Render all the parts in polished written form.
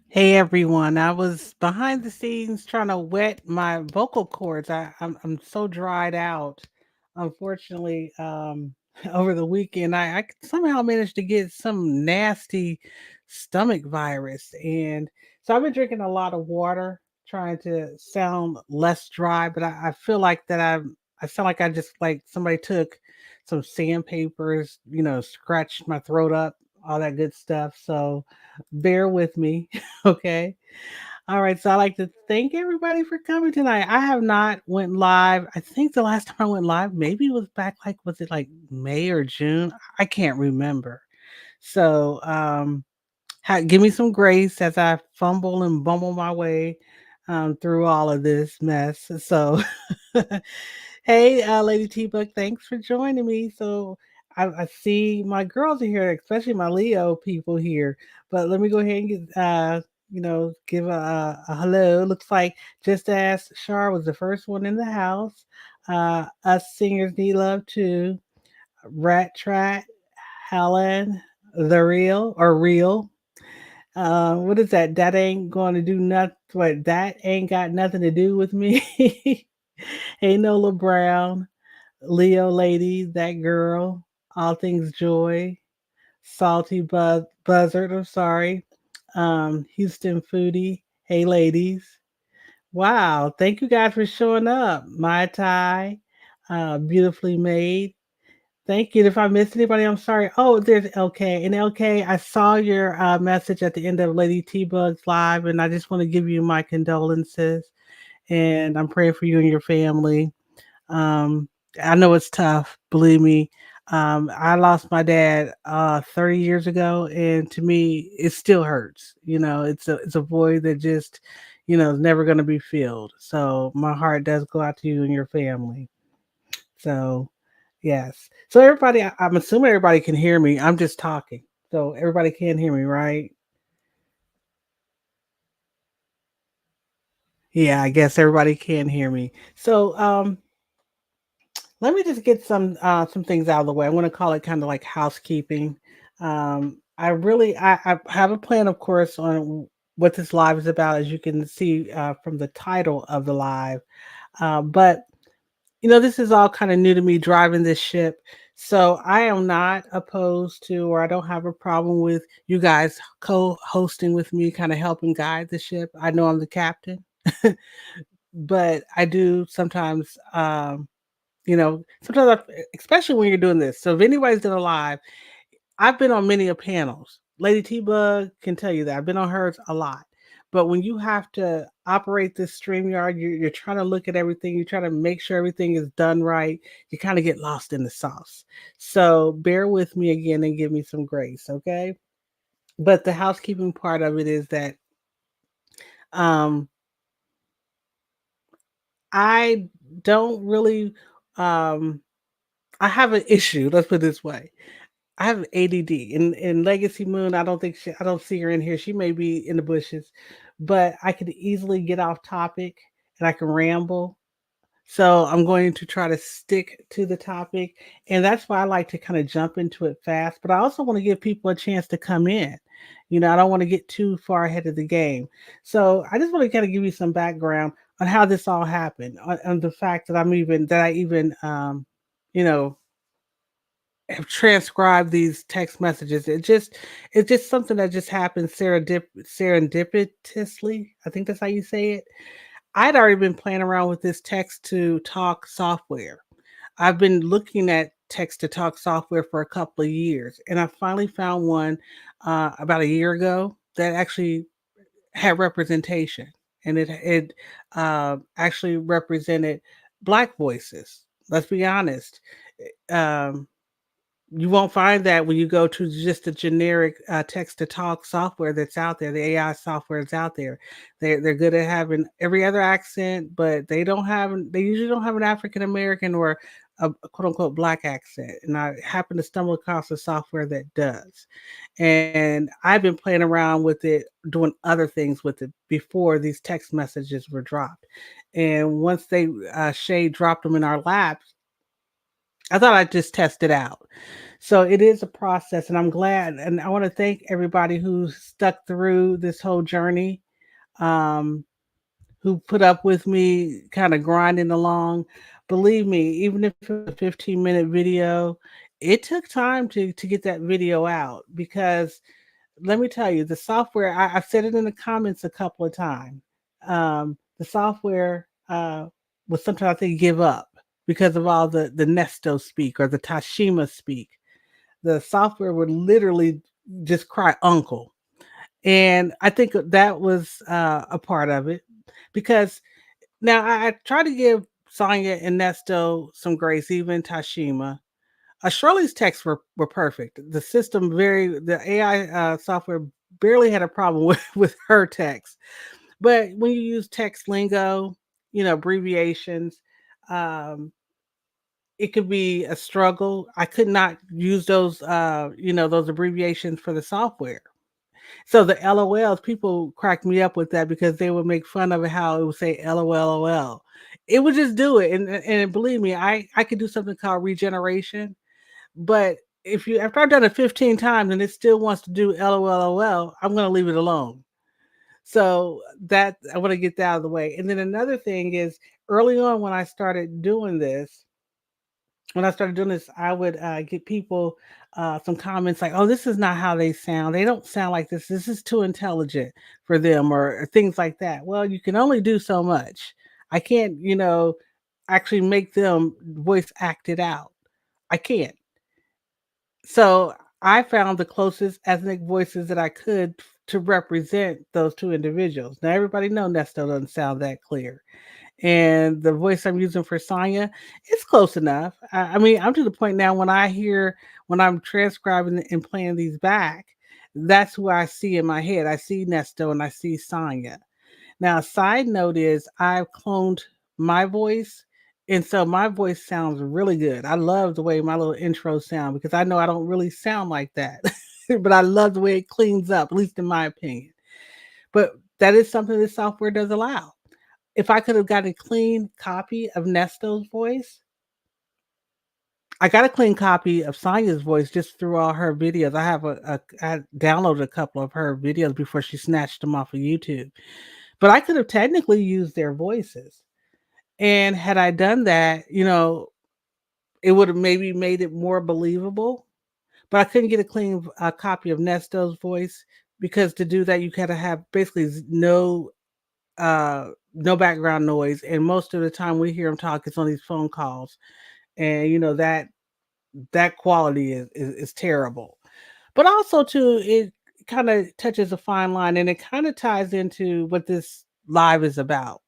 Hey everyone, I was behind the scenes trying to wet my vocal cords. I'm so dried out. Unfortunately, over the weekend, I somehow managed to get some nasty stomach virus, and so I've been drinking a lot of water, trying to sound less dry. But I feel like that I sound like I just like somebody took some sandpapers, scratched my throat up, all that good stuff. So bear with me. Okay. All right. So I like to thank everybody for coming tonight. I have not went live. I think the last time I went live maybe was back like was it like May or June? I can't remember. So give me some grace as I fumble and bumble my way through all of this mess. So hey, Lady T Book, thanks for joining me. So I see my girls are here, especially my Leo people here. But let me go ahead and get, give a hello. Looks like Just As Shar was the first one in the house. Us singers need love too. Rat Trat, Helen, the real or real. What is that? That ain't going to do nothing. What that ain't got nothing to do with me. Hey, Nola Brown. Leo lady, that girl, all things joy, salty buzzard. I'm sorry. Houston foodie. Hey ladies. Wow. Thank you guys for showing up. My tie, beautifully made. Thank you. If I missed anybody, I'm sorry. Oh, there's LK. And LK, I saw your message at the end of Lady T Bug's live, and I just want to give you my condolences. And I'm praying for you and your family. Um, I know it's tough, believe me. I lost my dad 30 years ago, and to me, it still hurts. It's a void that just, is never going to be filled. So my heart does go out to you and your family. So yes. So everybody, I'm assuming everybody can hear me. I'm just talking, so everybody can hear me, right? Yeah, I guess everybody can hear me. So let me just get some things out of the way. I want to call it kind of like housekeeping. I have a plan, of course, on what this live is about, as you can see from the title of the live. But this is all kind of new to me driving this ship. So I am not opposed to, or I don't have a problem with you guys co-hosting with me, kind of helping guide the ship. I know I'm the captain, but I do sometimes. Sometimes, especially when you're doing this. So if anybody's done a live, I've been on many of panels. Lady T Bug can tell you that I've been on hers a lot. But when you have to operate this StreamYard, you're trying to look at everything. You're trying to make sure everything is done right. You kind of get lost in the sauce. So bear with me again and give me some grace, okay? But the housekeeping part of it is that um, I don't really. Um, I have an issue. Let's put it this way. I have ADD. In Legacy Moon, I don't see her in here. She may be in the bushes, but I could easily get off topic and I can ramble. So I'm going to try to stick to the topic, and that's why I like to kind of jump into it fast. But I also want to give people a chance to come in. I don't want to get too far ahead of the game. So I just want to kind of give you some background on how this all happened, on the fact that I even you know have transcribed these text messages. It's just something that just happened serendipitously. I think that's how you say it. I'd already been playing around with this text to talk software. I've been looking at text to talk software for a couple of years, and I finally found one about a year ago that actually had representation, and it actually represented Black voices. Let's be honest. Um, you won't find that when you go to just a generic text to talk software that's out there. The AI software is out there. They're good at having every other accent, but they usually don't have an African American or a quote unquote black accent. And I happen to stumble across a software that does. And I've been playing around with it, doing other things with it before these text messages were dropped. And once Shay dropped them in our laps, I thought I'd just test it out. So it is a process, and I'm glad. And I want to thank everybody who stuck through this whole journey, um, who put up with me kind of grinding along. Believe me, even if it was a 15-minute video, it took time to get that video out because let me tell you, the software, I've said it in the comments a couple of times. The software was sometimes I think give up because of all the Nesto speak or the Tashima speak. The software would literally just cry uncle. And I think that was a part of it because now I try to give Sonya and Nesto some grace, even Tashima. Shirley's texts were perfect. The AI software barely had a problem with her text. But when you use text lingo, abbreviations, um, it could be a struggle. I could not use those abbreviations for the software. So the LOLs, people cracked me up with that because they would make fun of it how it would say LOLOL. It would just do it. And believe me, I could do something called regeneration. But if you after I've done it 15 times and it still wants to do LOLOL, I'm gonna leave it alone. So that I want to get that out of the way. And then another thing is early on when I started doing this, I would get people some comments like, "Oh, this is not how they sound. They don't sound like this. This is too intelligent for them," or things like that. Well, you can only do so much. I can't, actually make them voice act it out. I can't. So I found the closest ethnic voices that I could to represent those two individuals. Now everybody know Nesto doesn't sound that clear. And the voice I'm using for Sonya, it's close enough. I mean, I'm to the point now when I'm transcribing and playing these back, that's who I see in my head. I see Nesto and I see Sonya. Now, a side note is I've cloned my voice, and so my voice sounds really good. I love the way my little intros sound because I know I don't really sound like that, but I love the way it cleans up, at least in my opinion. But that is something this software does allow. If I could have got a clean copy of Nesto's voice, I got a clean copy of Sonya's voice just through all her videos. I downloaded a couple of her videos before she snatched them off of YouTube. But I could have technically used their voices. And had I done that, it would have maybe made it more believable. But I couldn't get a clean copy of Nesto's voice because to do that, you got to have basically no background noise. And most of the time we hear him talk, it's on these phone calls. And that quality is terrible. But also too, it kind of touches a fine line and it kind of ties into what this live is about.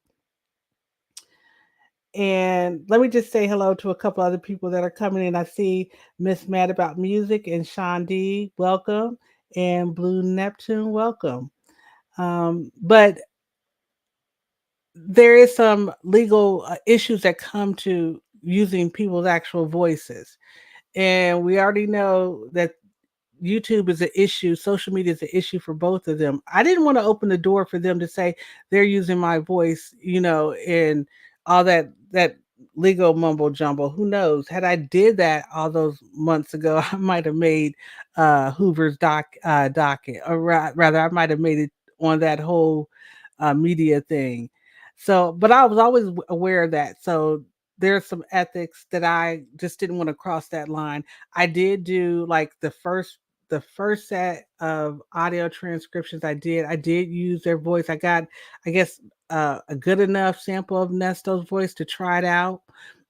And let me just say hello to a couple other people that are coming in. I see Miss Mad About Music and Sean D, welcome. And Blue Neptune, welcome. But there is some legal issues that come to using people's actual voices. And we already know that YouTube is an issue, social media is an issue for both of them. I didn't want to open the door for them to say they're using my voice, and all that legal mumbo jumbo. Who knows? Had I did that all those months ago, I might have made Hoover's docket, or rather, I might have made it on that whole media thing. So, but I was always aware of that. So there's some ethics that I just didn't want to cross that line. I did do like the first set of audio transcriptions I did use their voice. I got, I guess, a good enough sample of Nesto's voice to try it out.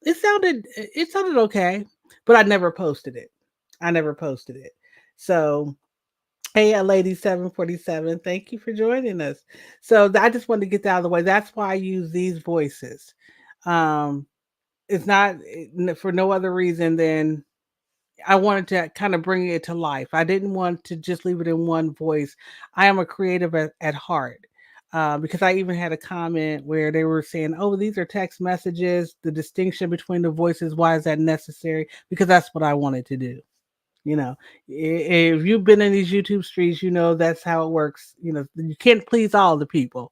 It sounded okay, but I never posted it. I never posted it. So, hey, lady 747, thank you for joining us. So I just wanted to get that out of the way. That's why I use these voices. Um, it's not for no other reason than I wanted to kind of bring it to life. I didn't want to just leave it in one voice. I am a creative at heart. Because I even had a comment where they were saying, "Oh, these are text messages. The distinction between the voices. Why is that necessary?" Because that's what I wanted to do. You know, if you've been in these YouTube streets, you know that's how it works. You can't please all the people.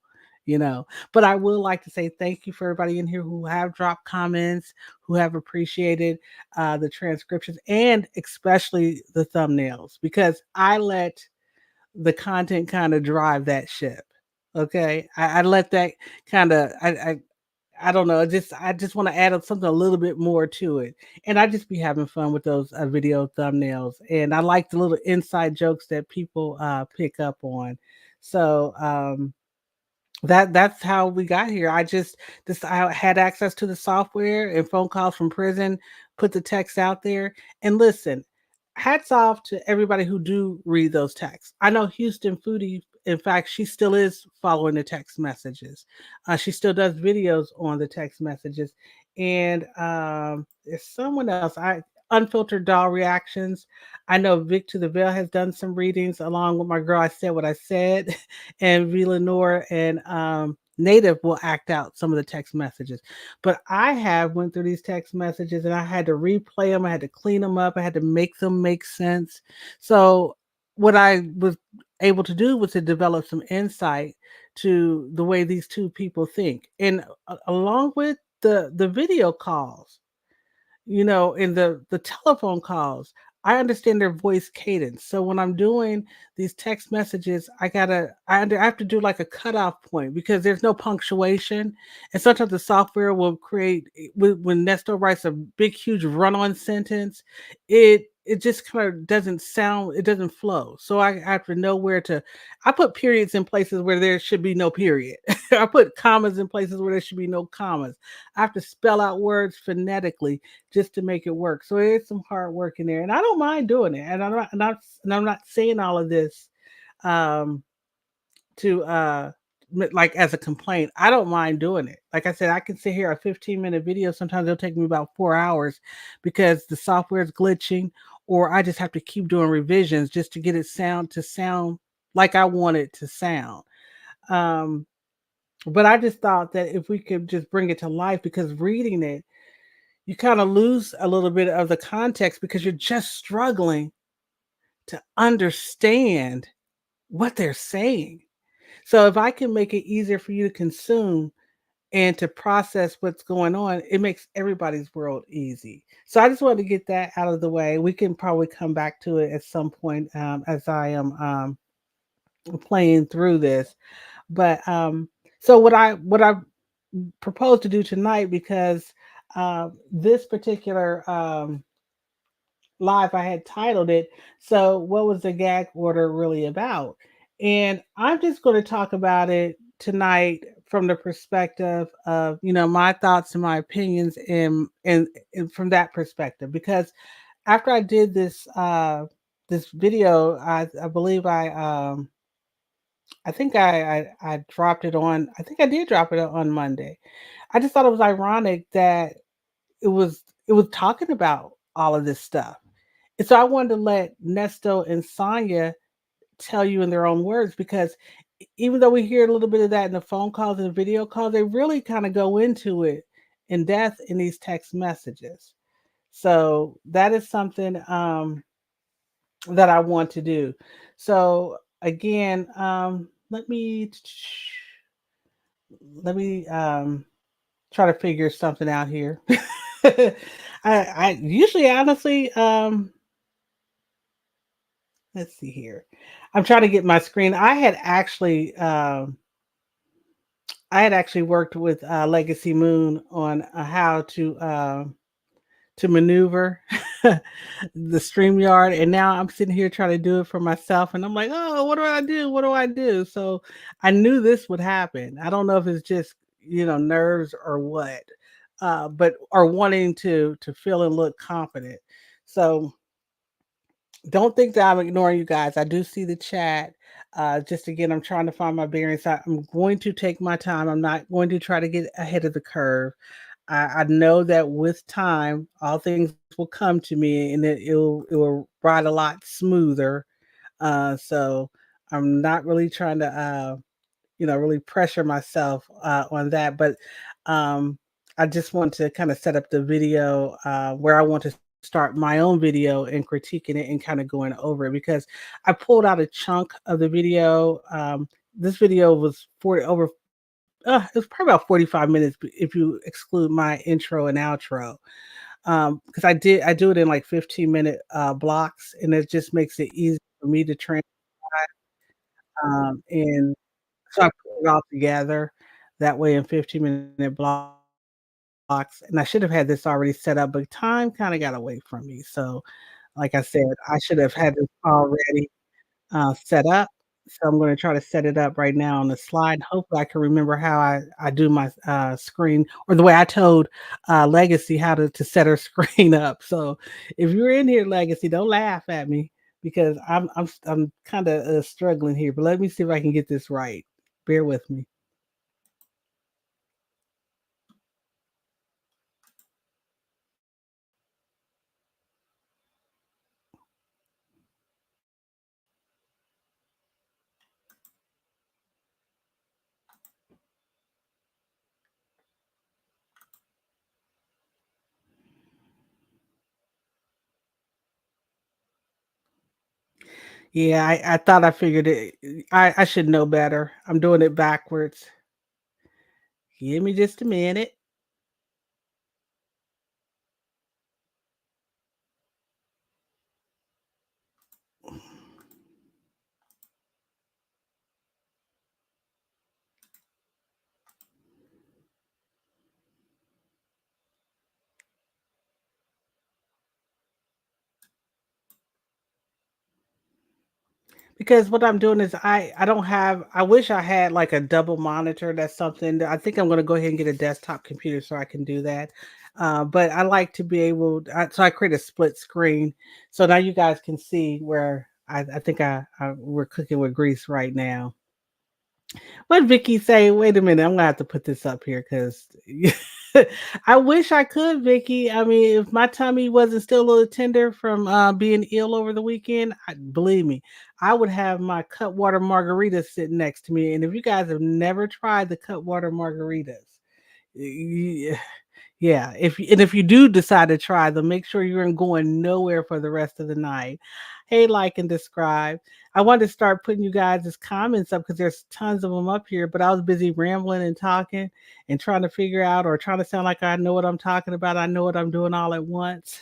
you know. But I would like to say thank you for everybody in here who have dropped comments, who have appreciated the transcriptions, and especially the thumbnails, because I let the content kind of drive that ship. Okay, I let that kind of I don't know. I just want to add up something a little bit more to it, and I just be having fun with those video thumbnails, and I like the little inside jokes that people pick up on. So that's how we got here. I had access to the software and phone calls from prison, put the text out there. And listen, hats off to everybody who do read those texts. I know Houston Foodie, in fact, she still is following the text messages. She still does videos on the text messages. And there's someone else. I Unfiltered Doll Reactions. I know Vic to the Veil has done some readings along with my girl. I said what I said. And Lenore and Native will act out some of the text messages. But I have went through these text messages and I had to replay them. I had to clean them up. I had to make them make sense. So what I was able to do was to develop some insight to the way these two people think, and along with the video calls, in the telephone calls, I understand their voice cadence. So when I'm doing these text messages, I have to do like a cutoff point because there's no punctuation, and sometimes the software will create when Nesto writes a big huge run-on sentence, it just kind of doesn't sound, it doesn't flow. So I have to know where to. I put periods in places where there should be no period. I put commas in places where there should be no commas. I have to spell out words phonetically just to make it work. So it's some hard work in there, and I don't mind doing it. And I'm not saying all of this um, to like as a complaint. I don't mind doing it. Like I said, I can sit here a 15-minute video. Sometimes it'll take me about 4 hours because the software is glitching, or I just have to keep doing revisions just to get it sound like I want it to sound. Um, but I just thought that if we could just bring it to life, because reading it, you kind of lose a little bit of the context because you're just struggling to understand what they're saying. So if I can make it easier for you to consume and to process what's going on, it makes everybody's world easy. So I just wanted to get that out of the way. We can probably come back to it at some point as I am playing through this. But so what I propose to do tonight, because this particular live I had titled it, so what was the gag order really about? And I'm just going to talk about it tonight from the perspective of, my thoughts and my opinions, and from that perspective, because after I did this video, I believe I think I dropped it on, I think I did drop it on Monday. I just thought it was ironic that it was talking about all of this stuff. And so I wanted to let Nesto and Sonya tell you in their own words, because even though we hear a little bit of that in the phone calls and the video calls, they really kind of go into it in depth in these text messages. So that is something that I want to do. So again, let me try to figure something out here. I usually honestly let's see here. I'm trying to get my screen. I had actually worked with Legacy Moon on how to maneuver the StreamYard, and now I'm sitting here trying to do it for myself, and I'm like, oh, what do I do? What do I do? So I knew this would happen. I don't know if it's just nerves or what, but or wanting to feel and look confident. So don't think that I'm ignoring you guys. I do see the chat. Just again, I'm trying to find my bearings. I'm going to take my time. I'm not going to try to get ahead of the curve. I know that with time, all things will come to me, and it will ride a lot smoother. So I'm not really trying to really pressure myself on that. But I just want to kind of set up the video where I want to start my own video and critiquing it and kind of going over it, because I pulled out a chunk of the video. This video was 40 over it was probably about 45 minutes if you exclude my intro and outro. Because I do it in like 15-minute blocks, and it just makes it easy for me to train. And so I put it all together that way in 15-minute blocks. And I should have had this already set up, but time kind of got away from me. So, like I said, I should have had this already set up. So I'm gonna try to set it up right now on the slide. Hopefully, I can remember how I do my, screen or the way I told, Legacy how to set her screen up. So if you're in here, Legacy, don't laugh at me because I'm kinda, struggling here, but let me see if I can get this right. Bear with me. Yeah, I thought I figured it. I should know better. I'm doing it backwards. Give me just a minute. Because what I'm doing is I don't have I wish I had like a double monitor. That's something that I think I'm gonna go ahead and get a desktop computer so I can do that. But I like to be able so I create a split screen. So now you guys can see where I think we're cooking with grease right now. What Vicky say? Wait a minute, I'm gonna have to put this up here because I wish I could, Vicky. I mean, if my tummy wasn't still a little tender from being ill over the weekend, believe me, I would have my Cutwater margaritas sitting next to me. And if you guys have never tried the Cutwater margaritas, yeah, if you do decide to try them, make sure you aren't going nowhere for the rest of the night. Hey, like and describe. I wanted to start putting you guys' comments up because there's tons of them up here, but I was busy rambling and talking and trying to figure out or trying to sound like I know what I'm talking about. I know what I'm doing all at once.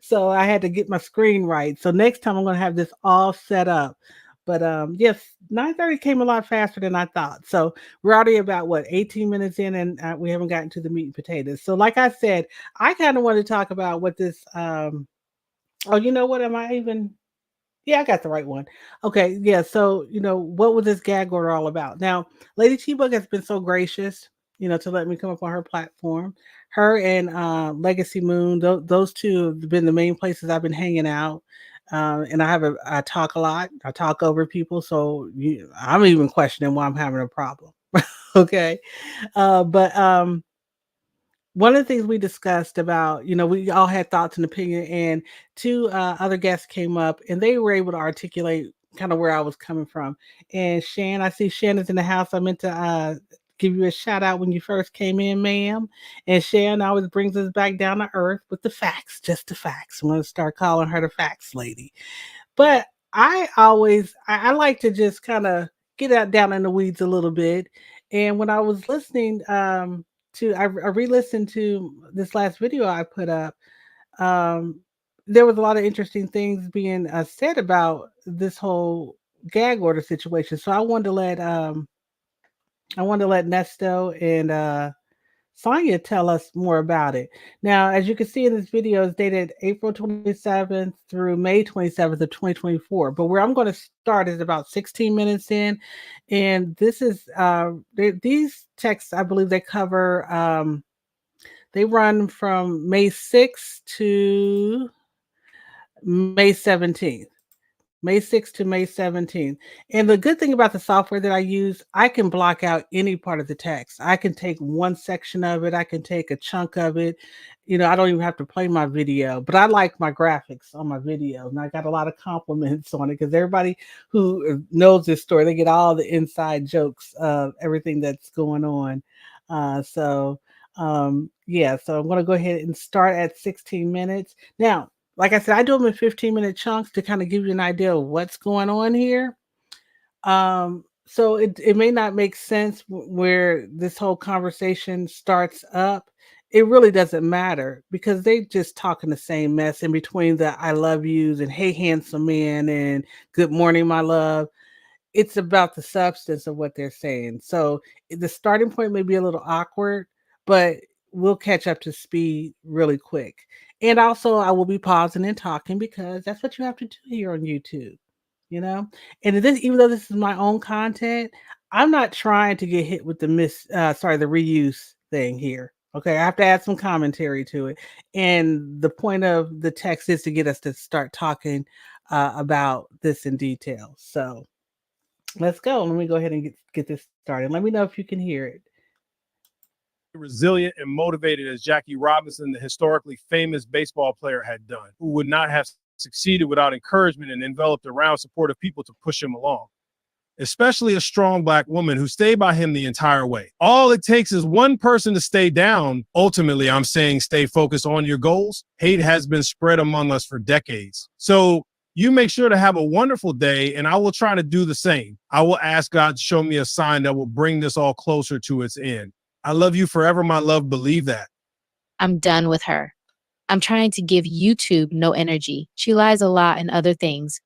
So I had to get my screen right. So next time I'm gonna have this all set up. But yes, 9:30 came a lot faster than I thought. So we're already about what 18 minutes in, and we haven't gotten to the meat and potatoes. So like I said, I kind of want to talk about what this. Oh, you know what? Am I even? Yeah, I got the right one. Okay, yeah. So, what was this gag order all about? Now, Lady T-Bug has been so gracious, to let me come up on her platform. Her and Legacy Moon, those two have been the main places I've been hanging out. And I talk a lot. I talk over people, so I'm even questioning why I'm having a problem. Okay, but one of the things we discussed about, we all had thoughts and opinion, and two other guests came up, and they were able to articulate kind of where I was coming from. And Shan, I see Shan is in the house. I meant to give you a shout out when you first came in, ma'am. And Shan always brings us back down to earth with the facts, just the facts. I'm going to start calling her the facts lady. But I like to just kind of get out down in the weeds a little bit. And when I was listening I re-listened to this last video I put up, um, there was a lot of interesting things being said about this whole gag order situation. So I wanted to let Nesto and Sonia tell us more about it. Now, as you can see in this video, it's dated April 27th through May 27th of 2024. But where I'm going to start is about 16 minutes in. And this is these texts, I believe they cover they run from May 6th to May 17th. May 6th to May 17th. And the good thing about the software that I use, I can block out any part of the text. I can take one section of it, I can take a chunk of it. I don't even have to play my video, but I like my graphics on my video. And I got a lot of compliments on it because everybody who knows this story, they get all the inside jokes of everything that's going on. Yeah, so I'm going to go ahead and start at 16 minutes. Now, like I said, I do them in 15-minute chunks to kind of give you an idea of what's going on here. So it may not make sense where this whole conversation starts up. It really doesn't matter because they just talking the same mess in between the I love yous and hey handsome man and good morning my love. It's about the substance of what they're saying. So the starting point may be a little awkward, but we'll catch up to speed really quick. And also I will be pausing and talking because that's what you have to do here on YouTube, you know? And this, even though this is my own content, I'm not trying to get hit with the reuse thing here. Okay, I have to add some commentary to it. And the point of the text is to get us to start talking about this in detail. So let's go. Let me go ahead and get this started. Let me know if you can hear it. Resilient and motivated as Jackie Robinson, the historically famous baseball player, had done, who would not have succeeded without encouragement and enveloped around supportive people to push him along. Especially a strong Black woman who stayed by him the entire way. All it takes is one person to stay down. Ultimately, I'm saying stay focused on your goals. Hate has been spread among us for decades. So you make sure to have a wonderful day, and I will try to do the same. I will ask God to show me a sign that will bring this all closer to its end. I love you forever, my love. Believe that. I'm done with her. I'm trying to give YouTube no energy. She lies a lot and other things.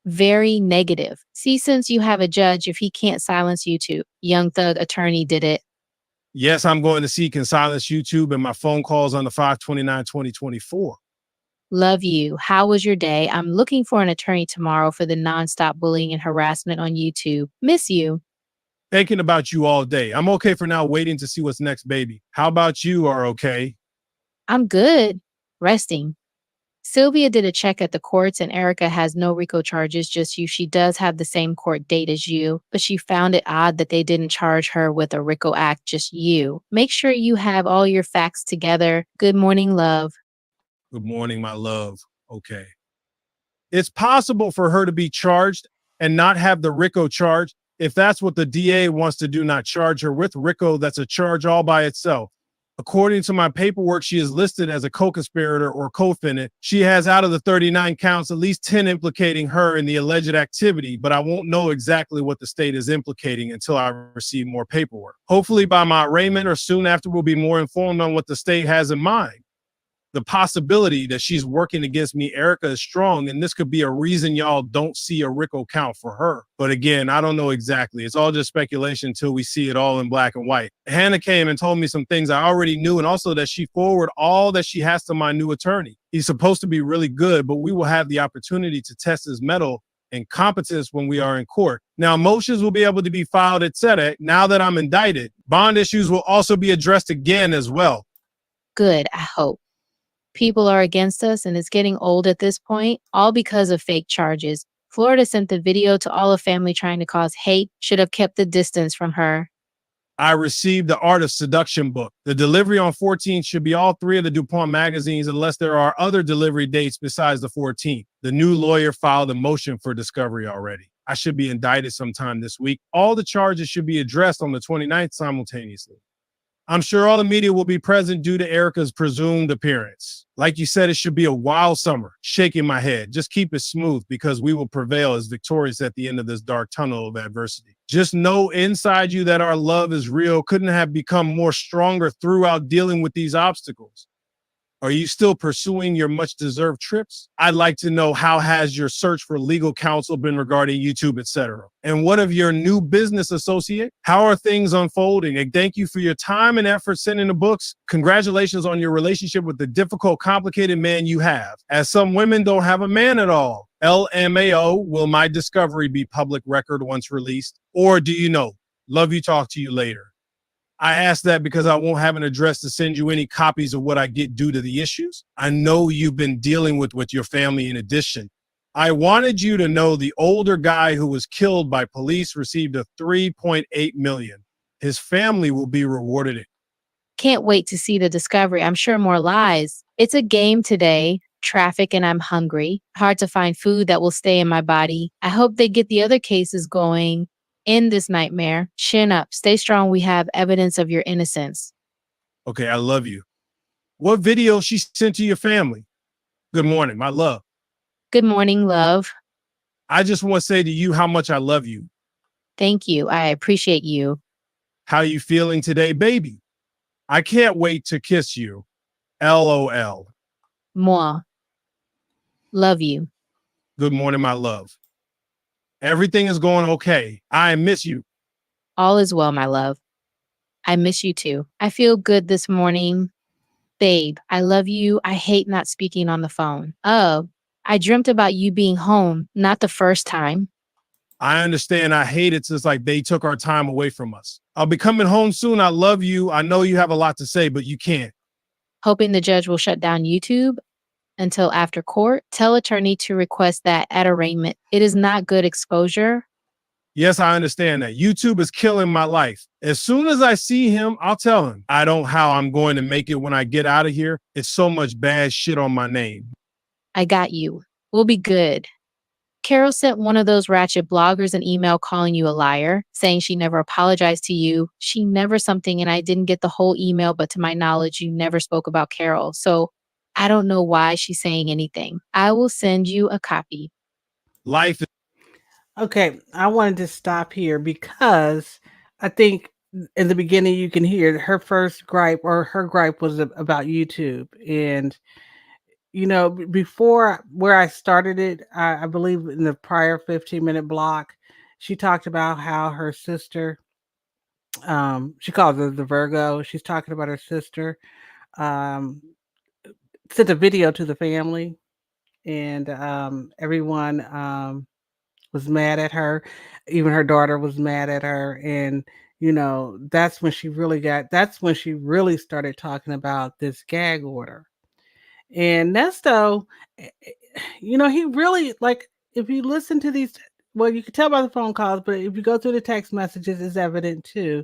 Very negative. See, since you have a judge, if he can't silence YouTube, Young Thug attorney did it. Yes, I'm going to seek and silence YouTube and my phone calls on the 5/29/2024. Love you. How was your day? I'm looking for an attorney tomorrow for the nonstop bullying and harassment on YouTube. Miss you. Thinking about you all day. I'm okay for now, waiting to see what's next, baby. How about you are okay? I'm good. Resting. Sylvia did a check at the courts and Erica has no RICO charges, just you. She does have the same court date as you, but she found it odd that they didn't charge her with a RICO act, just you. Make sure you have all your facts together. Good morning, love. Good morning, my love. Okay. It's possible for her to be charged and not have the RICO charge. If that's what the DA wants to do, not charge her with RICO, that's a charge all by itself. According to my paperwork, she is listed as a co-conspirator or co-defendant. She has, out of the 39 counts, at least 10 implicating her in the alleged activity, but I won't know exactly what the state is implicating until I receive more paperwork. Hopefully by my arraignment or soon after, we'll be more informed on what the state has in mind. The possibility that she's working against me, Erica, is strong, and this could be a reason y'all don't see a RICO count for her. But again, I don't know exactly. It's all just speculation until we see it all in black and white. Hannah came and told me some things I already knew, and also that she forwarded all that she has to my new attorney. He's supposed to be really good, but we will have the opportunity to test his mettle and competence when we are in court. Now, motions will be able to be filed, etc. Now that I'm indicted, bond issues will also be addressed again as well. Good, I hope. People are against us and it's getting old at this point, all because of fake charges. Florida sent the video to all of family trying to cause hate, should have kept the distance from her. I received the Art of Seduction book. The delivery on 14th should be all three of the DuPont magazines unless there are other delivery dates besides the 14th. The new lawyer filed a motion for discovery already. I should be indicted sometime this week. All the charges should be addressed on the 29th simultaneously. I'm sure all the media will be present due to Erica's presumed appearance. Like you said, it should be a wild summer. Shaking my head. Just keep it smooth because we will prevail as victorious at the end of this dark tunnel of adversity. Just know inside you that our love is real. Couldn't have become more stronger throughout dealing with these obstacles. Are you still pursuing your much-deserved trips? I'd like to know, how has your search for legal counsel been regarding YouTube, etc.? And what of your new business associate? How are things unfolding? And thank you for your time and effort sending the books. Congratulations on your relationship with the difficult, complicated man you have, as some women don't have a man at all. LMAO, will my discovery be public record once released? Or do you know? Love you, talk to you later. I ask that because I won't have an address to send you any copies of what I get due to the issues I know you've been dealing with your family. In addition, I wanted you to know the older guy who was killed by police received a 3.8 million. His family will be rewarded it. Can't wait to see the discovery. I'm sure more lies. It's a game today. Traffic and I'm hungry. Hard to find food that will stay in my body. I hope they get the other cases going. End this nightmare. Chin up. Stay strong. We have evidence of your innocence. Okay, I love you. What video she sent to your family? Good morning, my love. Good morning, love. I just want to say to you how much I love you. Thank you. I appreciate you. How you feeling today, baby? I can't wait to kiss you. LOL. Moi. Love you. Good morning, my love. Everything is going okay. I miss you. All is well, my love. I miss you too. I feel good this morning. Babe, I love you. I hate not speaking on the phone. Oh, I dreamt about you being home, not the first time. I understand. I hate it since like they took our time away from us. I'll be coming home soon. I love you. I know you have a lot to say, but you can't. Hoping the judge will shut down YouTube until after court. Tell attorney to request that at arraignment. It is not good exposure. Yes, I understand that. YouTube is killing my life. As soon as I see him, I'll tell him. I don't how I'm going to make it when I get out of here. It's so much bad shit on my name. I got you. We'll be good. Carol sent one of those ratchet bloggers an email calling you a liar, saying she never apologized to you. She never something, and I didn't get the whole email, but to my knowledge, you never spoke about Carol. So I don't know why she's saying anything. I will send you a copy. Life is Okay, I wanted to stop here because I think in the beginning you can hear her first gripe or her gripe was about YouTube. And, before where I started it, I believe in the prior 15-minute block, she talked about how her sister, she calls her the Virgo. She's talking about her sister, um, sent a video to the family, and everyone was mad at her. Even her daughter was mad at her. And, that's when she really started talking about this gag order. And Nesto, eh, eh, he really, like, if you listen to these, well, you can tell by the phone calls, but if you go through the text messages, it's evident too.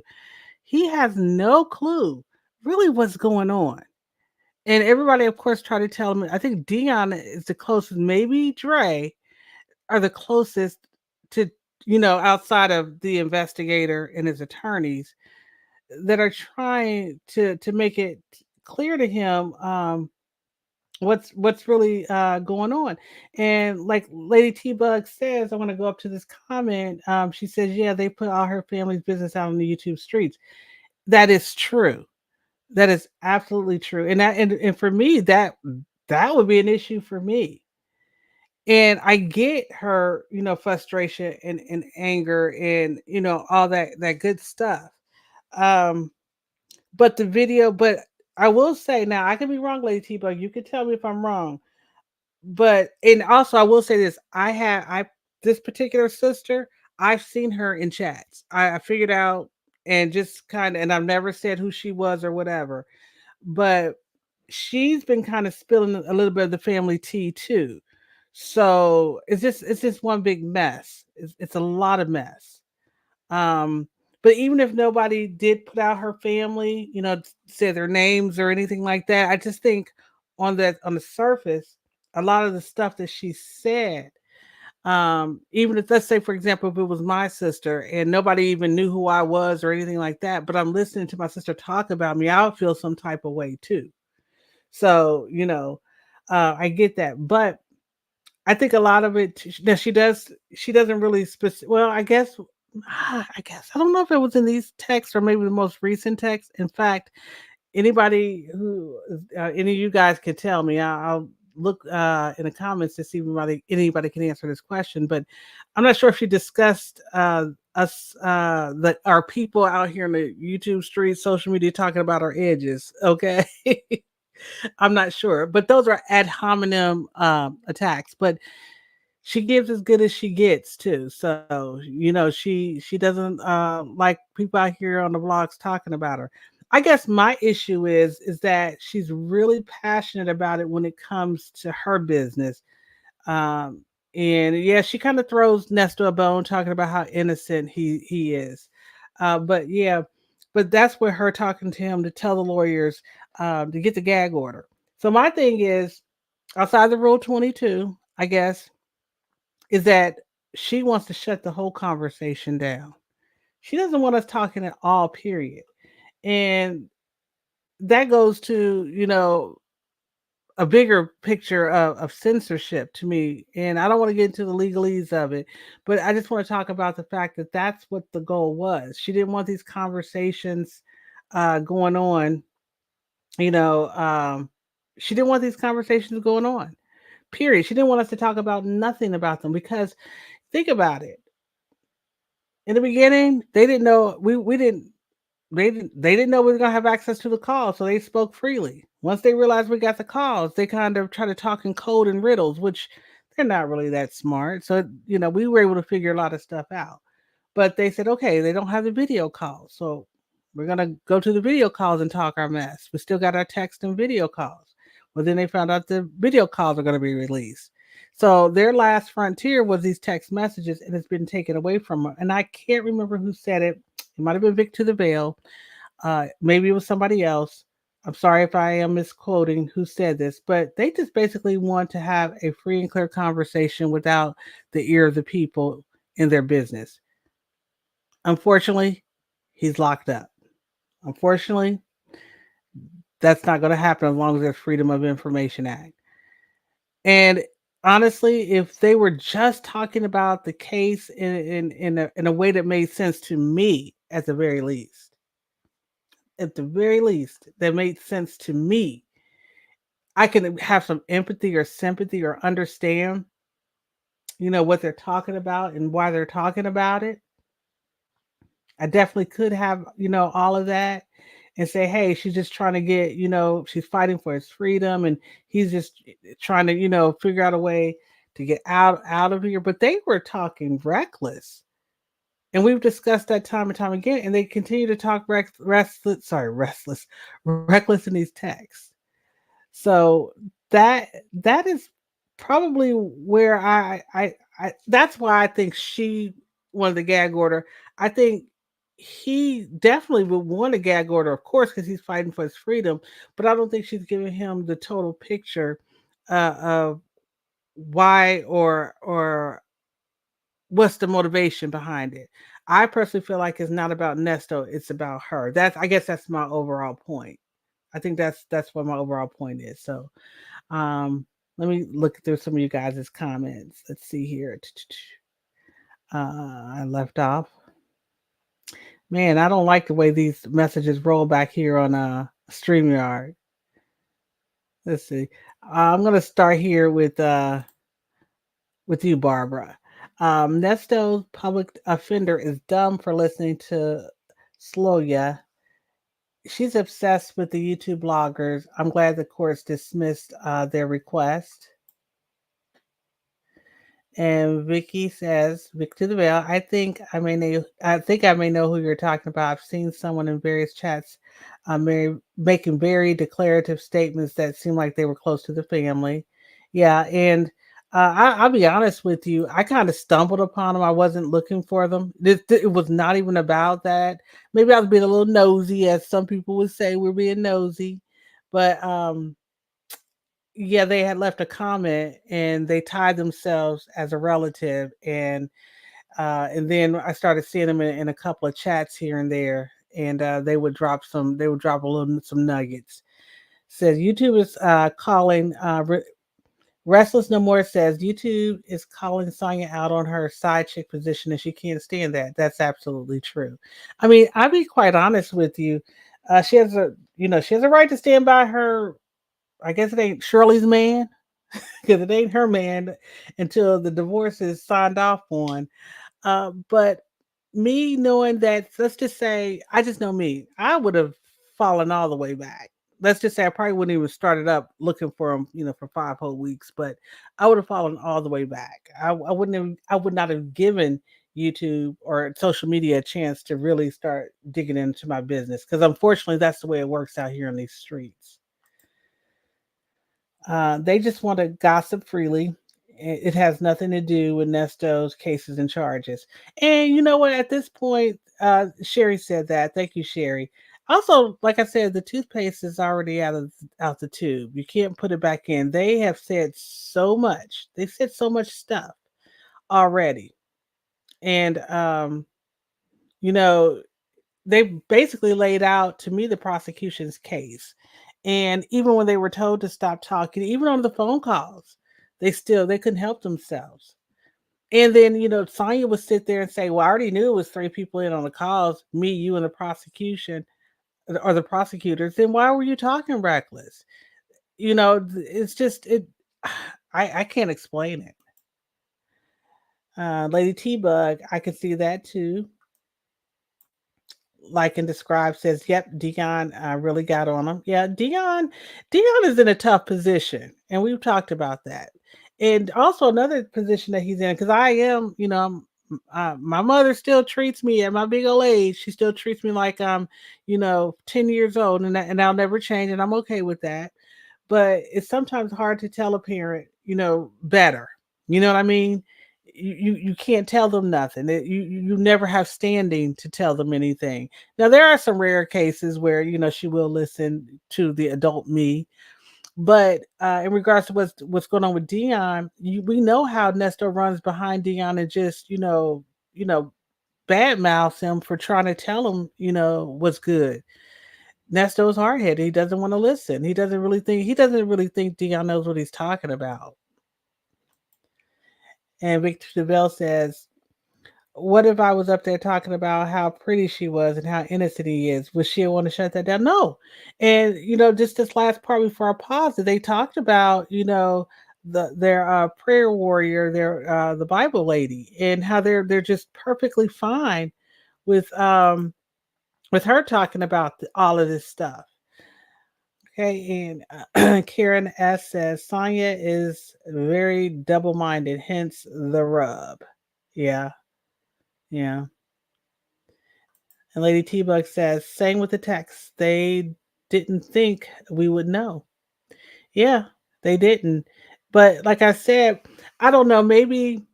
He has no clue really what's going on. And everybody, of course, try to tell him. I think Dion is the closest, maybe Dre are the closest to, outside of the investigator and his attorneys that are trying to make it clear to him, what's really going on. And like Lady T Bug says, I want to go up to this comment. She says, yeah, they put all her family's business out on the YouTube streets. That is true. That is absolutely true. And for me, that would be an issue for me. And I get her, frustration and anger and, all that good stuff. Um, but but I will say now, I could be wrong, Lady T, but you can tell me if I'm wrong. But and also I will say this: I this particular sister, I've seen her in chats. I figured out and just kind of, and I've never said who she was or whatever, but she's been kind of spilling a little bit of the family tea too. So it's just one big mess. It's a lot of mess. Um, but even if nobody did put out her family, say their names or anything like that, I just think on the surface, a lot of the stuff that she said, even if, let's say for example, if it was my sister and nobody even knew who I was or anything like that, but I'm listening to my sister talk about me, I would feel some type of way too. So, I get that. But I think a lot of it that she doesn't really well, I guess I don't know if it was in these texts or maybe the most recent text. In fact, anybody who any of you guys could tell me, I'll look in the comments to see if anybody can answer this question. But I'm not sure if she discussed us the our people out here in the YouTube streets, social media talking about our edges. Okay. I'm not sure, but those are ad hominem attacks. But she gives as good as she gets too. So she doesn't like people out here on the vlogs talking about her. I guess my issue is that she's really passionate about it when it comes to her business. Um, and yeah, she kind of throws Nestor a bone talking about how innocent he is. But yeah, but that's where her talking to him to tell the lawyers to get the gag order. So my thing is, outside the Rule 22, I guess, is that she wants to shut the whole conversation down. She doesn't want us talking at all, period. And that goes to, a bigger picture of censorship to me. And I don't want to get into the legalese of it, but I just want to talk about the fact that that's what the goal was. She didn't want these conversations going on, you know, she didn't want these conversations going on, period. She didn't want us to talk about nothing about them because think about it. In the beginning, they didn't know we didn't they didn't know we were gonna have access to the call, so they spoke freely. Once they realized we got the calls, they kind of try to talk in code and riddles, which they're not really that smart. So we were able to figure a lot of stuff out. But they said, okay, they don't have the video calls, so we're gonna go to the video calls and talk our mess. We still got our text and video calls. Well, then they found out the video calls are gonna be released. So their last frontier was these text messages, and it's been taken away from them. And I can't remember who said it. It might have been Vic to the Veil. Maybe it was somebody else. I'm sorry if I am misquoting who said this, but they just basically want to have a free and clear conversation without the ear of the people in their business. Unfortunately, he's locked up. Unfortunately, that's not going to happen as long as there's Freedom of Information Act. And honestly, if they were just talking about the case in a way that made sense to me, at the very least, that made sense to me, I can have some empathy or sympathy or understand, what they're talking about and why they're talking about it. I definitely could have, all of that and say, hey, she's just trying to get, she's fighting for his freedom and he's just trying to, figure out a way to get out of here. But they were talking reckless. And we've discussed that time and time again, and they continue to talk reckless in these texts. So that that is probably where I that's why I think she wanted the gag order. I think he definitely would want a gag order, of course, because he's fighting for his freedom. But I don't think she's giving him the total picture of why or what's the motivation behind it. I personally feel like it's not about Nesto, it's about her. I guess that's my overall point. I think that's what my overall point is. So um, let me look through some of you guys' comments. Let's see here. I left off. Man, I don't like the way these messages roll back here on StreamYard. Let's see. I'm gonna start here with you, Barbara. Nesto's public offender is dumb for listening to Sloya. She's obsessed with the YouTube bloggers. I'm glad the courts dismissed their request. And Vicky says, Vic to the Veil, I think I may know who you're talking about. I've seen someone in various chats making very declarative statements that seem like they were close to the family. Yeah, and I'll be honest with you, I kind of stumbled upon them. I wasn't looking for them. It was not even about that. Maybe I was being a little nosy, as some people would say we're being nosy. But yeah, they had left a comment and they tied themselves as a relative, and then I started seeing them in a couple of chats here and there, and they would drop a little some nuggets. Says YouTube is calling Restless No More says YouTube is calling Sonya out on her side chick position and she can't stand that. That's absolutely true. I mean, I'll be quite honest with you. She has a right to stand by her. I guess it ain't Shirley's man because it ain't her man until the divorce is signed off on. But me knowing that, let's just say, I just know me, I would have fallen all the way back. Let's just say I probably wouldn't even started up looking for him, for 5 whole weeks, but I would have fallen all the way back. I would not have given YouTube or social media a chance to really start digging into my business because unfortunately that's the way it works out here in these streets. They just want to gossip freely. It has nothing to do with Nesto's cases and charges. And you know what? At this point, Sherry said that. Thank you, Sherry. Also, like I said, the toothpaste is already out the tube. You can't put it back in. They have said so much. They've said so much stuff already, and you know, they basically laid out to me the prosecution's case. And even when they were told to stop talking, even on the phone calls, they couldn't help themselves. And then, Sonya would sit there and say, "Well, I already knew it was three people in on the calls, me, you, and the prosecution or the prosecutors. Then why were you talking reckless?" It's just it. I can't explain it. Lady T Bug, I can see that too. Like and describe says, "Yep, Dion really got on him." Yeah, Dion is in a tough position, and we've talked about that. And also another position that he's in, because I am, my mother still treats me at my big old age. She still treats me like I'm, 10 years old, and I'll never change, and I'm okay with that. But it's sometimes hard to tell a parent, better. You know what I mean? You can't tell them nothing. You never have standing to tell them anything. Now there are some rare cases where she will listen to the adult me, but in regards to what's going on with Dion, we know how Nestor runs behind Dion and just bad mouths him for trying to tell him what's good. Nestor's hard headed. He doesn't want to listen. He doesn't really think Dion knows what he's talking about. And Victor DeVille says, "What if I was up there talking about how pretty she was and how innocent he is? Would she want to shut that down?" No. And just this last part before I paused, they talked about their prayer warrior, their the Bible lady, and how they're just perfectly fine with her talking about all of this stuff. Okay, and Karen S says Sonya is very double-minded, hence the rub. Yeah, yeah. And Lady T Bug says, same with the text. They didn't think we would know. Yeah, they didn't. But like I said, I don't know. Maybe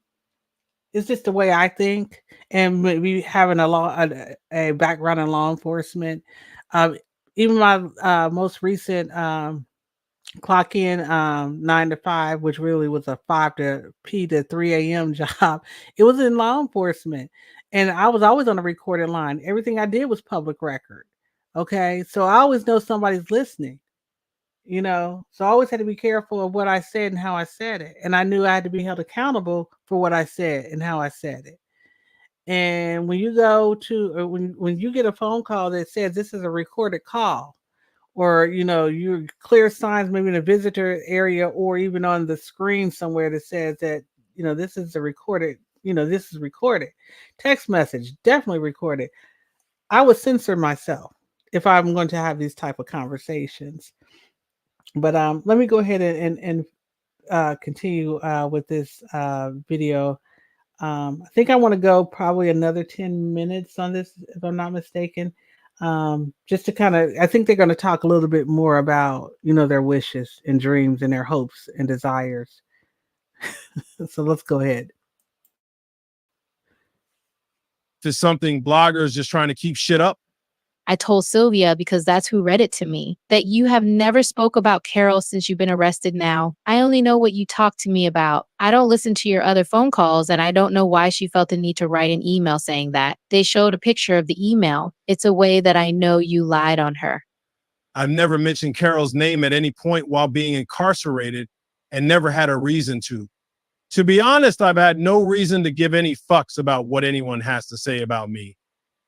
it's just the way I think, and maybe having a background in law enforcement. Um, Even my most recent clock in 9 to 5, which really was a 5 to 3 a.m. job. It was in law enforcement, and I was always on a recorded line. Everything I did was public record. Okay, so I always know somebody's listening. So I always had to be careful of what I said and how I said it, and I knew I had to be held accountable for what I said and how I said it. And when you go to, or when you get a phone call that says this is a recorded call, or you clear signs maybe in a visitor area or even on the screen somewhere that says that this is a recorded, this is recorded. Text message definitely recorded. I would censor myself if I'm going to have these type of conversations. But let me go ahead and continue with this video. I think I want to go probably another 10 minutes on this, if I'm not mistaken. Just to kind of, I think they're going to talk a little bit more about, their wishes and dreams and their hopes and desires. So let's go ahead. If it's something bloggers just trying to keep shit up, I told Sylvia, because that's who read it to me, that you have never spoke about Carol since you've been arrested now. I only know what you talked to me about. I don't listen to your other phone calls, and I don't know why she felt the need to write an email saying that. They showed a picture of the email. It's a way that I know you lied on her. I've never mentioned Carol's name at any point while being incarcerated and never had a reason to. To be honest, I've had no reason to give any fucks about what anyone has to say about me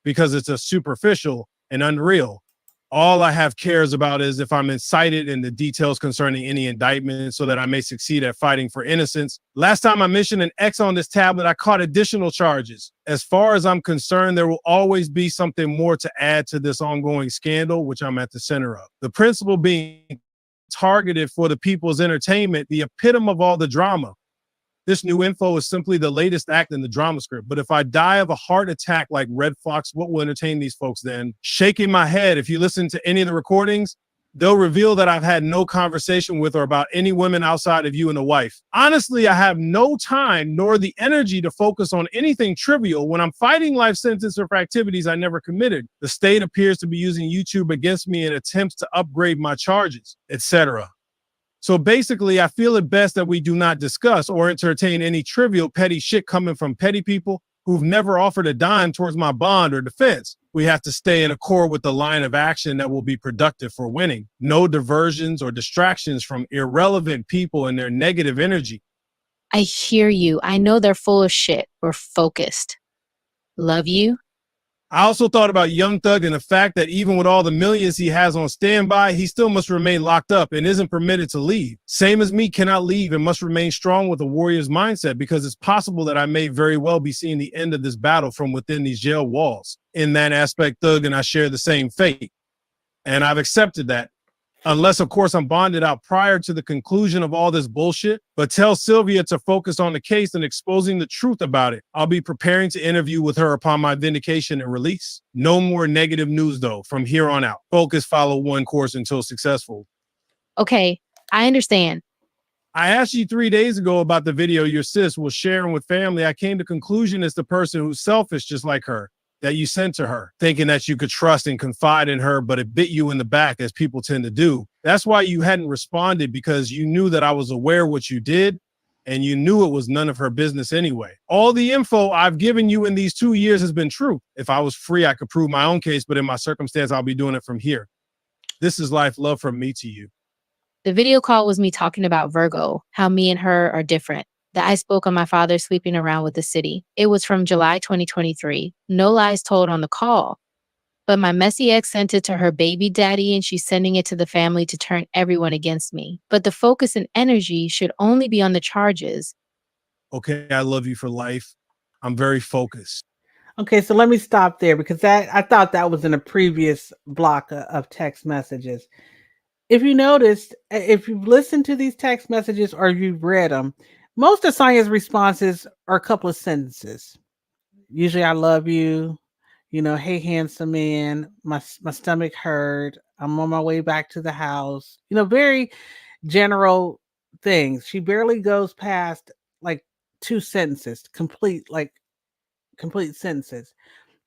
because it's a superficial and unreal. All I have cares about is if I'm incited in the details concerning any indictment so that I may succeed at fighting for innocence. Last time I mentioned an X on this tablet, I caught additional charges. As far as I'm concerned, there will always be something more to add to this ongoing scandal, which I'm at the center of. The principal being targeted for the people's entertainment, the epitome of all the drama. This new info is simply the latest act in the drama script. But if I die of a heart attack like Red Fox, what will entertain these folks then? Shaking my head. If you listen to any of the recordings, they'll reveal that I've had no conversation with or about any women outside of you and a wife. Honestly, I have no time nor the energy to focus on anything trivial when I'm fighting life sentences for activities I never committed. The state appears to be using YouTube against me in attempts to upgrade my charges, etc. So basically, I feel it best that we do not discuss or entertain any trivial petty shit coming from petty people who've never offered a dime towards my bond or defense. We have to stay in accord with the line of action that will be productive for winning. No diversions or distractions from irrelevant people and their negative energy. I hear you. I know they're full of shit. We're focused. Love you. I also thought about Young Thug and the fact that even with all the millions he has on standby, he still must remain locked up and isn't permitted to leave. Same as me, cannot leave and must remain strong with a warrior's mindset, because it's possible that I may very well be seeing the end of this battle from within these jail walls. In that aspect, Thug and I share the same fate. And I've accepted that. Unless, of course, I'm bonded out prior to the conclusion of all this bullshit. But tell Sylvia to focus on the case and exposing the truth about it. I'll be preparing to interview with her upon my vindication and release. No more negative news, though, from here on out. Focus, follow one course until successful. Okay, I understand. I asked you 3 days ago about the video your sis was sharing with family. I came to conclusion it's the person who's selfish just like her that you sent to her, thinking that you could trust and confide in her, but it bit you in the back, as people tend to do. That's why you hadn't responded, because you knew that I was aware what you did, and you knew it was none of her business anyway. All the info I've given you in these 2 years has been true. If I was free, I could prove my own case, but in my circumstance, I'll be doing it from here. This is life, love from me to you. The video call was me talking about Virgo, how me and her are different. That I spoke on my father sleeping around with the city. It was from July 2023. No lies told on the call. But my messy ex sent it to her baby daddy, and she's sending it to the family to turn everyone against me. But the focus and energy should only be on the charges. Okay, I love you for life. I'm very focused. Okay, so let me stop there, because that I thought that was in a previous block of text messages. If you noticed, if you've listened to these text messages or you've read them, most of Sonya's responses are a couple of sentences. Usually, I love you. Hey, handsome man, my stomach hurt. I'm on my way back to the house. Very general things. She barely goes past like two sentences, complete sentences.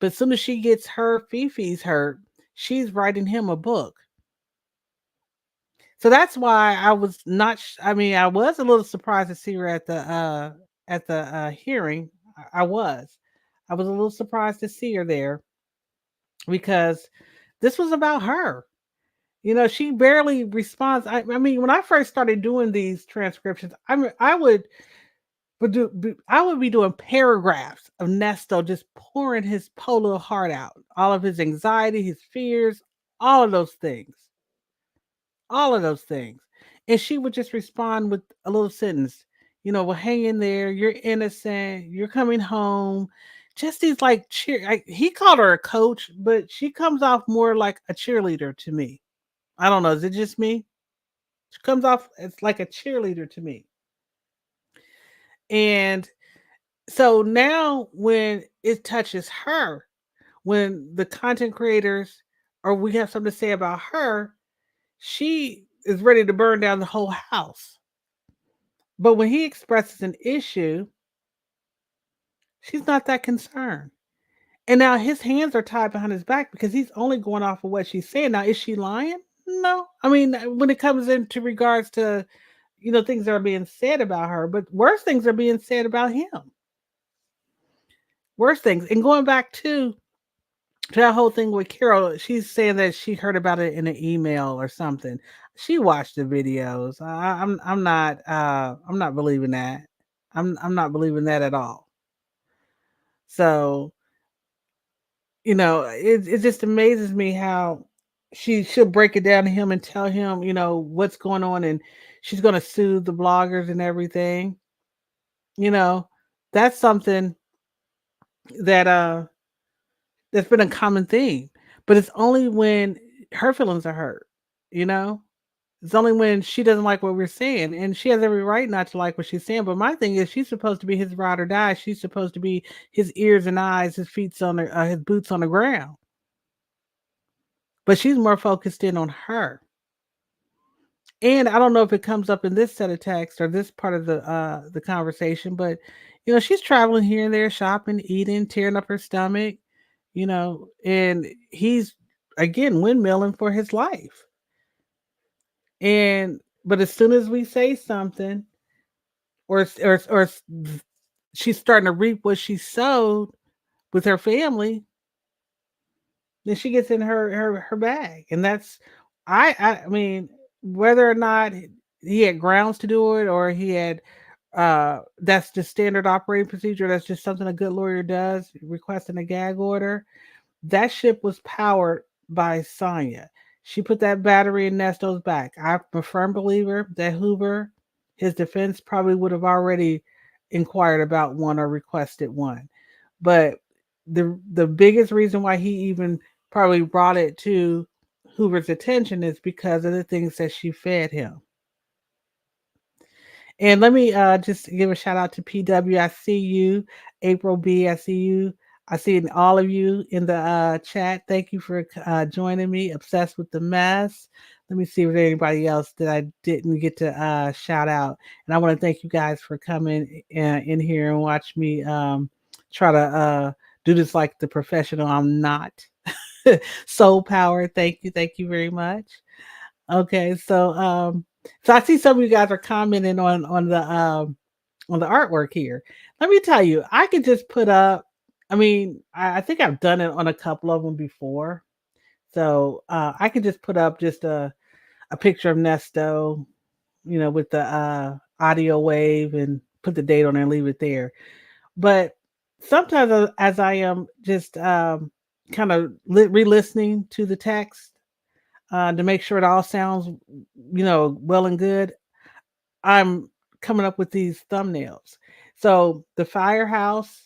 But as soon as she gets her Fifi's hurt, she's writing him a book. So that's why I was not. I mean, I was a little surprised to see her at the hearing. I was. I was a little surprised to see her there, because this was about her. She barely responds. I mean, when I first started doing these transcriptions, I would be doing paragraphs of Nesto just pouring his poor little heart out, all of his anxiety, his fears, all of those things, all of those things. And she would just respond with a little sentence, well, hang in there. You're innocent. You're coming home. Just these like he called her a coach, but she comes off more like a cheerleader to me. I don't know. Is it just me? She comes off as like a cheerleader to me. And so now when it touches her, when the content creators or we have something to say about her, she is ready to burn down the whole house. But when he expresses an issue, she's not that concerned. And now his hands are tied behind his back because he's only going off of what she's saying. Now, is she lying? No. I mean, when it comes into regards to, things that are being said about her, but worse things are being said about him. Worse things. And going back to that whole thing with Carol, she's saying that she heard about it in an email or something. She watched the videos. I'm not believing that. I'm not believing that at all. So, it just amazes me how she'll break it down to him and tell him, what's going on, and she's going to sue the bloggers and everything. That's something that that's been a common theme. But it's only when her feelings are hurt, you know? It's only when she doesn't like what we're saying, and she has every right not to like what she's saying. But my thing is, she's supposed to be his ride or die. She's supposed to be his ears and eyes, his feet on his boots on the ground. But she's more focused in on her. And I don't know if it comes up in this set of text or this part of the conversation, but she's traveling here and there, shopping, eating, tearing up her stomach, and he's again windmilling for his life. And but as soon as we say something, or she's starting to reap what she sowed with her family, then she gets in her bag, and that's I mean, whether or not he had grounds to do it or he had that's just standard operating procedure. That's just something a good lawyer does, requesting a gag order. That ship was powered by Sonya. She put that battery in Nesto's back. I'm a firm believer that Hoover, his defense, probably would have already inquired about one or requested one. But the biggest reason why he even probably brought it to Hoover's attention is because of the things that she fed him. And let me just give a shout out to PW. I see you, April B. I see you. I see all of you in the chat. Thank you for joining me. Obsessed with the mess. Let me see if there's anybody else that I didn't get to shout out. And I want to thank you guys for coming in here and watch me try to do this like the professional I'm not. Soul power. Thank you very much. Okay, so I see some of you guys are commenting on the artwork here. Let me tell you, I could just put up. I mean, I think I've done it on a couple of them before, so I could just put up just a picture of Nesto, with the audio wave and put the date on there and leave it there. But sometimes, as I am just kind of re-listening to the text to make sure it all sounds, well and good, I'm coming up with these thumbnails. So the firehouse,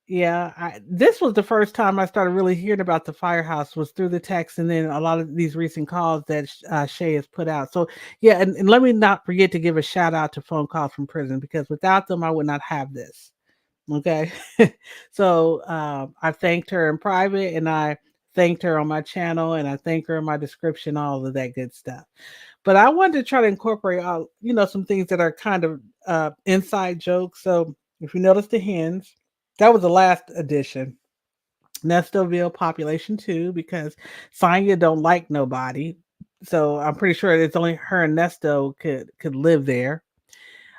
yeah, this was the first time I started really hearing about the firehouse was through the text, and then a lot of these recent calls that Shay has put out. So yeah, and let me not forget to give a shout out to phone calls from prison because without them, I would not have this. Okay, so I thanked her in private, and I thanked her on my channel, and I thank her in my description, all of that good stuff. But I wanted to try to incorporate some things that are kind of inside jokes. So if you notice the hens, that was the last edition. Nestoville population 2 because Sonya don't like nobody. So I'm pretty sure it's only her and Nesto could live there.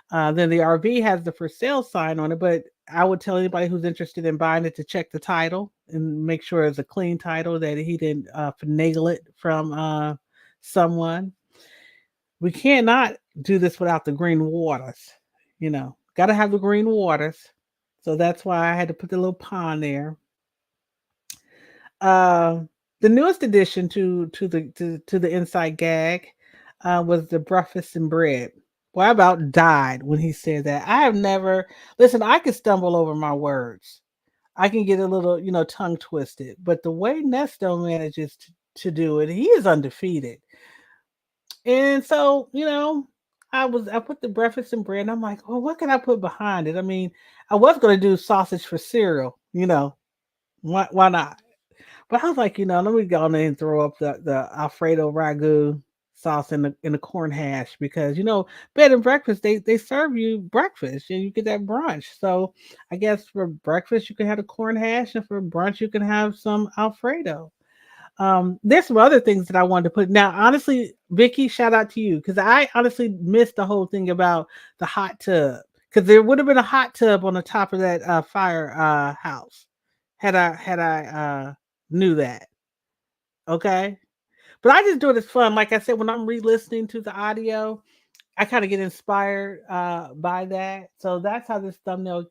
Then the RV has the for sale sign on it, but I would tell anybody who's interested in buying it to check the title and make sure it's a clean title that he didn't finagle it from someone. We cannot do this without the green waters. Got to have the green waters. So that's why I had to put the little pond there. Uh, the newest addition to the inside gag was the breakfast and bread. Well, I about died when he said that. I have never listen. I can stumble over my words. I can get a little, tongue twisted. But the way Nesto manages to do it, he is undefeated. And so, I put the breakfast and bread, and I'm like, well, what can I put behind it? I mean, I was gonna do sausage for cereal, why not? But I was like, let me go in there and throw up the Alfredo ragu sauce in the corn hash because bed and breakfast they serve you breakfast and you get that brunch. So I guess for breakfast you can have the corn hash and for brunch you can have some Alfredo. There's some other things that I wanted to put. Now, honestly, Vicky, shout out to you because I honestly missed the whole thing about the hot tub because there would have been a hot tub on the top of that fire house had I knew that. Okay, but I just do it as fun. Like I said, when I'm re-listening to the audio, I kind of get inspired by that. So that's how this thumbnail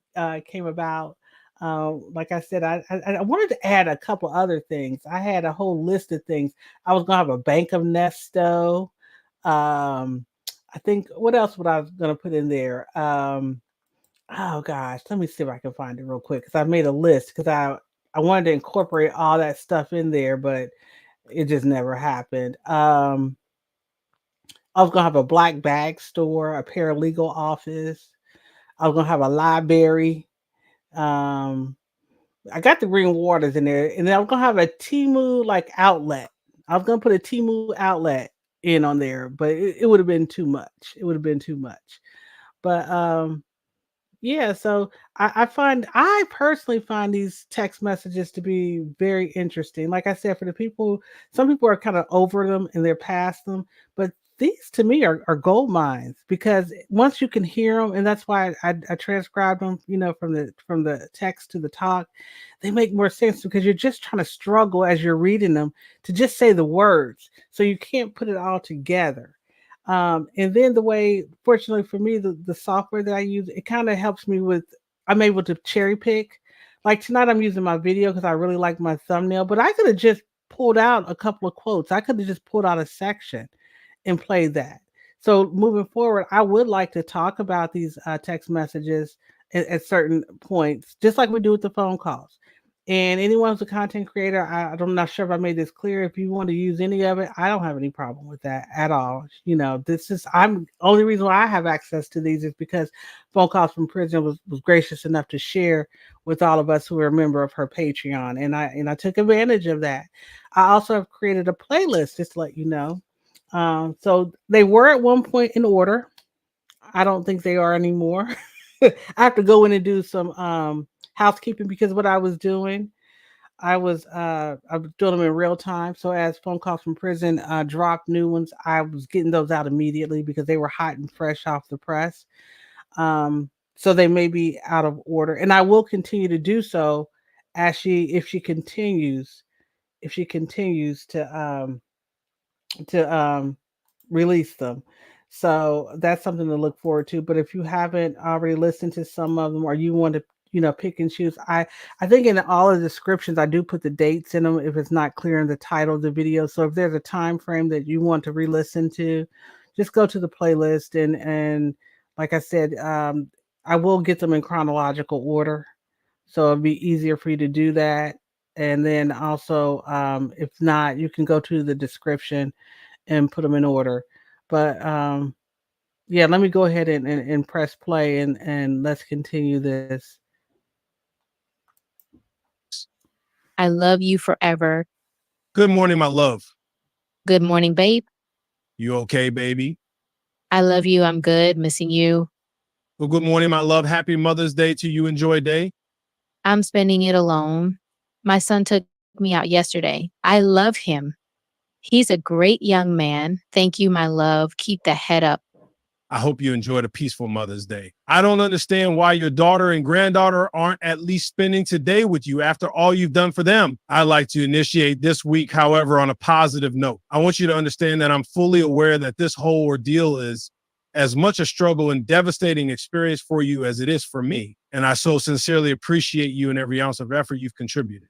came about. Like I said, I wanted to add a couple other things. I had a whole list of things. I was gonna have a bank of Nesto. Um, I think what else would I was gonna put in there? Oh gosh, let me see if I can find it real quick because I made a list because I wanted to incorporate all that stuff in there, but it just never happened. I was gonna have a black bag store, a paralegal office. I was gonna have a library. Um, I got the green waters in there, and then I was gonna have a Timu like outlet. I was gonna put a Timu outlet in on there, but it would have been too much. It would have been too much. But yeah, so I personally find these text messages to be very interesting. Like I said, for the people, some people are kind of over them and they're past them, but these to me are gold mines because once you can hear them, and that's why I transcribed them, from the text to the talk, they make more sense because you're just trying to struggle as you're reading them to just say the words, so you can't put it all together. And then the way, fortunately for me, the software that I use, it kind of helps me with. I'm able to cherry pick. Like tonight, I'm using my video because I really like my thumbnail, but I could have just pulled out a couple of quotes. I could have just pulled out a section and play that. So moving forward, I would like to talk about these text messages at certain points, just like we do with the phone calls. And anyone who's a content creator, I'm not sure if I made this clear. If you want to use any of it, I don't have any problem with that at all. This is I'm only reason why I have access to these is because Phone Calls from Prison was gracious enough to share with all of us who are a member of her Patreon, and I took advantage of that. I also have created a playlist just to let you know. So they were at one point in order. I don't think they are anymore. I have to go in and do some housekeeping because what I was doing, I was doing them in real time. So as Phone Calls from Prison dropped new ones, I was getting those out immediately because they were hot and fresh off the press. So they may be out of order, and I will continue to do so as if she continues to release them. So that's something to look forward to. But if you haven't already listened to some of them or you want to, pick and choose, I think in all of the descriptions I do put the dates in them if it's not clear in the title of the video. So if there's a time frame that you want to re-listen to, just go to the playlist and like I said, I will get them in chronological order. So it'll be easier for you to do that. And then also, if not, you can go to the description and put them in order. But yeah, let me go ahead and press play and let's continue this. I love you forever. Good morning, my love. Good morning, babe. You okay, baby? I love you. I'm good. Missing you. Well, good morning, my love. Happy Mother's Day to you. Enjoy day. I'm spending it alone. My son took me out yesterday. I love him. He's a great young man. Thank you, my love. Keep the head up. I hope you enjoyed a peaceful Mother's Day. I don't understand why your daughter and granddaughter aren't at least spending today with you after all you've done for them. I'd like to initiate this week, however, on a positive note. I want you to understand that I'm fully aware that this whole ordeal is as much a struggle and devastating experience for you as it is for me. And I so sincerely appreciate you and every ounce of effort you've contributed.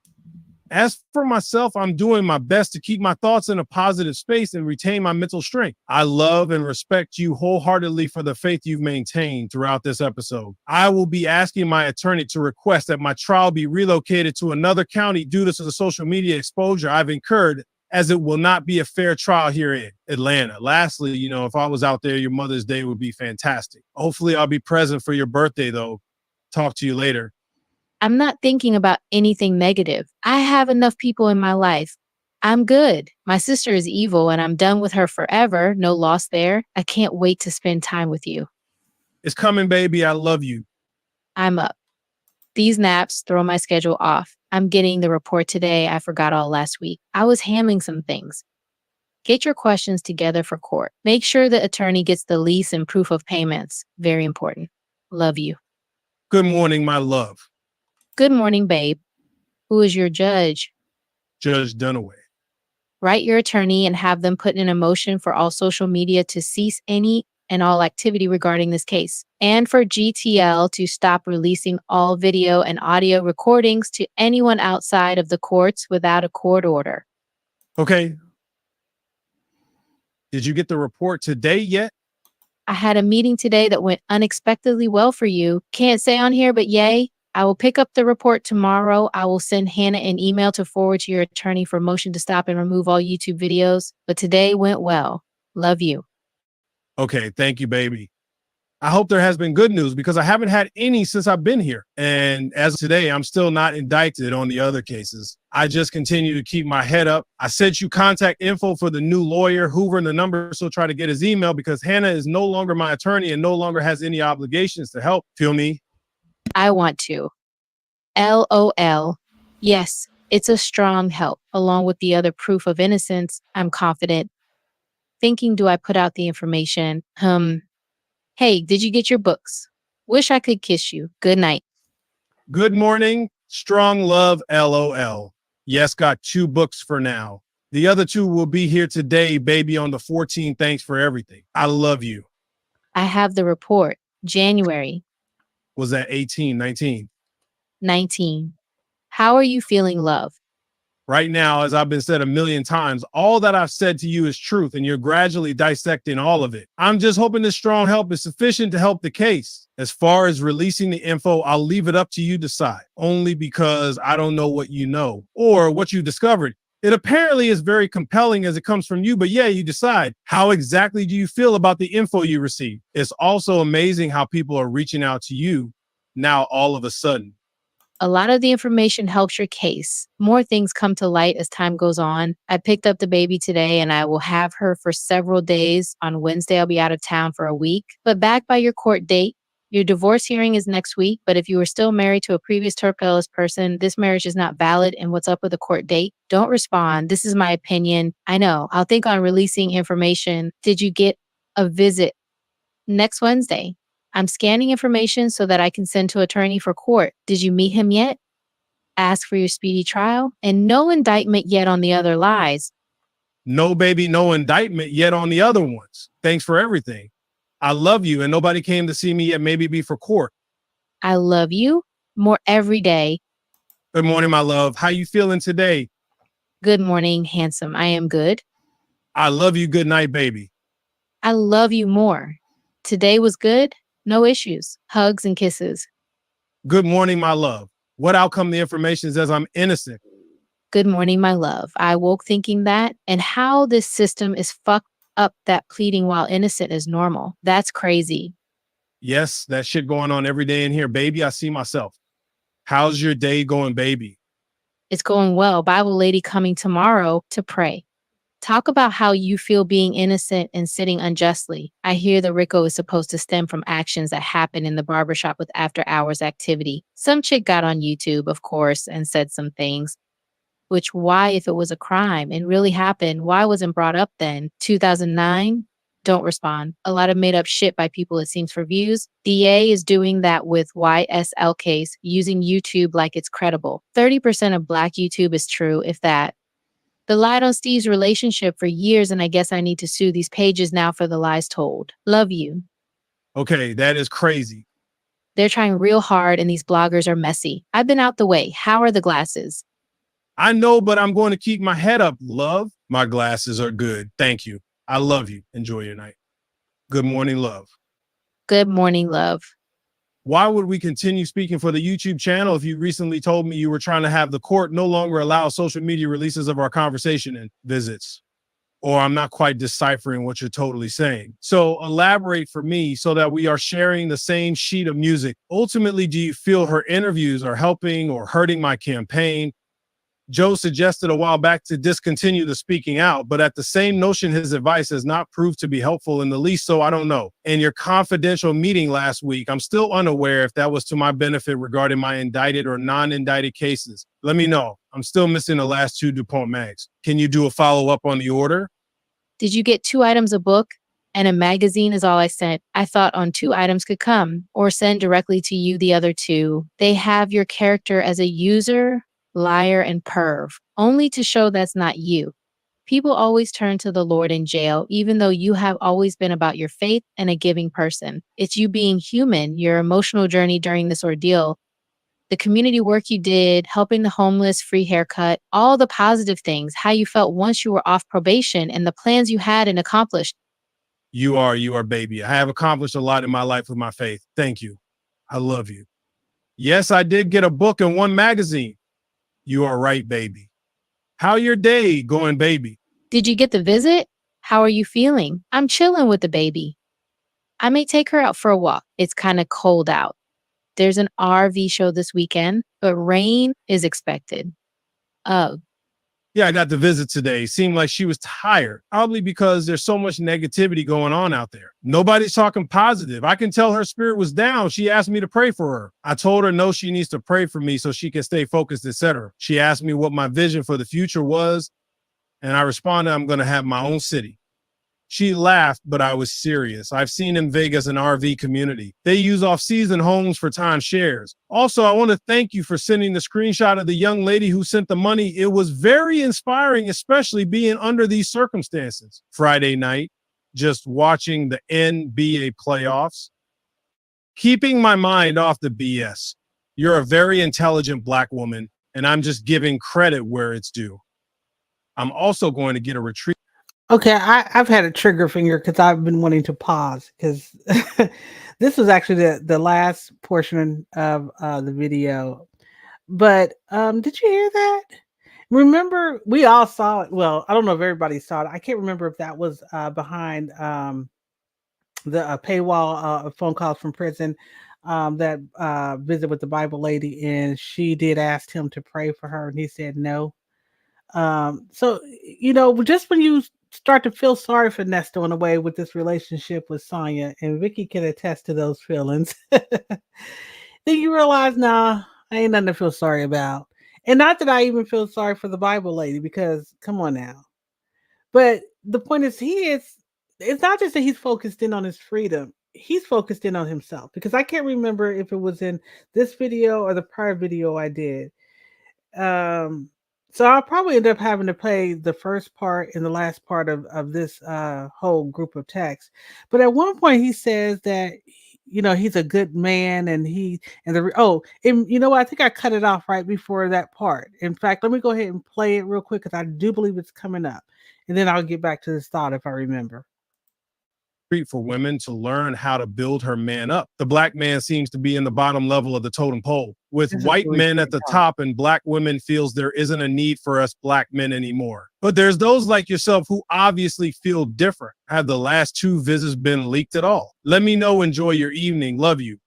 As for myself, I'm doing my best to keep my thoughts in a positive space and retain my mental strength. I love and respect you wholeheartedly for the faith you've maintained throughout this episode. I will be asking my attorney to request that my trial be relocated to another county due to the social media exposure I've incurred, as it will not be a fair trial here in Atlanta. Lastly, if I was out there, your Mother's Day would be fantastic. Hopefully I'll be present for your birthday though. Talk to you later. I'm not thinking about anything negative. I have enough people in my life. I'm good. My sister is evil and I'm done with her forever. No loss there. I can't wait to spend time with you. It's coming, baby. I love you. I'm up. These naps throw my schedule off. I'm getting the report today. I forgot all last week. I was handling some things. Get your questions together for court. Make sure the attorney gets the lease and proof of payments. Very important. Love you. Good morning, my love. Good morning, babe. Who is your judge? Judge Dunaway. Write your attorney and have them put in a motion for all social media to cease any and all activity regarding this case, and for GTL to stop releasing all video and audio recordings to anyone outside of the courts without a court order. Okay. Did you get the report today yet? I had a meeting today that went unexpectedly well for you. Can't say on here, but yay. I will pick up the report tomorrow. I will send Hannah an email to forward to your attorney for motion to stop and remove all YouTube videos. But today went well. Love you. Okay, thank you, baby. I hope there has been good news because I haven't had any since I've been here. And as of today, I'm still not indicted on the other cases. I just continue to keep my head up. I sent you contact info for the new lawyer, Hoover, and the number, so try to get his email because Hannah is no longer my attorney and no longer has any obligations to help. Feel me? I want to. LOL. Yes, it's a strong help. Along with the other proof of innocence, I'm confident. thinking, do I put out the information? Hey, did you get your books? Wish I could kiss you. Good night. Good morning. Strong love, LOL. Yes, got 2 books for now. The other 2 will be here today, baby, on the 14th. Thanks for everything. I love you. I have the report. January Was that 18, 19? 19. How are you feeling, love? Right now, as I've been said a million times, all that I've said to you is truth, and you're gradually dissecting all of it. I'm just hoping this strong help is sufficient to help the case. As far as releasing the info, I'll leave it up to you to decide, only because I don't know what you know or what you discovered. It apparently is very compelling as it comes from you, but yeah, you decide. How exactly do you feel about the info you received? It's also amazing how people are reaching out to you now all of a sudden. A lot of the information helps your case. More things come to light as time goes on. I picked up the baby today and I will have her for several days. On Wednesday, I'll be out of town for a week. But back by your court date, your divorce hearing is next week. But if you were still married to a previous tuberculous person, this marriage is not valid. And what's up with the court date? Don't respond. This is my opinion. I know. I'll think on releasing information. Did you get a visit next Wednesday? I'm scanning information so that I can send to attorney for court. Did you meet him yet? Ask for your speedy trial and no indictment yet on the other lies. No, baby, no indictment yet on the other ones. Thanks for everything. I love you, and nobody came to see me yet, maybe be for court. I love you more every day. Good morning, my love. How you feeling today? Good morning, handsome. I am good. I love you. Good night, baby. I love you more. Today was good. No issues. Hugs and kisses. Good morning, my love. What outcome the information says I'm innocent? Good morning, my love. I woke thinking that, and how this system is fucked up that pleading while innocent is normal. That's crazy. Yes, that shit going on every day in here, baby. I see myself. How's your day going, baby? It's going well. Bible lady coming tomorrow to pray. Talk about how you feel being innocent and sitting unjustly. I hear the RICO is supposed to stem from actions that happen in the barbershop with after hours activity. Some chick got on YouTube, of course, and said some things. Which, why, if it was a crime and really happened, why wasn't brought up then? 2009? Don't respond. A lot of made up shit by people, it seems, for views. DA is doing that with YSL case, using YouTube like it's credible. 30% of Black YouTube is true, if that. The lied on Steve's relationship for years, and I guess I need to sue these pages now for the lies told. Love you. Okay, that is crazy. They're trying real hard, and these bloggers are messy. I've been out the way. How are the glasses? I know, but I'm going to keep my head up, love. My glasses are good. Thank you. I love you. Enjoy your night. Good morning, love. Good morning, love. Why would we continue speaking for the YouTube channel if you recently told me you were trying to have the court no longer allow social media releases of our conversation and visits? Or I'm not quite deciphering what you're totally saying. So elaborate for me so that we are sharing the same sheet of music. Ultimately, do you feel her interviews are helping or hurting my campaign? Joe suggested a while back to discontinue the speaking out, but at the same notion, his advice has not proved to be helpful in the least, so I don't know. In your confidential meeting last week, I'm still unaware if that was to my benefit regarding my indicted or non-indicted cases. Let me know. I'm still missing the last 2 DuPont mags. Can you do a follow-up on the order? Did you get 2 items a book? And a magazine is all I sent. I thought on 2 items could come, or send directly to you the other 2. They have your character as a user, liar, and perv, only to show that's not you. People always turn to the Lord in jail, even though you have always been about your faith and a giving person. It's you being human, your emotional journey during this ordeal, the community work you did, helping the homeless, free haircut, all the positive things, how you felt once you were off probation, and the plans you had and accomplished. You are, baby. I have accomplished a lot in my life with my faith. Thank you. I love you. Yes, I did get a book and 1 magazine. You are right, baby. How your day going, baby? Did you get the visit? How are you feeling? I'm chilling with the baby. I may take her out for a walk. It's kind of cold out. There's an RV show this weekend, but rain is expected. Oh, Yeah, I got the visit today. Seemed like she was tired, probably because there's so much negativity going on out there. Nobody's talking positive. I can tell her spirit was down. She asked me to pray for her. I told her no, she needs to pray for me so she can stay focused, etc. She asked me what my vision for the future was, and I responded, I'm going to have my own city. She laughed, but I was serious. I've seen in Vegas an RV community. They use off-season homes for timeshares. Also, I want to thank you for sending the screenshot of the young lady who sent the money. It was very inspiring, especially being under these circumstances. Friday night, just watching the NBA playoffs, keeping my mind off the BS. You're a very intelligent black woman, and I'm just giving credit where it's due. I'm also going to get a retreat. Okay, I've had a trigger finger because I've been wanting to pause because this was actually the last portion of the video. But did you hear that? Remember, we all saw it. Well, I don't know if everybody saw it. I can't remember if that was behind the paywall phone calls from prison that visit with the Bible lady, and she did ask him to pray for her, and he said no. So just when you start to feel sorry for Nesto in a way with this relationship with Sonya, and Vicky can attest to those feelings, then you realize, nah, I ain't nothing to feel sorry about. And not that I even feel sorry for the Bible lady, because come on now. But the point is, it's not just that he's focused in on his freedom. He's focused in on himself, because I can't remember if it was in this video or the prior video I did. Um, so I'll probably end up having to play the first part and the last part of this whole group of texts. But at one point he says that he's a good man, and and you know what? I think I cut it off right before that part. In fact, let me go ahead and play it real quick because I do believe it's coming up, and then I'll get back to this thought if I remember. For women to learn how to build her man up. The black man seems to be in the bottom level of the totem pole, with This is white really men great at the talk. top, and black women feels there isn't a need for us black men anymore. But there's those like yourself who obviously feel different. Have the last two visits been leaked at all? Let me know. Enjoy your evening. Love you.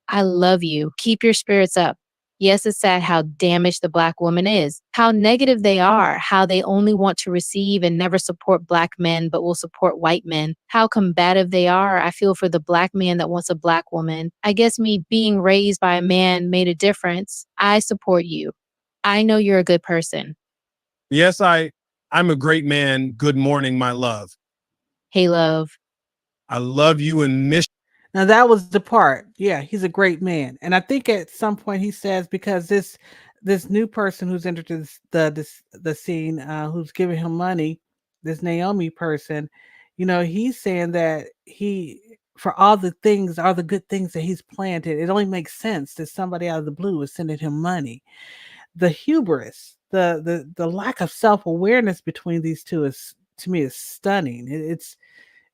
I love you. Keep your spirits up. Yes, it's sad how damaged the Black woman is, how negative they are, how they only want to receive and never support Black men, but will support white men, how combative they are. I feel for the Black man that wants a Black woman. I guess me being raised by a man made a difference. I support you. I know you're a good person. Yes, I'm a great man. Good morning, my love. Hey, love. I love you and miss. Now that was the part. Yeah, he's a great man, and I think at some point he says, because this new person who's entered the scene, who's giving him money, this Naomi person, he's saying that he, for all the things, all the good things that he's planted, it only makes sense that somebody out of the blue is sending him money. The hubris, the lack of self awareness between these two is, to me, is stunning.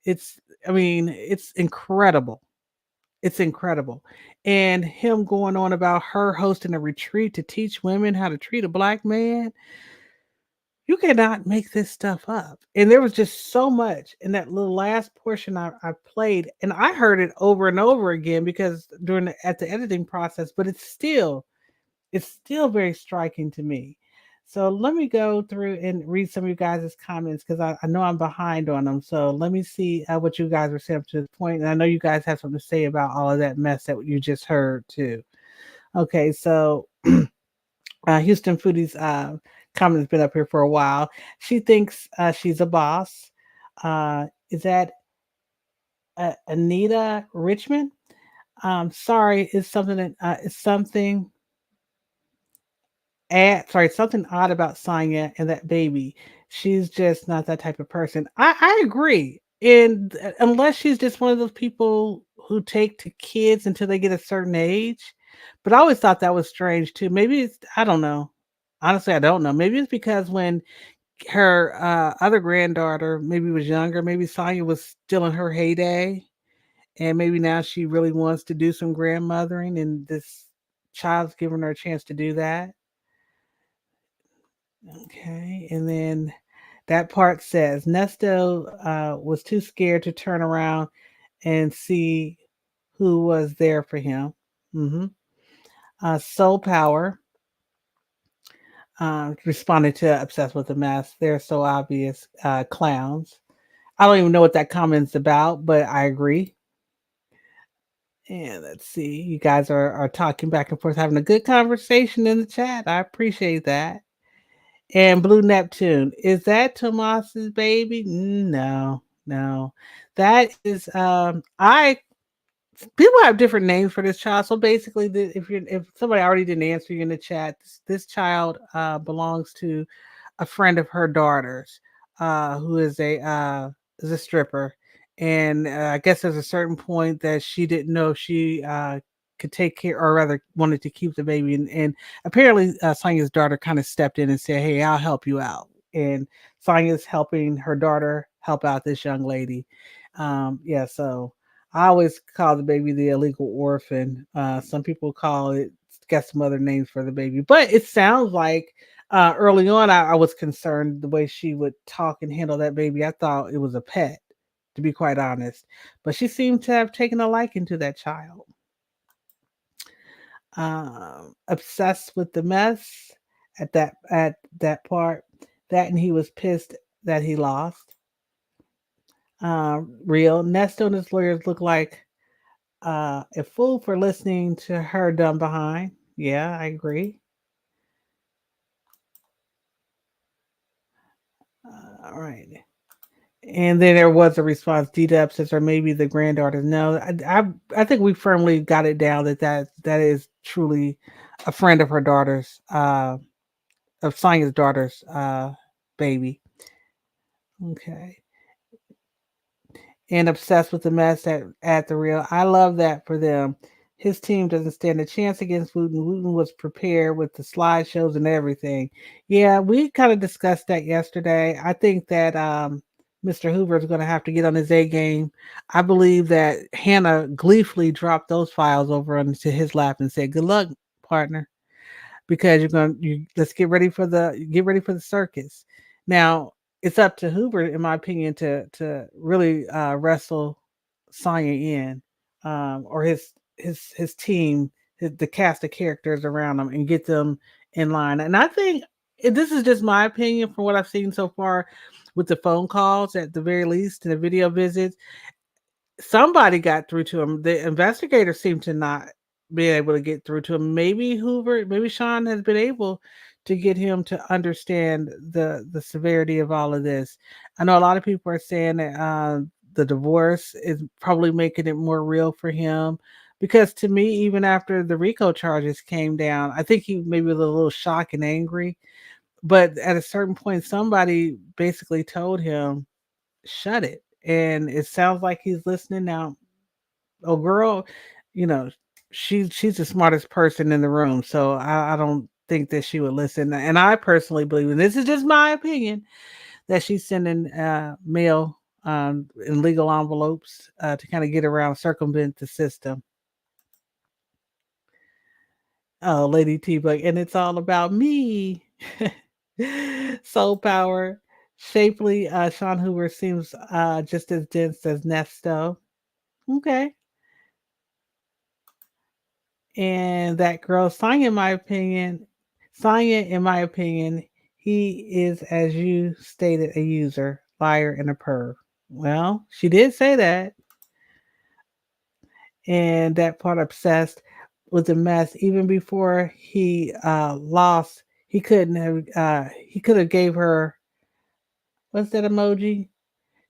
It's I mean, it's incredible. It's incredible. And him going on about her hosting a retreat to teach women how to treat a black man. You cannot make this stuff up. And there was just so much in that little last portion I played. And I heard it over and over again because at the editing process, but it's still very striking to me. So let me go through and read some of you guys' comments, because I know I'm behind on them. So let me see what you guys were saying up to this point. And I know you guys have something to say about all of that mess that you just heard too. Okay, so Houston Foodie's comment has been up here for a while. She thinks she's a boss. Is that Anita Richmond? Sorry, it's something odd about Sonya and that baby. She's just not that type of person. I agree. And unless she's just one of those people who take to kids until they get a certain age. But I always thought that was strange too. Maybe I don't know. Honestly, I don't know. Maybe it's because when her other granddaughter maybe was younger, maybe Sonya was still in her heyday. And maybe now she really wants to do some grandmothering, and this child's giving her a chance to do that. Okay, and then that part says Nesto was too scared to turn around and see who was there for him. hmm Soul Power responded to Obsessed with the Mess. They're so obvious clowns. I don't even know what that comment's about, but I agree. And let's see, you guys are talking back and forth, having a good conversation in the chat. I appreciate that. And Blue Neptune, is that Tomas's baby? No, no. That is I people have different names for this child. So basically, if somebody already didn't answer you in the chat, this child belongs to a friend of her daughter's, who is a stripper, and I guess there's a certain point that she didn't know she could take care, or rather wanted to keep the baby, and apparently Sonya's daughter kind of stepped in and said, "Hey, I'll help you out," and Sonya's helping her daughter help out this young lady. Yeah, so I always call the baby the illegal orphan. Some people call it, got some other names for the baby, but it sounds like early on I was concerned the way she would talk and handle that baby. I thought it was a pet, to be quite honest. But she seemed to have taken a liking to that child. Obsessed with the mess at that part. That and he was pissed that he lost. Real Nesto and his lawyers look like a fool for listening to her dumb behind. Yeah, I agree. All right. And then there was a response. D-Dub says, or maybe the granddaughter. No, I think we firmly got it down that is truly a friend of her daughter's, of Sonya's daughter's, baby. Okay. And obsessed with the mess at the real. I love that for them. His team doesn't stand a chance against Wooten. Wooten was prepared with the slideshows and everything. Yeah, we kind of discussed that yesterday. I think that Mr. Hoover is going to have to get on his A game. I believe that Hannah gleefully dropped those files over onto his lap and said, "Good luck, partner." Because let's get ready for the circus. Now it's up to Hoover, in my opinion, to really wrestle Sonya in, or his team, the cast of characters around him, and get them in line. And I think this is just my opinion from what I've seen so far with the phone calls, at the very least, and the video visits. Somebody got through to him. The investigators seem to not be able to get through to him. Maybe Sean has been able to get him to understand the severity of all of this. I know a lot of people are saying that the divorce is probably making it more real for him. Because to me, even after the RICO charges came down, I think he maybe was a little shocked and angry. But at a certain point, somebody basically told him, shut it. And it sounds like he's listening now. Oh, girl, you know, she's the smartest person in the room. So I don't think that she would listen. And I personally believe, and this is just my opinion, that she's sending mail in legal envelopes to kind of get around, circumvent the system. Oh, Lady T Bug, and it's all about me. Soul Power. Shapely, Sean Hoover seems just as dense as Nesto. Okay. And that girl, Sonya, in my opinion, he is, as you stated, a user, liar, and a perv. Well, she did say that. And that part, obsessed with the mess. Even before he lost, he could have gave her, what's that emoji?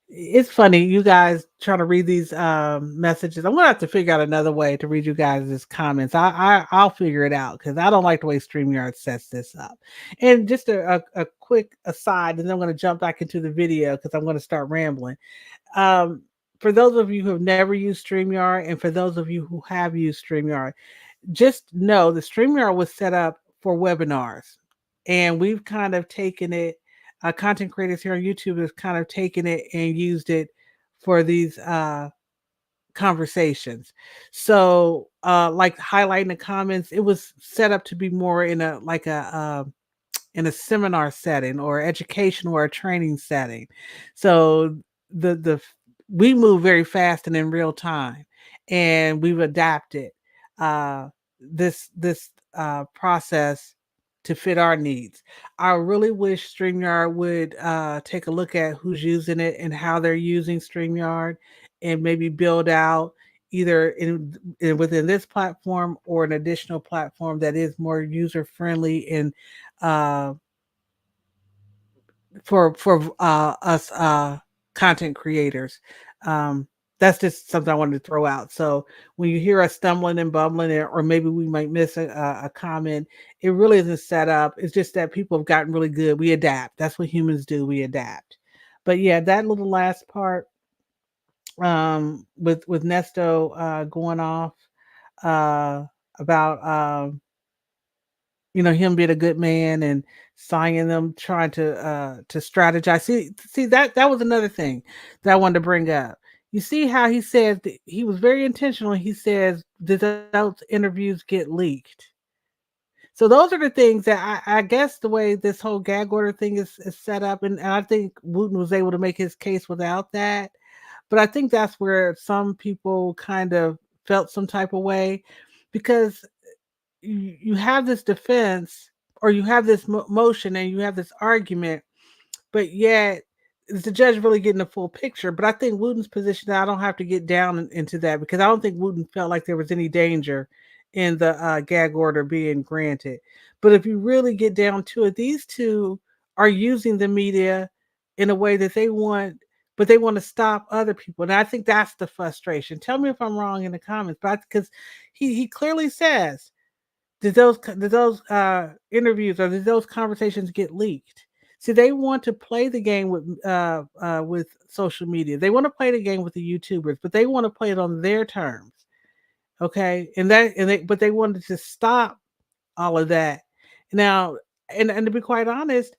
It's funny, you guys trying to read these messages. I'm gonna have to figure out another way to read you guys' comments. I'll figure it out because I don't like the way StreamYard sets this up. And just a quick aside, and then I'm gonna jump back into the video because I'm gonna start rambling. Um, for those of you who have never used StreamYard, and for those of you who have used StreamYard, just know the StreamYard was set up for webinars, and we've kind of taken it. Content creators here on YouTube have kind of taken it and used it for these conversations. So, like highlighting the comments, it was set up to be more in a seminar setting or education or a training setting. So the we move very fast and in real time, and we've adapted uh, this process to fit our needs. I really wish StreamYard would take a look at who's using it and how they're using StreamYard, and maybe build out either within this platform or an additional platform that is more user friendly and uh, for us content creators. Um, that's just something I wanted to throw out. So when you hear us stumbling and bumbling, or maybe we might miss a comment, it really isn't set up. It's just that people have gotten really good. We adapt. That's what humans do. We adapt. But yeah, that little last part, with Nesto going off uh, about him being a good man and signing them, trying to strategize. See that was another thing that I wanted to bring up. You see how he says that he was very intentional. He says, did those interviews get leaked? So those are the things that I guess the way this whole gag order thing is set up, and I think Wooten was able to make his case without that. But I think that's where some people kind of felt some type of way, because you have this defense, or you have this motion, and you have this argument, but yet is the judge really getting the full picture? But I think Wooten's position, I don't have to get down into that, because I don't think Wooten felt like there was any danger in the gag order being granted. But if you really get down to it, these two are using the media in a way that they want, but they want to stop other people. And I think that's the frustration. Tell me if I'm wrong in the comments, but because he clearly says, did those interviews, or did those conversations get leaked? See, they want to play the game with social media. They want to play the game with the YouTubers, but they want to play it on their terms. Okay, but they wanted to stop all of that. Now, and to be quite honest,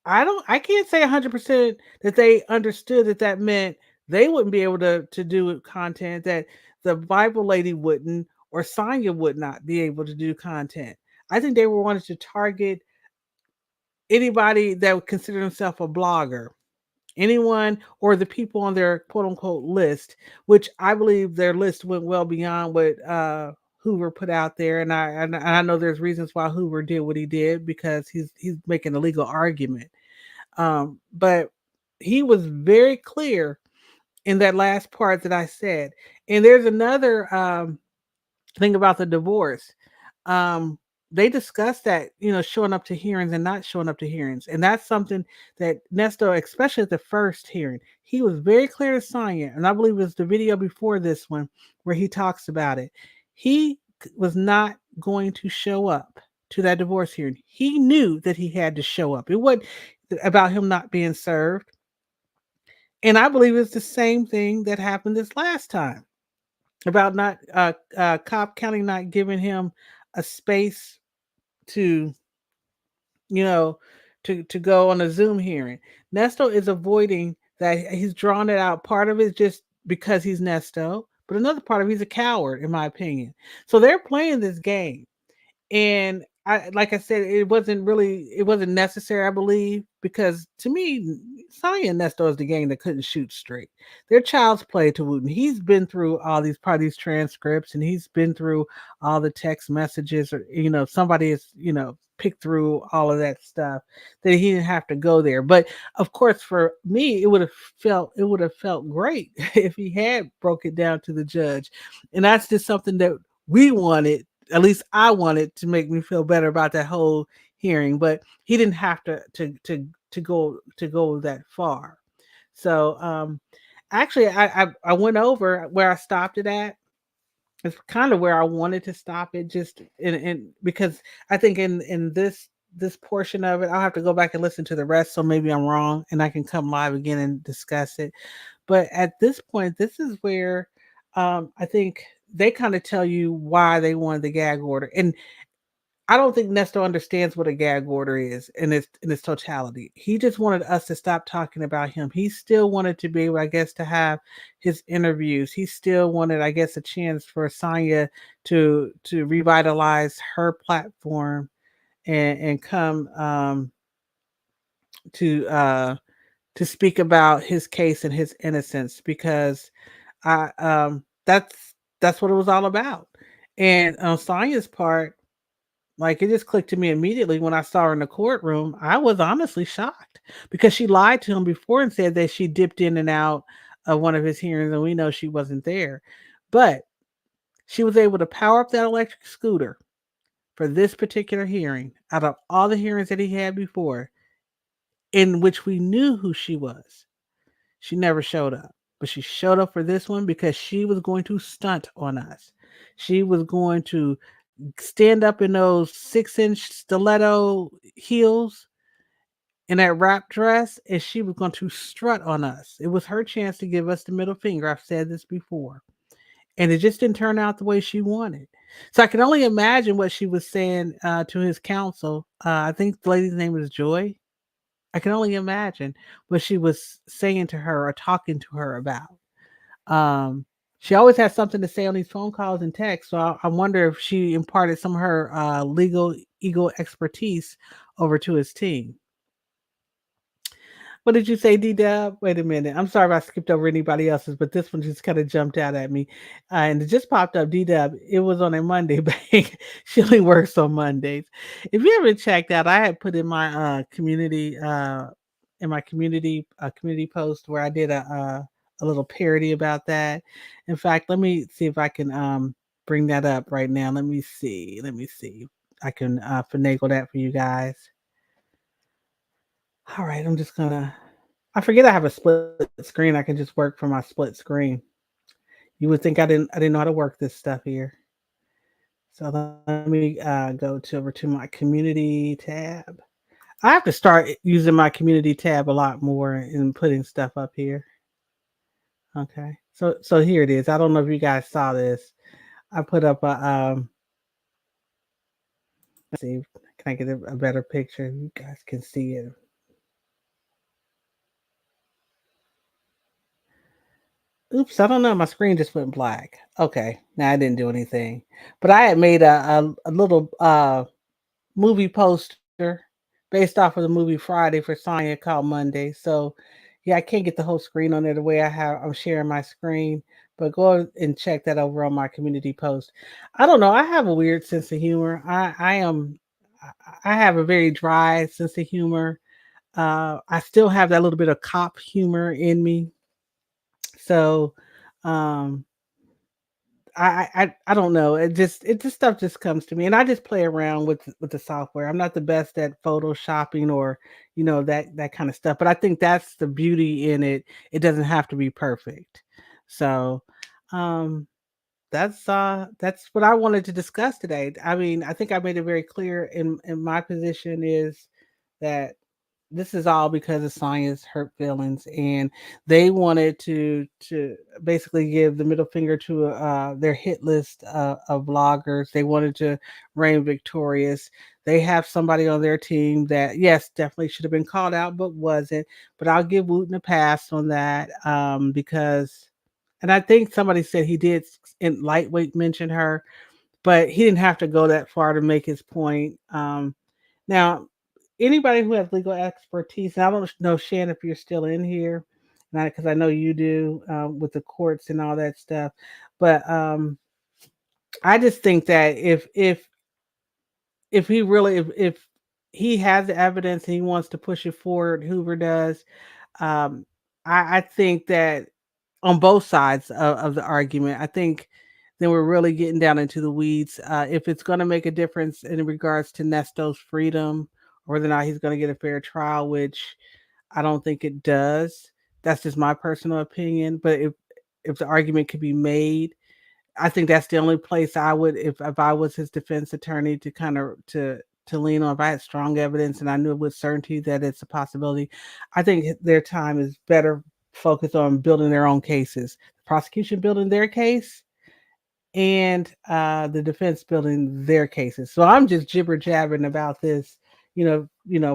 I can't say 100% that they understood that that meant they wouldn't be able to do content, that the Bible lady wouldn't, or Sonya would not be able to do content. I think they were wanting to target anybody that would consider themselves a blogger, anyone, or the people on their quote unquote list, which I believe their list went well beyond what Hoover put out there. And I know there's reasons why Hoover did what he did, because he's making a legal argument. But he was very clear in that last part that I said. And there's another thing about the divorce. Um, they discussed that, showing up to hearings and not showing up to hearings. And that's something that Nesto, especially at the first hearing, he was very clear to Sonya. And I believe it was the video before this one where he talks about it. He was not going to show up to that divorce hearing. He knew that he had to show up. It wasn't about him not being served. And I believe it's the same thing that happened this last time, about not Cobb County not giving him a space to, you know, to go on a Zoom hearing. Nesto is avoiding that. He's drawn it out. Part of it is just because he's Nesto, but another part of he's a coward, in my opinion. So they're playing this game. And like I said, it wasn't necessary, I believe, because to me, Sonya and Nesto is the gang that couldn't shoot straight. They're child's play to Wooten. He's been through all these transcripts, and he's been through all the text messages, or somebody has picked through all of that stuff, that he didn't have to go there. But of course, for me, it would have felt great if he had broke it down to the judge. And that's just something that we wanted, at least I wanted, to make me feel better about that whole hearing. But he didn't have to go that far. So actually, I went over where I stopped it at. It's kind of where I wanted to stop it, just in because I think in this portion of it, I'll have to go back and listen to the rest. So maybe I'm wrong, and I can come live again and discuss it. But at this point, this is where I think they kind of tell you why they wanted the gag order. And I don't think Nesto understands what a gag order is in its totality. He just wanted us to stop talking about him. He still wanted to be able, I guess, to have his interviews. He still wanted, I guess, a chance for Sonya to revitalize her platform, and come to speak about his case and his innocence, because that's what it was all about. And on Sonya's part, like, it just clicked to me immediately when I saw her in the courtroom. I was honestly shocked, because she lied to him before and said that she dipped in and out of one of his hearings, and we know she wasn't there. But she was able to power up that electric scooter for this particular hearing, out of all the hearings that he had before, in which we knew who she was. She never showed up. But she showed up for this one because she was going to stunt on us. She was going to stand up in those 6-inch stiletto heels in that wrap dress, and she was going to strut on us. It was her chance to give us the middle finger. I've said this before. And it just didn't turn out the way she wanted. So I can only imagine what she was saying to his counsel. I think the lady's name is Joy. I can only imagine what she was saying to her or talking to her about. Um, she always has something to say on these phone calls and texts. So I wonder if she imparted some of her legal ego expertise over to his team. What did you say, D Dub? Wait a minute. I'm sorry if I skipped over anybody else's, but this one just kind of jumped out at me. And it just popped up, D Dub. It was on a Monday, but she only works on Mondays. If you ever checked out, I had put in my community post where I did a little parody about that. In fact, let me see if I can bring that up right now. Let me see. Let me see. I can finagle that for you guys. All right, I'm just gonna. I forget I have a split screen. I can just work from my split screen. You would think I didn't know how to work this stuff here. So let me go to over to my community tab. I have to start using my community tab a lot more and putting stuff up here. Okay, so here it is. I don't know if you guys saw this. I put up a let's see. Can I get a better picture? You guys can see it. Oops, I don't know. My screen just went black. Okay, now I didn't do anything, but I had made a little movie poster based off of the movie Friday for Sonya called Monday. So yeah, I can't get the whole screen on there the way I'm sharing my screen. But go and check that over on my community post. I don't know. I have a weird sense of humor. I have a very dry sense of humor. I still have that little bit of cop humor in me. So um I don't know. It just stuff just comes to me, and I just play around with the software. I'm not the best at photoshopping or that kind of stuff, but I think that's the beauty in it. It doesn't have to be perfect. So, um, that's what I wanted to discuss today. I mean, I think I made it very clear in my position is that this is all because of science hurt feelings, and they wanted to basically give the middle finger to their hit list of vloggers. They wanted to reign victorious. They have somebody on their team that, yes, definitely should have been called out but wasn't. But I'll give Wooten a pass on that, because, and I think somebody said he did in lightweight mention her, but he didn't have to go that far to make his point. Now, anybody who has legal expertise, and I don't know, Shan, if you're still in here, because I know you do, with the courts and all that stuff. But I just think that if he really if he has the evidence and he wants to push it forward, Hoover does. Um, I think that on both sides of the argument, I think then we're really getting down into the weeds. If it's going to make a difference in regards to Nesto's freedom, or whether or not he's going to get a fair trial, which I don't think it does. That's just my personal opinion. But if the argument could be made, I think that's the only place I would, if I was his defense attorney, to kind of to lean on. If I had strong evidence and I knew with certainty that it's a possibility, I think their time is better focused on building their own cases. The prosecution building their case, and the defense building their cases. So I'm just jibber jabbering about this,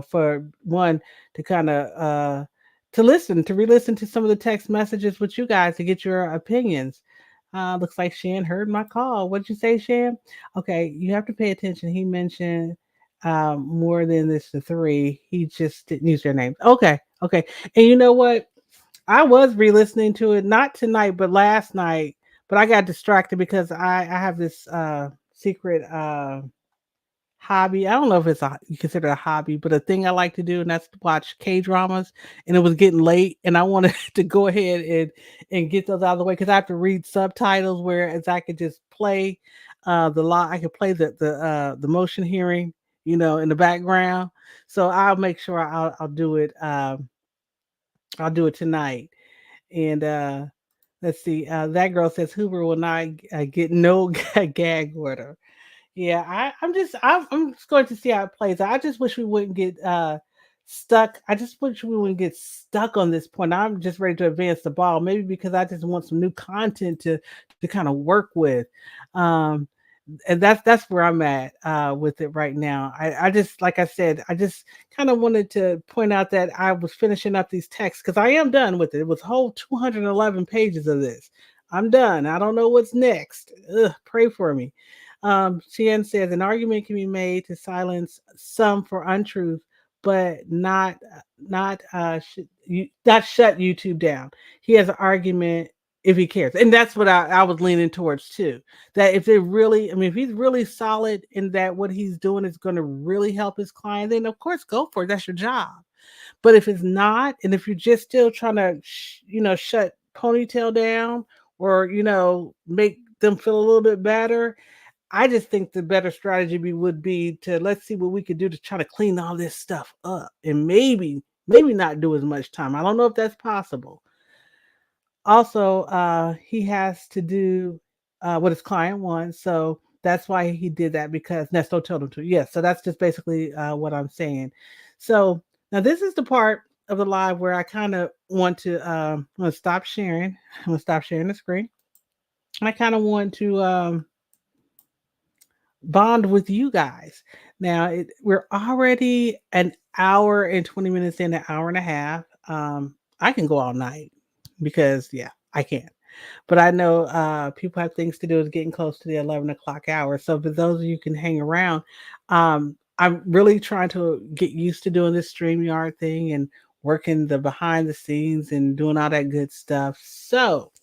for one, to kind of to re-listen to some of the text messages with you guys to get your opinions. Looks like Shan heard my call. What'd you say, Shan? Okay, you have to pay attention. He mentioned more than this to three. He just didn't use their names. Okay, okay. And you know what? I was re-listening to it, not tonight, but last night. But I got distracted because I have this secret hobby. I don't know if it's you consider it a hobby, but a thing I like to do, and that's to watch K dramas. And it was getting late, and I wanted to go ahead and get those out of the way because I have to read subtitles. Whereas I could just play I could play the motion hearing, in the background. So I'll make sure I'll do it. I'll do it tonight. And let's see, that girl says Hoover will not get no gag order. Yeah, I'm just going to see how it plays out. I just wish we wouldn't get stuck. I just wish we wouldn't get stuck on this point. I'm just ready to advance the ball. Maybe because I just want some new content to kind of work with. Um, and that's where I'm at with it right now. I just like I said, I just kind of wanted to point out that I was finishing up these texts because I am done with it. It was whole 211 pages of this. I'm done. I don't know what's next. Ugh, pray for me. Sheehan says an argument can be made to silence some for untruth, but not shut YouTube down. He has an argument if he cares, and that's what I was leaning towards too. That if they really, I mean, if he's really solid in that what he's doing is going to really help his client, then of course go for it. That's your job. But if it's not, and if you're just still trying to, shut Ponytail down or make them feel a little bit better, I just think the better strategy would be to let's see what we could do to try to clean all this stuff up and maybe not do as much time. I don't know if that's possible. Also, he has to do what his client wants, so that's why he did that because Nesto told him to. Yes, so that's just basically what I'm saying. So now this is the part of the live where I kind of want to stop sharing. I'm gonna stop sharing the screen. I kind of want to bond with you guys. Now we're already an hour and 20 minutes in, an hour and a half. I can go all night because yeah, I can. But I know people have things to do. It's getting close to the 11 o'clock hour. So for those of you who can hang around, I'm really trying to get used to doing this StreamYard thing and working the behind the scenes and doing all that good stuff. So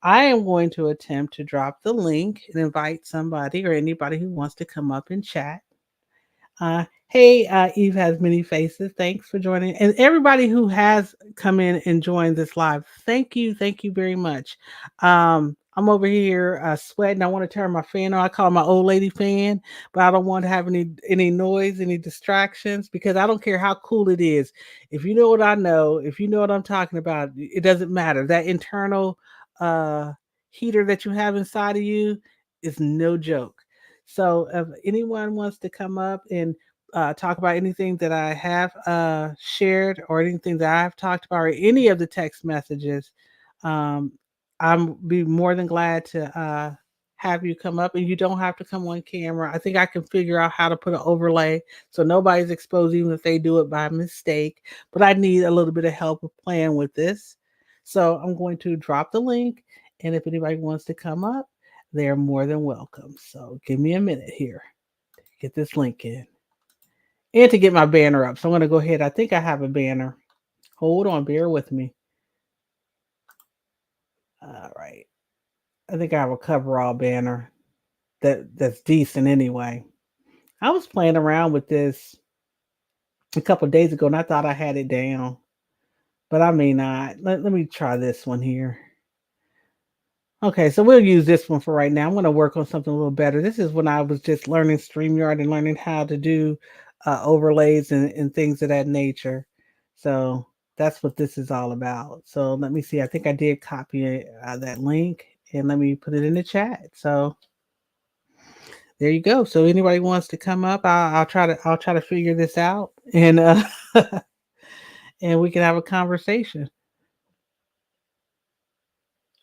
I am going to attempt to drop the link and invite somebody or anybody who wants to come up and chat. Hey, Eve has many faces. Thanks for joining. And everybody who has come in and joined this live, thank you. Thank you very much. I'm over here sweating. I want to turn my fan on. I call it my old lady fan, but I don't want to have any noise, any distractions, because I don't care how cool it is. If you know what I know, if you know what I'm talking about, it doesn't matter. That internal uh, heater that you have inside of you is no joke. So if anyone wants to come up and talk about anything that I have shared or anything that I've talked about or any of the text messages, um, I'm be more than glad to have you come up. And you don't have to come on camera. I think I can figure out how to put an overlay so nobody's exposed, even if they do it by mistake. But I need a little bit of help with playing with this. So I'm going to drop the link. And if anybody wants to come up, they're more than welcome. So give me a minute here. Get this link in. And to get my banner up. So I'm going to go ahead. I think I have a banner. Hold on, bear with me. All right. I think I have a coverall banner that's decent anyway. I was playing around with this a couple days ago and I thought I had it down, but I may not. Let me try this one here. Okay, so we'll use this one for right now. I'm going to work on something a little better. This is when I was just learning StreamYard and learning how to do overlays and things of that nature. So that's what this is all about. So let me see. I think I did copy that link and let me put it in the chat. So there you go. So anybody wants to come up, I'll try to figure this out and and we can have a conversation.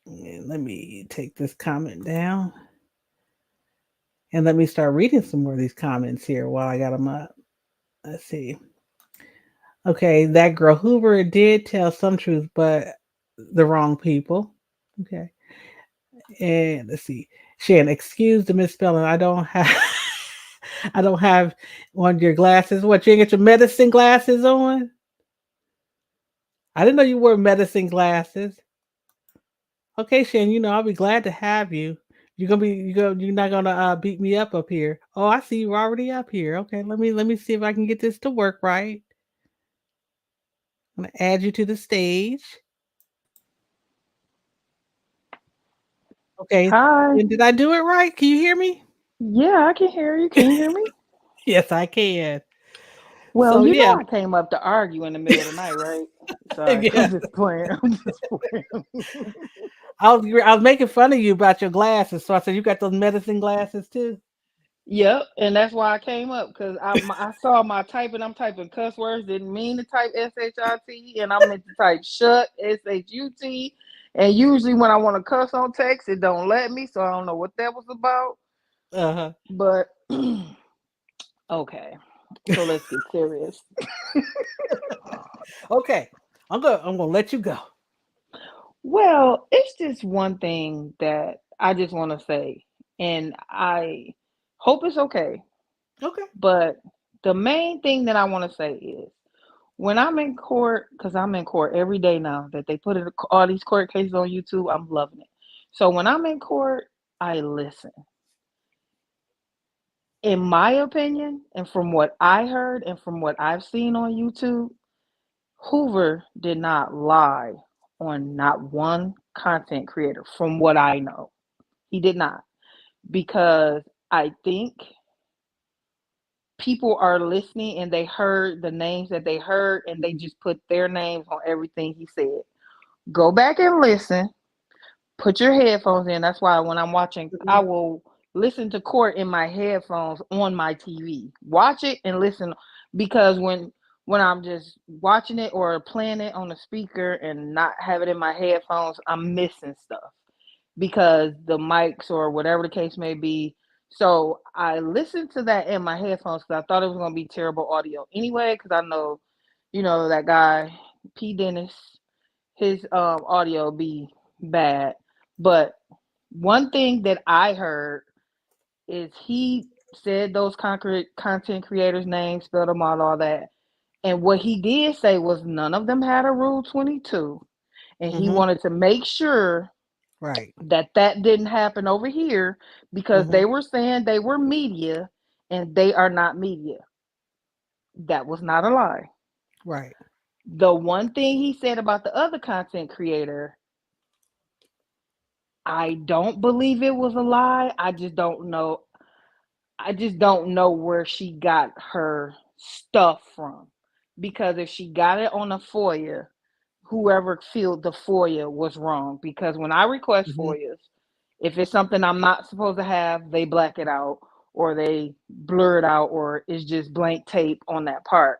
And let me take this comment down. And let me start reading some more of these comments here while I got them up. Let's see. Okay, that girl Hoover did tell some truth, but the wrong people. Okay. And let's see. Shan, excuse the misspelling. I don't have I don't have on your glasses. What, you ain't got your medicine glasses on? I didn't know you wore medicine glasses. Okay, Shan, I'll be glad to have you. You're not gonna beat me up here. Oh, I see you already up here. Okay, let me see if I can get this to work right. I'm gonna add you to the stage. Okay. Hi. And did I do it right? Can you hear me? Yeah, I can hear you. Can you hear me? Yes, I can. Well, So you know yeah, I came up to argue in the middle of the night, right? Sorry, I'm yeah. just playing. I'm just playing. I was making fun of you about your glasses, so I said you got those medicine glasses too. Yep, and that's why I came up because I saw my typing. I'm typing cuss words. Didn't mean to type shit, and I meant to type shut shut. And usually when I want to cuss on text, it don't let me. So I don't know what that was about. Uh huh. But okay, so let's get serious. Okay, I'm gonna let you go. Well, it's just one thing that I just want to say, and I hope it's okay. Okay. But the main thing that I want to say is when I'm in court, because I'm in court every day now that they put all these court cases on YouTube, I'm loving it. So when I'm in court, I listen. In my opinion, and from what I heard and from what I've seen on YouTube, Hoover did not lie on not one content creator, from what I know. He did not. Because I think people are listening and they heard the names that they heard and they just put their names on everything he said. Go back and listen. Put your headphones in. That's why when I'm watching, I Mhm. will listen to court in my headphones on my TV. Watch it and listen because when I'm just watching it or playing it on the speaker and not have it in my headphones, I'm missing stuff because the mics or whatever the case may be. So I listened to that in my headphones because I thought it was going to be terrible audio anyway. Because I know, that guy P Dennis, his audio be bad. But one thing that I heard is he said those concrete content creators' names, spelled them out, all that. And what he did say was none of them had a Rule 22, and he Mhm. wanted to make sure Right. that didn't happen over here because Mhm. they were saying they were media and they are not media. That was not a lie. Right. The one thing he said about the other content creator, I don't believe it was a lie. I just don't know. I just don't know where she got her stuff from. Because if she got it on a FOIA, whoever filled the FOIA was wrong. Because when I request Mhm. FOIAs, if it's something I'm not supposed to have, they black it out or they blur it out or it's just blank tape on that part.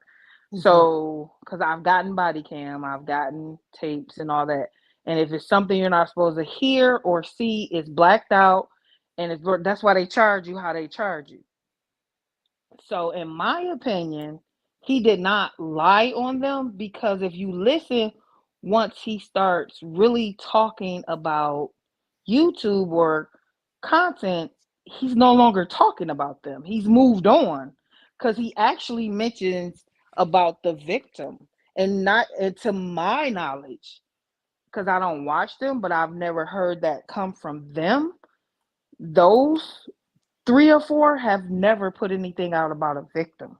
Mhm. So, because I've gotten body cam, I've gotten tapes and all that. And if it's something you're not supposed to hear or see, it's blacked out. And that's why they charge you how they charge you. So, in my opinion, he did not lie on them because if you listen, once he starts really talking about YouTube or content, he's no longer talking about them. He's moved on because he actually mentions about the victim and not, and to my knowledge, because I don't watch them, but I've never heard that come from them. Those three or four have never put anything out about a victim.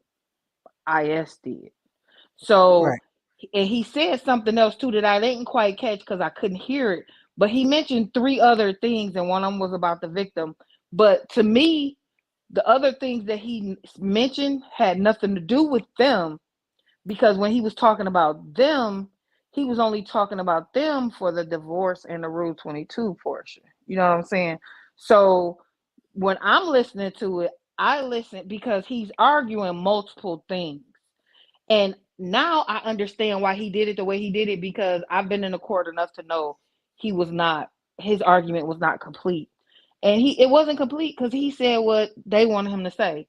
IS did. So, Right. and he said something else too that I didn't quite catch because I couldn't hear it. But he mentioned three other things, and one of them was about the victim. But to me, the other things that he mentioned had nothing to do with them because when he was talking about them, he was only talking about them for the divorce and the Rule 22 portion. You know what I'm saying? So when I'm listening to it, I listen because he's arguing multiple things. And now I understand why he did it the way he did it because I've been in the court enough to know he was not, his argument was not complete. And it wasn't complete because he said what they wanted him to say.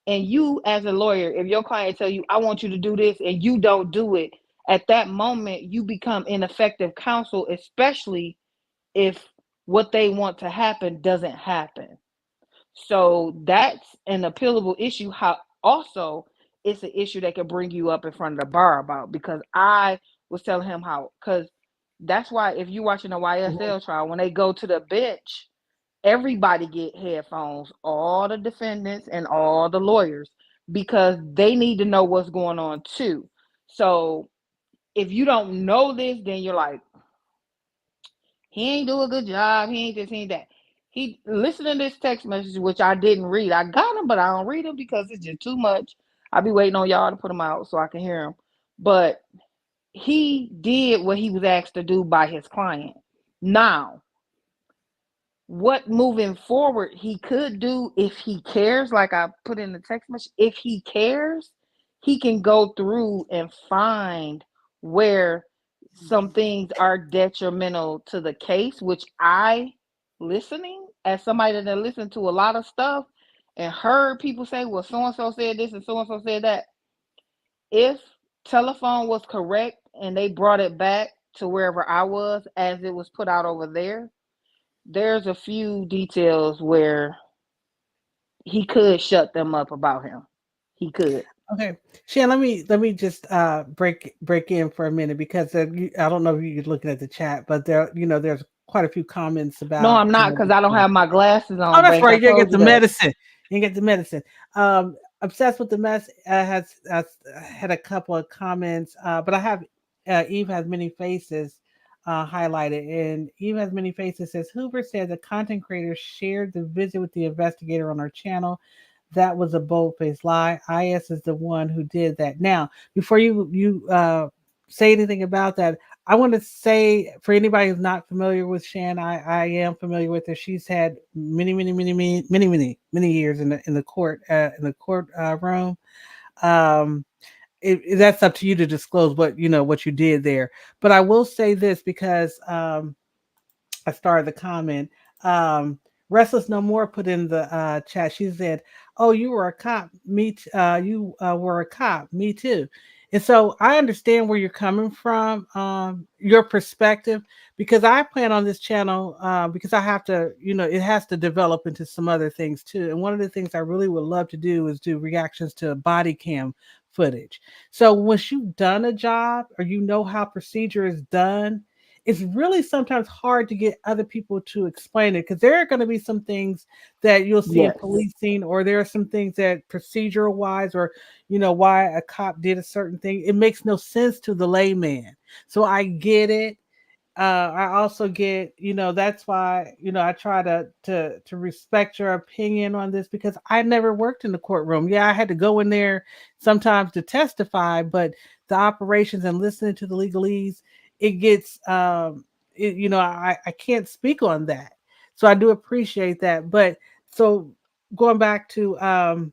And you as a lawyer, if your client tell you, I want you to do this and you don't do it, at that moment you become ineffective counsel, especially if what they want to happen doesn't happen. So that's an appealable issue. How also it's an issue that could bring you up in front of the bar about because I was telling him how because that's why if you're watching a Mhm. YSL trial, when they go to the bench, everybody get headphones, all the defendants and all the lawyers, because they need to know what's going on too. So if you don't know this, then you're like, he ain't do a good job. He ain't this, he ain't that. He listened to this text message, which I didn't read. I got them, but I don't read them because it's just too much. I'll be waiting on y'all to put them out so I can hear them. But he did what he was asked to do by his client. Now, what moving forward he could do if he cares, like I put in the text message, if he cares, he can go through and find where some things are detrimental to the case, which I, listening as somebody that listened to a lot of stuff and heard people say, well, so-and-so said this and so-and-so said that. If telephone was correct and they brought it back to wherever I was as it was put out over there, there's a few details where he could shut them up about him. He could. Okay, Shan, let me just break in for a minute because I don't know if you're looking at the chat, but there's quite a few comments No, about I'm not, because I don't have my glasses Oh, on, that's Bank. I right. You get told the you that. medicine. You get the medicine. Obsessed with the mess has had a couple of comments, but I have Eve has many faces highlighted, and Eve has many faces says Hoover said the content creator shared the visit with the investigator on our channel. That was a bold-faced lie. IS is the one who did that. Now, before you say anything about that, I want to say for anybody who's not familiar with Shan, I am familiar with her. She's had many years in the court room. Um, that's up to you to disclose what you did there. But I will say this because I started the comment. Um, Restless No More put in the chat. She said, "Oh, you were a cop. You were a cop. Me too." And so I understand where you're coming from, your perspective, because I plan on this channel because I have to, it has to develop into some other things too. And one of the things I really would love to do is do reactions to body cam footage. So once you've done a job or you know how procedure is done, it's really sometimes hard to get other people to explain it because there are going to be some things that you'll see in Yes. policing, or there are some things that procedural wise, or why a cop did a certain thing. It makes no sense to the layman. So I get it. I also get, that's why, I try to respect your opinion on this because I never worked in the courtroom. Yeah, I had to go in there sometimes to testify, but the operations and listening to the legalese, it gets, I can't speak on that. So I do appreciate that. But so going back to,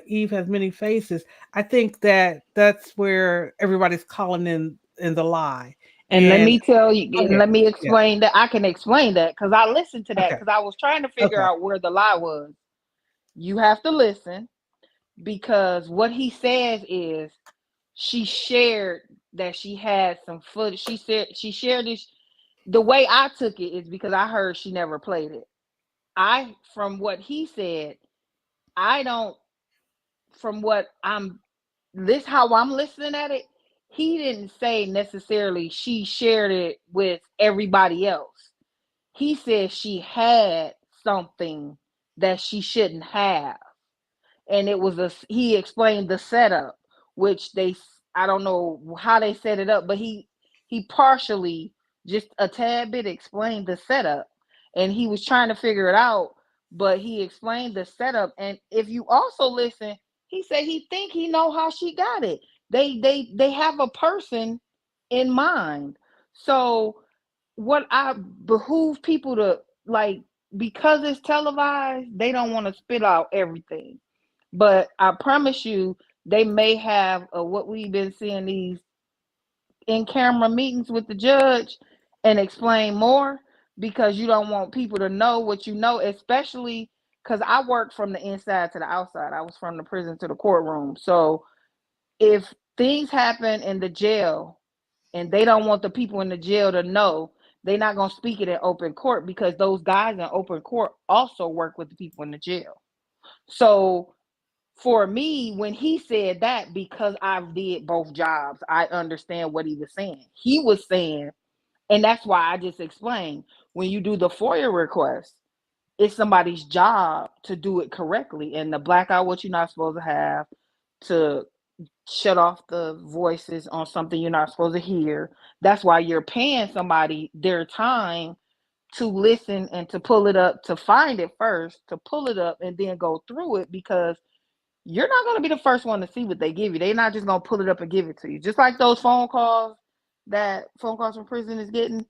Eve has many faces. I think that that's where everybody's calling in the lie. And let And me tell you, and okay, let me yeah, explain that. I can explain that because I listened to that okay, because I was trying to figure okay, out where the lie was. You have to listen because what he says is she shared that she had some footage. She said she shared this. The way I took it is because I heard she never played it. From what he said, I don't, from what I'm, this how I'm listening at it, he didn't say necessarily she shared it with everybody else. He said she had something that she shouldn't have, and it was he explained the setup, which I don't know how they set it up, but he partially, just a tad bit, explained the setup, and he was trying to figure it out, but he explained the setup. And if you also listen, he said he think he know how she got it. They have a person in mind. So what I behoove people to, like, because it's televised, they don't want to spit out everything. But I promise you, they may have what we've been seeing, these in camera meetings with the judge, and explain more, because you don't want people to know what you know, especially because I work from the inside to the outside. I was from the prison to the courtroom. So if things happen in the jail and they don't want the people in the jail to know, they're not going to speak it in open court, because those guys in open court also work with the people in the jail. So for me, when he said that, because I did both jobs, I understand what he was saying. He was saying, and that's why I just explained, when you do the FOIA request, it's somebody's job to do it correctly and to black out what you're not supposed to have, to shut off the voices on something you're not supposed to hear. That's why you're paying somebody their time to listen and to pull it up, to find it first, to pull it up and then go through it, because you're not going to be the first one to see what they give you. They're not just going to pull it up and give it to you. Just like those phone calls from prison is getting,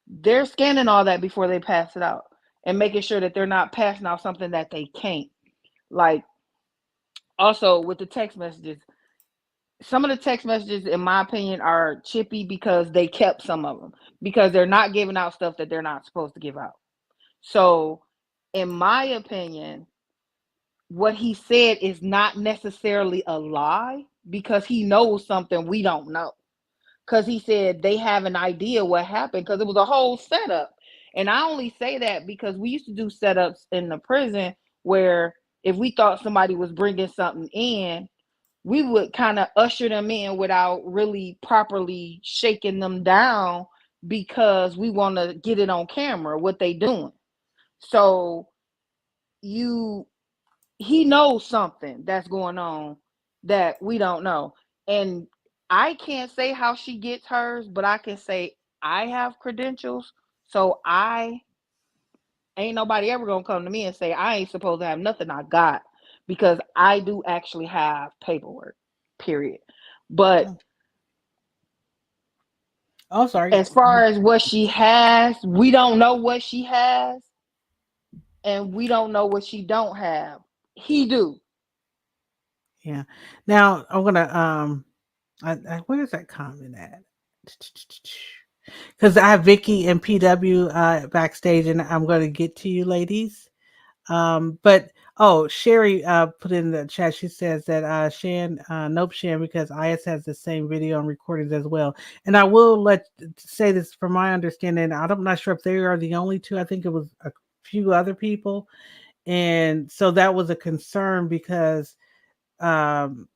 they're scanning all that before they pass it out and making sure that they're not passing out something that they can't. Like, also with the text messages, some of the text messages, in my opinion, are chippy because they kept some of them because they're not giving out stuff that they're not supposed to give out. So, in my opinion, what he said is not necessarily a lie because he knows something we don't know. Because he said they have an idea what happened because it was a whole setup. And I only say that because we used to do setups in the prison where if we thought somebody was bringing something in, we would kind of usher them in without really properly shaking them down because we want to get it on camera what they doing. So you he knows something that's going on that we don't know. And I can't say how she gets hers, but I can say I have credentials. So I ain't nobody ever gonna come to me and say I ain't supposed to have nothing I got because I do actually have paperwork, period. But Oh, sorry. as far as what she has, we don't know what she has, and we don't know what she don't have. He do. Yeah. Now I'm gonna where's that comment at? Because I have Vicky and PW backstage, and I'm going to get to you, ladies. But oh, Sherry put in the chat. She says that Shan, nope, Shan, because IS has the same video and recordings as well. And I will say this from my understanding. I'm not sure if they are the only two. I think it was a few other people, and so that was a concern because um,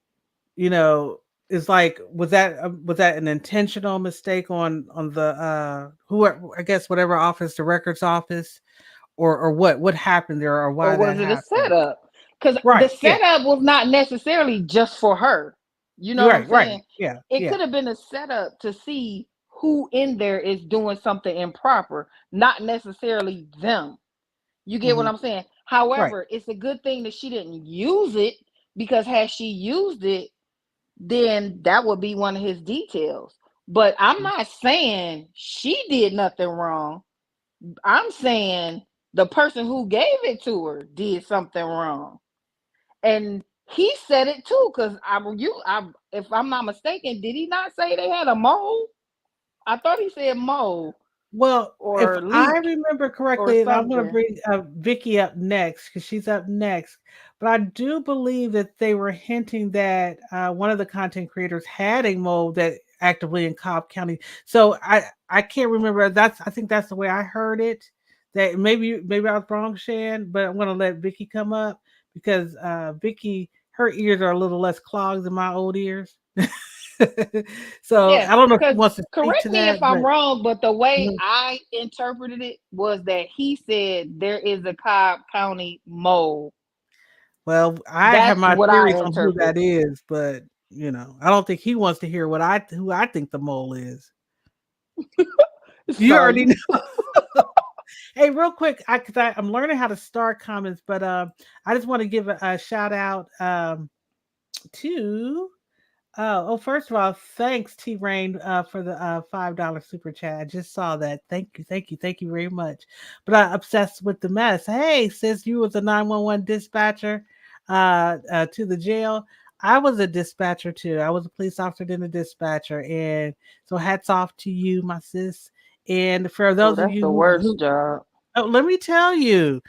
you know, it's like was that an intentional mistake on the who I guess whatever office, the records office, or what happened there or Or why that was it a happened? setup? Because the Right. Yeah. setup was not necessarily just for her. You know You're what I'm right. Right. saying? Yeah. It Yeah. could have been a setup to see who in there is doing something improper, not necessarily them. You get what Hmm. I'm saying? Right. However, it's a good thing that she didn't use it because had she used it, then that would be one of his details. But I'm not saying she did nothing wrong. I'm saying the person who gave it to her did something wrong. And he said it too, because if I'm not mistaken, did he not say they had a mole? I thought he said mole Well, if or I leak remember or correctly, and I'm going to something. bring Vicky up next because she's up next, but I do believe that they were hinting that one of the content creators had a mole that actively in Cobb County. So I can't remember. I think that's the way I heard it. That maybe I was wrong, Shan, but I'm going to let Vicky come up because Vicky, her ears are a little less clogged than my old ears. So Yeah, I don't know if she because wants to speak correct to me if that, I'm but. wrong, but the way Mhm. I interpreted it was that he said there is a Cobb County mole. Well, I have That's my what theories I on who interpret. that is, but I don't think he wants to hear who I think the mole is. You So already you know. Hey, real quick, I'm learning how to start comments, but I just want to give a shout out to first of all, thanks T Rain for the $5 super chat. I just saw that. Thank you very much. But I obsessed with the mess. Hey, sis, you was a 911 dispatcher to the jail. I was a dispatcher too. I was a police officer then a dispatcher, and so hats off to you, my sis. And for oh, those of that's you the who worst job. oh, let me tell you.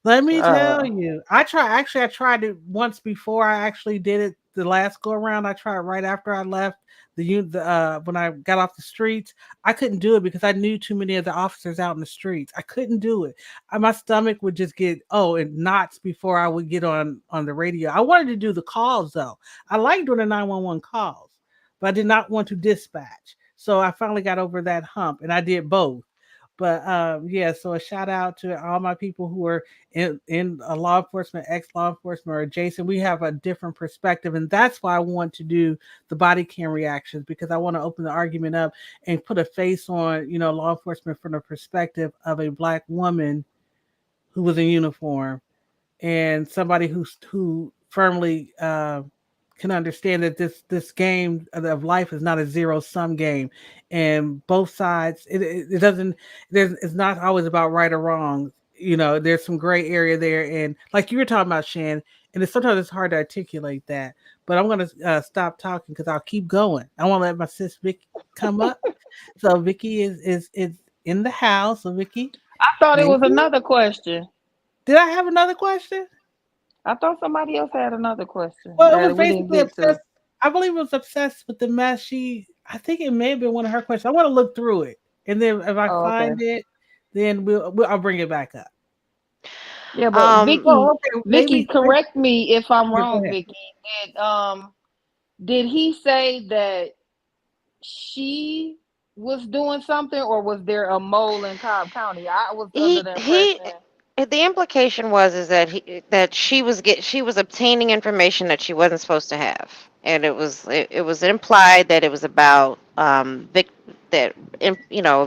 Let me tell Uh, you. I tried it once before I actually did it the last go around. I tried right after I left when I got off the streets. I couldn't do it because I knew too many of the officers out in the streets. I couldn't do it. My stomach would just get in knots before I would get on the radio. I wanted to do the calls though. I like doing the 911 calls, but I did not want to dispatch. So I finally got over that hump and I did both. But yeah, so a shout out to all my people who are in law enforcement, ex law enforcement, or adjacent. We have a different perspective, and that's why I want to do the body cam reactions because I want to open the argument up and put a face on law enforcement from the perspective of a black woman who was in uniform and somebody who firmly can understand that this game of life is not a zero sum game, and both sides it doesn't there's it's not always about right or wrong. You know, there's some gray area there, and like you were talking about, Shan, and sometimes it's hard to articulate that. But I'm gonna stop talking because I'll keep going. I want to let my sis Vicky come up. So Vicky is in the house. So Vicky, I thought it was maybe another question. did I have another question? I thought somebody else had another question Well, it was that we didn't basically get to. obsessed. I believe it was obsessed with the mess. I think it may have been one of her questions. I want to look through it, and then if I Oh, okay. find it, then I'll bring it back up. Yeah, but Um, Well, Vicky, okay, Vicky, maybe correct me if I'm yeah, go wrong. ahead. Vicky, did he say that she was doing something, or was there a mole in Cobb County? I was under the he impression. the implication was is that she was obtaining information that she wasn't supposed to have, and it was implied that it was about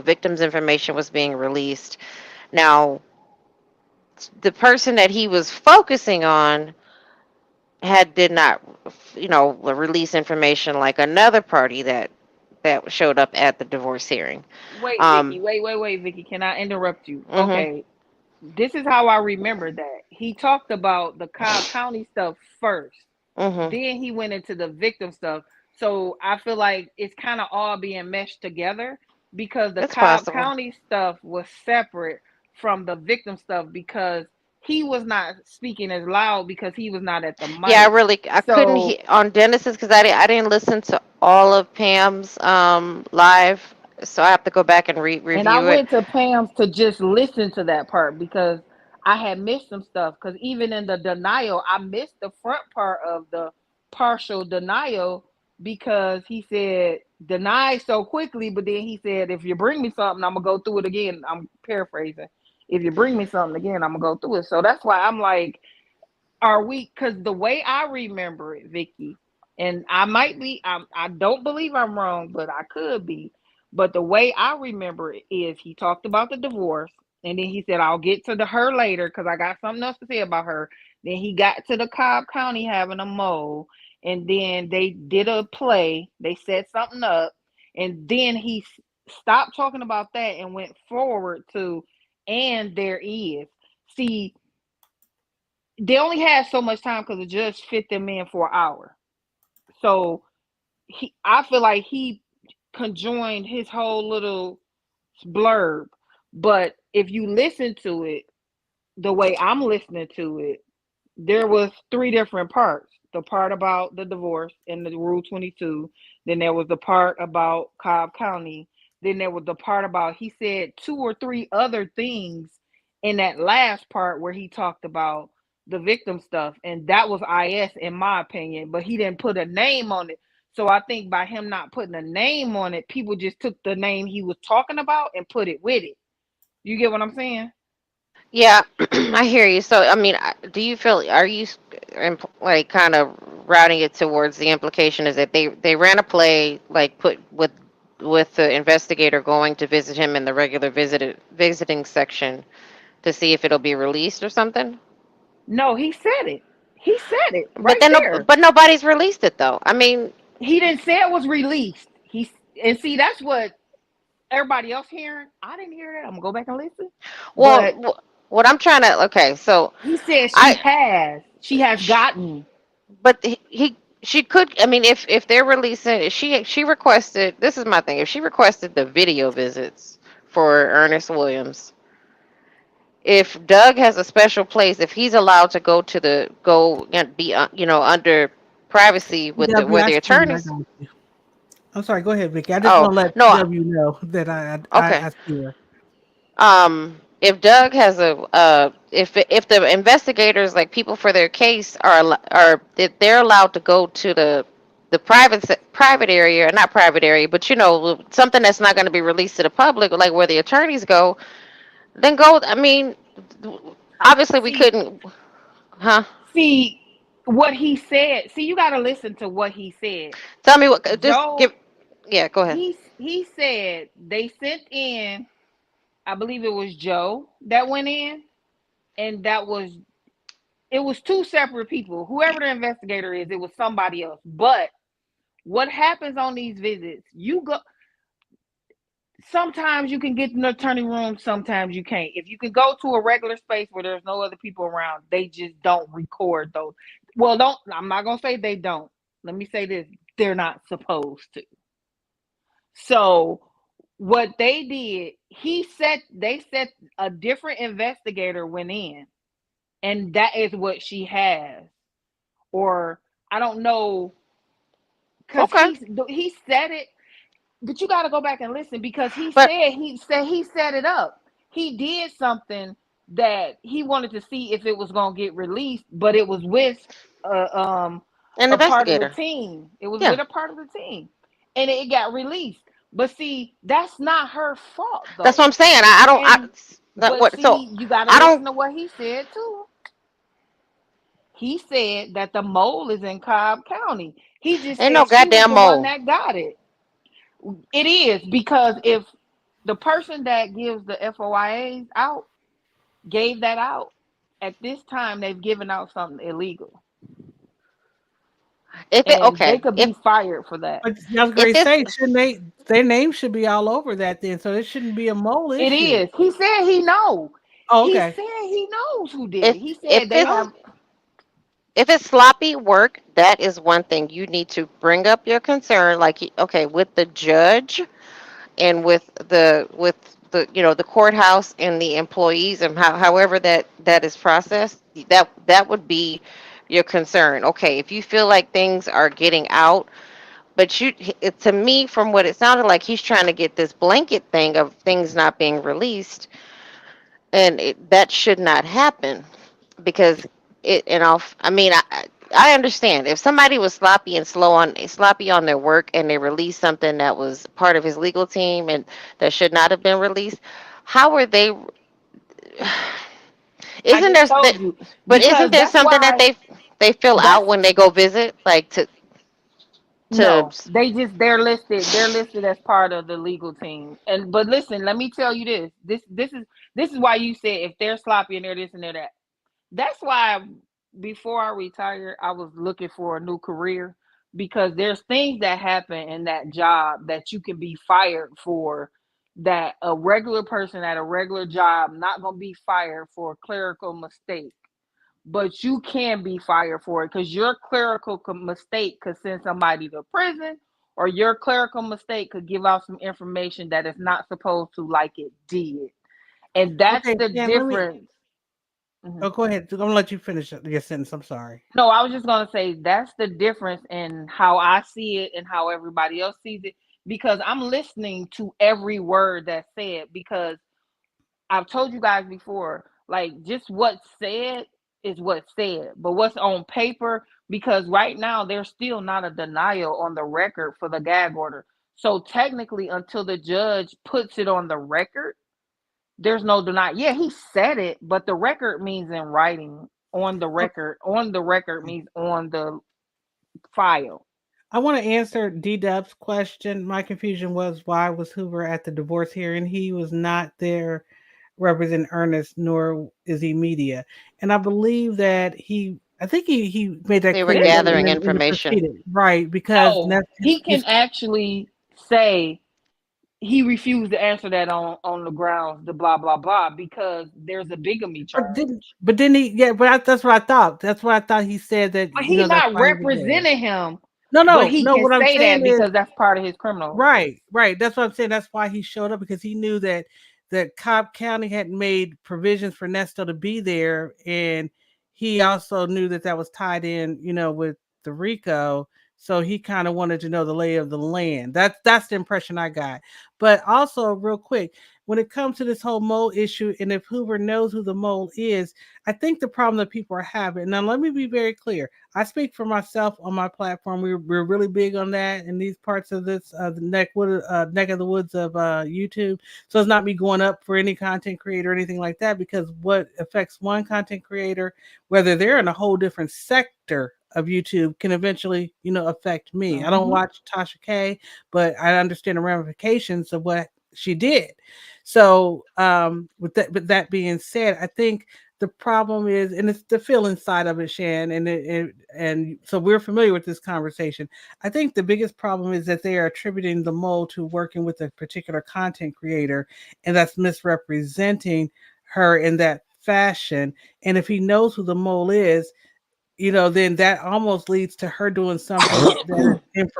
victims' information was being released. Now, the person that he was focusing on did not release information like another party that showed up at the divorce hearing. Wait, Vicky. Um, Wait, Vicky. Can I interrupt you? mhm, Okay, this is how I remember that. He talked about the Cobb County stuff first. mhm, Then he went into the victim stuff. So I feel like it's kind of all being meshed together because the it's Cobb possible. County stuff was separate from the victim stuff because he was not speaking as loud because he was not at the Yeah, mic. I couldn't So hear on Genesis because I didn't listen to all of Pam's live, so I have to go back and and I review it. went to Pam's to just listen to that part because I had missed some stuff. Because even in the denial, I missed the front part of the partial denial because he said deny so quickly, but then he said, if you bring me something, I'm gonna go through it again. I'm paraphrasing. If you bring me something again, I'm gonna go through it. So that's why I'm like, are we, because the way I remember it, Vicky, and I might be, I don't believe I'm wrong, but I could be. But the way I remember it is he talked about the divorce, and then he said, I'll get to her later because I got something else to say about her. Then he got to the Cobb County having a mole, and then they did a play, they set something up, and then he stopped talking about that and went forward to, and there is. See, they only had so much time because the judge fit them in for an hour. So I feel like he conjoined his whole little blurb. But if you listen to it the way I'm listening to it, there was three different parts. The part about the divorce and the Rule 22. Then there was the part about Cobb County. Then there was the part about, he said two or three other things in that last part where he talked about the victim stuff. And that was IS in my opinion, but he didn't put a name on it. So I think by him not putting a name on it, people just took the name he was talking about and put it with it. You get what I'm saying? Yeah, I hear you. So, I mean, do you feel are you like kind of routing it towards the implication is that they ran a play like put with the investigator going to visit him in the regular visiting section to see if it'll be released or something? No, he said it. He said it But right then, there. but nobody's released it though. I mean, He didn't say it was released. He, and see, that's what everybody else hearing. I didn't hear that. I'm gonna go back and listen. well, But what I'm trying to okay, so he said I, she has sh- gotten. but she could. I mean, if they're releasing, if she requested. This is my thing. If she requested the video visits for Ernest Williams, if Doug has a special place, if he's allowed to go and be under privacy with the TW, where I the see you. I attorneys. got you. I'm sorry. Go ahead, Vicky. I just Oh want to let no, TW know that okay. I see her. If Doug has if the investigators, like people for their case, are that they're allowed to go to the private area, not private area, but something that's not going to be released to the public, like where the attorneys go, then go. I mean, obviously we See, couldn't, huh? see what he said. See, you got to listen to what he said. Tell me what. Just Joe, give. Yeah, go ahead. he said they sent in. I believe it was Joe that went in, and that was it was two separate people. Whoever the investigator is, it was somebody else. But what happens on these visits, you go, sometimes you can get in the attorney room, sometimes you can't. If you can go to a regular space where there's no other people around, they just don't record those. Well, don't, I'm not gonna say they don't. Let me say this, they're not supposed to. So what they did, they said a different investigator went in, and that is what she has. Or I don't know, because Okay. he said it, but you got to go back and listen, because But he set it up. He did something that he wanted to see if it was going to get released, but it was with uh, um an a part of the investigator. team. It was Yeah. with a part of the team, and it got released. But see, that's not her fault That's what though. I'm saying. I don't I And that but what so see, you got to I listen don't to what he said too. He said that the mole is in Cobb County. He just ain't no said she was goddamn the one mole. that got it. It is, because if the person that gives the FOIAs out gave that out, at this time they've given out something illegal, If it and they okay. could be fired for that. But I was If going to it's say, shouldn't they? Their name should be all over that then, so it shouldn't be a mole It issue. is. He said he know. Oh, He okay. said he knows who did if it. He if said they it's have. if it's sloppy work, that is one thing you need to bring up your concern. Like, okay, with the judge and with the the courthouse and the employees and however that is processed, that would be your concern. Okay, if you feel like things are getting out, but to me, from what it sounded like, he's trying to get this blanket thing of things not being released, and that should not happen because I mean, I understand if somebody was sloppy on their work and they released something that was part of his legal team and that should not have been released. How are they? I Isn't just there? told you, But isn't because there that's something that why. they fill out That's when they go visit, like to No, they're listed as part of the legal team. And but listen, let me tell you this. This is why you said if they're sloppy and they're this and they're that. That's why before I retired, I was looking for a new career, because there's things that happen in that job that you can be fired for, that a regular person at a regular job not gonna be fired for a clerical mistake, but you can be fired for it, because your clerical mistake could send somebody to prison, or your clerical mistake could give out some information that is not supposed to, like it did. And that's Okay, the Ken, let me. difference. Mhm. Oh, go ahead. I'm gonna let you finish your sentence. I'm sorry. No, I was just gonna say that's the difference in how I see it and how everybody else sees it, because I'm listening to every word that's said, because I've told you guys before, like, just what's said is what's said, but what's on paper, because right now there's still not a denial on the record for the gag order. So technically, until the judge puts it on the record, there's no denial. Yeah, he said it, but the record means in writing. On the Okay. record, on the record means on the file. I want to answer D Dub's question. My confusion was, why was Hoover at the divorce hearing? He was not there representing Ernest, nor is he media. And I believe that I think he made that they were clear Didn't gathering he? in the information. proceeding, right? Because No, that's he his can actually say he refused to answer that on the grounds, the blah blah blah, because there's a bigamy charge. but didn't he? Yeah, but that's what I thought. That's what I thought he said, that But he that's not why he was there. representing him, No, but no, he no. can What I'm say saying that is, because that's part of his criminal. right, right. That's what I'm saying. That's why he showed up, because he knew that Cobb County had made provisions for Nesto to be there, and he also knew that was tied in, with the RICO. So he kind of wanted to know the lay of the land. That's the impression I got. But also, real quick, when it comes to this whole mole issue, and if Hoover knows who the mole is, I think the problem that people are having. Now, let me be very clear. I speak for myself on my platform. We're really big on that in these parts of this the neck of the woods of YouTube. So it's not me going up for any content creator or anything like that, because what affects one content creator, whether they're in a whole different sector of YouTube, can eventually, affect me. I don't Mm-hmm. watch Tasha K, but I understand the ramifications of what she did. So with that being said, I think the problem is, and it's the feeling side of it, Shan, and so we're familiar with this conversation. I think the biggest problem is that they are attributing the mole to working with a particular content creator, and that's misrepresenting her in that fashion. And if he knows who the mole is, then that almost leads to her doing something that is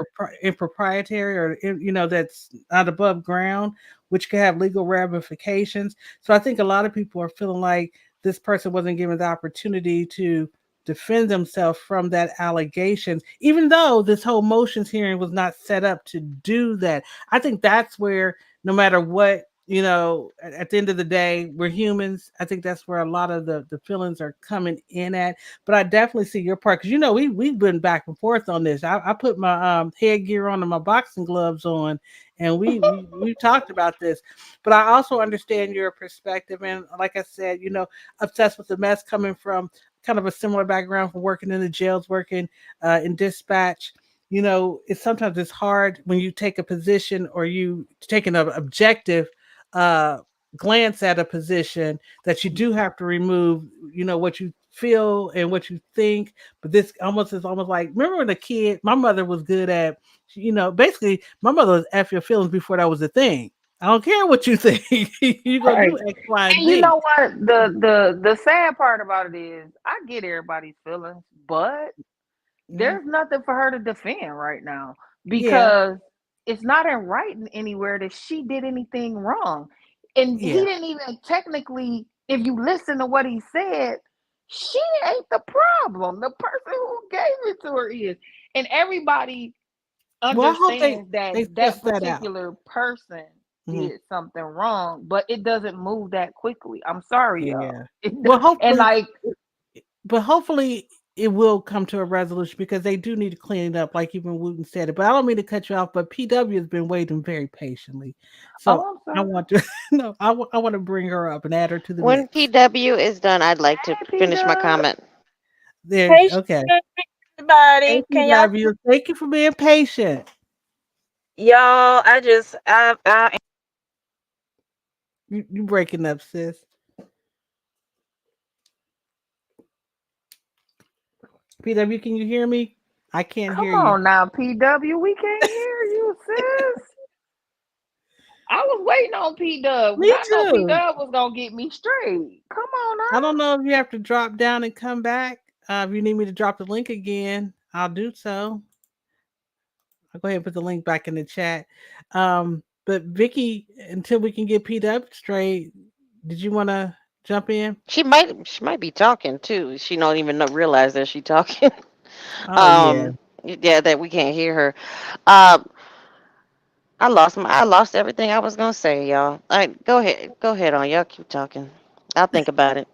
improprietary, or that's not above ground, which could have legal ramifications. So I think a lot of people are feeling like this person wasn't given the opportunity to defend themselves from that allegations, even though this whole motions hearing was not set up to do that. I think that's where, no matter what, at the end of the day, we're humans. I think that's where a lot of the feelings are coming in at. But I definitely see your part, because we've been back and forth on this. I put my headgear on and my boxing gloves on, and we talked about this. But I also understand your perspective, and like I said, obsessed with the mess, coming from kind of a similar background, from working in the jails, working in dispatch. It's hard when you take a position, or you take an objective uh glance at a position, that you do have to remove what you feel and what you think. But this almost is almost like, remember when a kid, my mother was good at, basically my mother was F your feelings before that was a thing. I don't care what you think. You gonna do Right. X, Y, and And you Z. know what? The sad part about it is, I get everybody's feelings, but Mhm. there's nothing for her to defend right now, Yeah, because it's not in writing anywhere that she did anything wrong. And he yeah. didn't even technically, if you listen to what he said, she ain't the problem. The person who gave it to her is. And everybody Well, I hope they understands that they that suss that out. particular person Mhm. did something wrong, but it doesn't move that quickly. I'm sorry, y'all. Yeah. Well, And hopefully, like, but hopefully it will come to a resolution, because they do need to clean it up, like even Wooten said it. But I don't mean to cut you off, but PW has been waiting very patiently. So oh, I'm I sorry. want to no, I want to bring her up and add her to the When mix. PW is done, I'd like to Hey, P finish my Dub. comment. There, Hey, okay. Hey everybody. Can y'all, PW, thank you for being patient. y'all, I just, I You breaking up, sis. PW, can you hear me? I can't Come hear you. on now, PW. We can't hear you, sis. I was waiting on P Dub, because Me I know P too. Dub was gonna get me straight. Come on I don't now. know if you have to drop down and come back. If you need me to drop the link again, I'll do so. I'll go ahead and put the link back in the chat. But Vicky, until we can get Pete up straight, did you want to jump in? She might be talking too. She don't even realize that she talking. Oh yeah. um, yeah, that we can't hear her. Um, I lost everything I was gonna say, y'all. All right, go ahead on. Y'all keep talking. I'll think about it.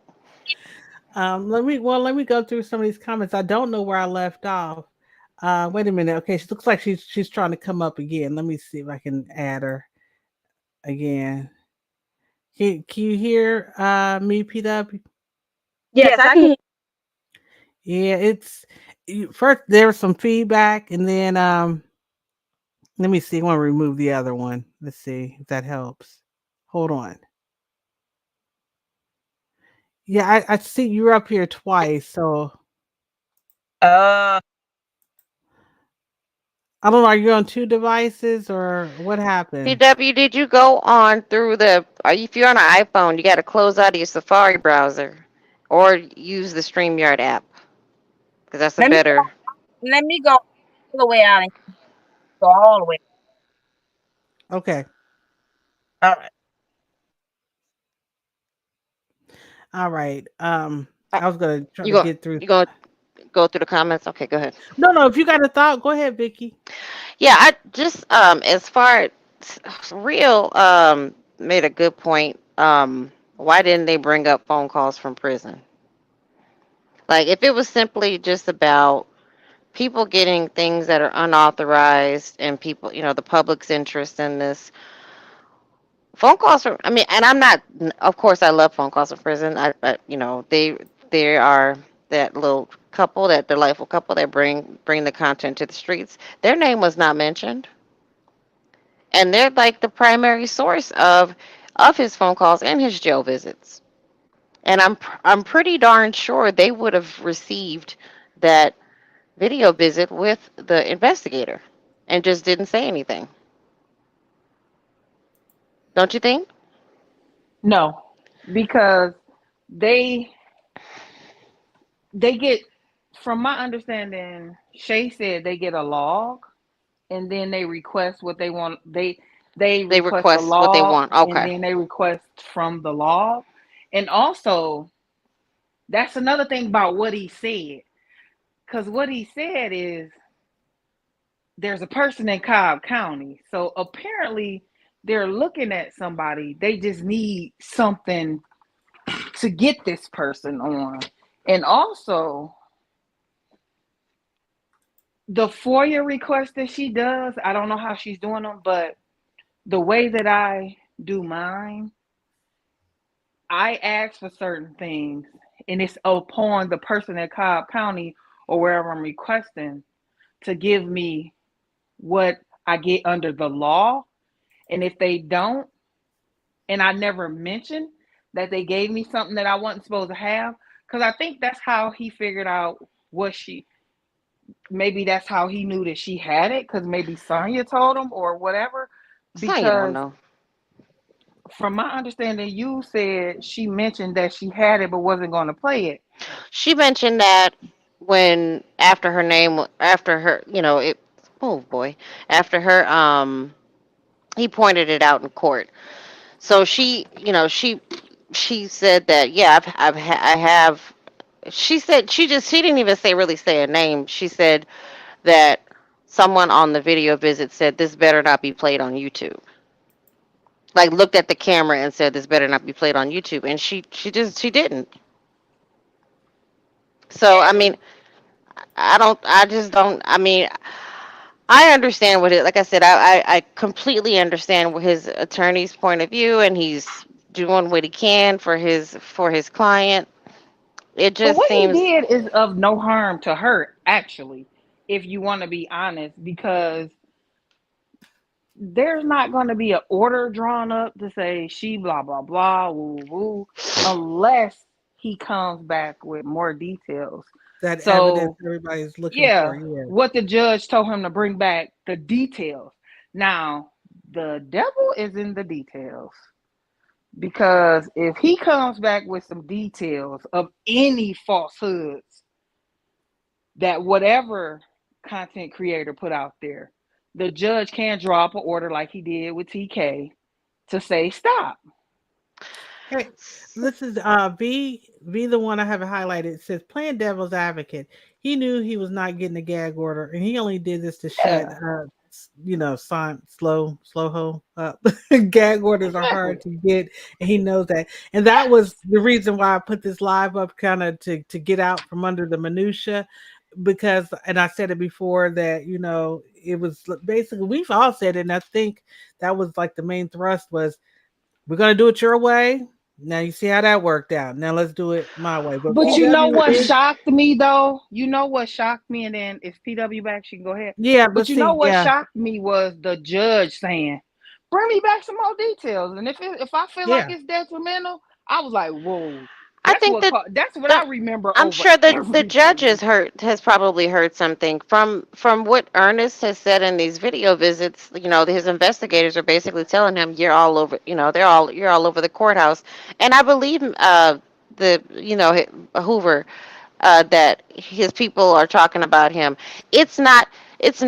Let me go through some of these comments. I don't know where I left off. Wait a minute. Okay, she looks like she's trying to come up again. Let me see if I can add her again. Can you hear me, PW? yes, I can. Yeah, first there was some feedback, and then let me see. I want to remove the other one. Let's see if that helps. Hold on. Yeah, I see you're up here twice, so Uh, I don't know. Are you on two devices, or what happened? PW, did you go on through if you're on an iPhone, you got to close out of your Safari browser, or use the StreamYard app, because that's a let me better. let me go all the way out and go all the way. Okay. All right. All right. uh, I was gonna try You to go get through. you go go through the comments. Okay, go ahead. No, if you got a thought, go ahead, Vicky. Yeah, I just as far as real made a good point. Why didn't they bring up phone calls from prison? Like if it was simply just about people getting things that are unauthorized and people, the public's interest in this, phone calls from, I mean, and I'm not, of course I love phone calls from prison. They are that little couple, that delightful couple that bring the content to the streets. Their name was not mentioned, and they're like the primary source of his phone calls and his jail visits. And I'm pretty darn sure they would have received that video visit with the investigator and just didn't say anything. Don't you think? No, because they they get, from my understanding, Shay said they get a log and then they request what they want. They They request a request what they log want. and Okay. then they request from the log. And also, that's another thing about what he said. Because what he said is there's a person in Cobb County. So apparently they're looking at somebody. They just need something to get this person on. And also, the FOIA request that she does, I don't know how she's doing them, but the way that I do mine, I ask for certain things, and it's upon the person at Cobb County or wherever I'm requesting to give me what I get under the law. And if they don't, and I never mentioned that they gave me something that I wasn't supposed to have, because I think that's how he figured out what she, maybe that's how he knew that she had it, because maybe Sonya told him or whatever. Sonya don't Because know. from my understanding, you said she mentioned that she had it but wasn't going to play it. She mentioned that when after her name after her, it. Oh boy, after her he pointed it out in court. So she said that yeah, I have. She said she didn't even really say a name. She said that someone on the video visit said this better not be played on YouTube. Like looked at the camera and said this better not be played on YouTube, and she didn't. So I mean, I just don't. I mean, I understand what it. Like I said, I completely understand what his attorney's point of view, and he's doing what he can for his client. It But just what he seems did is of no harm to her, actually, if you want to be honest, because there's not going to be an order drawn up to say she blah blah blah woo woo unless he comes back with more details. That evidence So everybody's looking for. yeah, Yeah. what the judge told him to bring back the details. Now the devil is in the details, because if he comes back with some details of any falsehoods that whatever content creator put out there, the judge can draw up an order like he did with TK to say stop. Hey, this is V the one I have it highlighted. It says playing devil's advocate. He knew he was not getting a gag order, and he only did this to shut Yeah, slow ho up. Gag orders are hard exactly. to get, and he knows that. And that was the reason why I put this live up, kind of to get out from under the minutia. Because, and I said it before, that it was basically, we've all said it, and I think that was like the main thrust was, we're gonna do it your way. Now you see how that worked out. Now let's do it my way. But But you know PW what is, shocked me though? You know what shocked me, and then if PW back, she can go ahead. yeah, but But you know see, what yeah, shocked me was the judge saying, "Bring me back some more details." And if I feel like yeah. it's detrimental, I was like, "Whoa." I That's think what that that's what the I remember I'm over sure that the judge everything. has probably heard something from what Ernest has said in these video visits. His investigators are basically telling him you're all over. You're all over the courthouse, and I believe the Hoover that his people are talking about him. It's not. It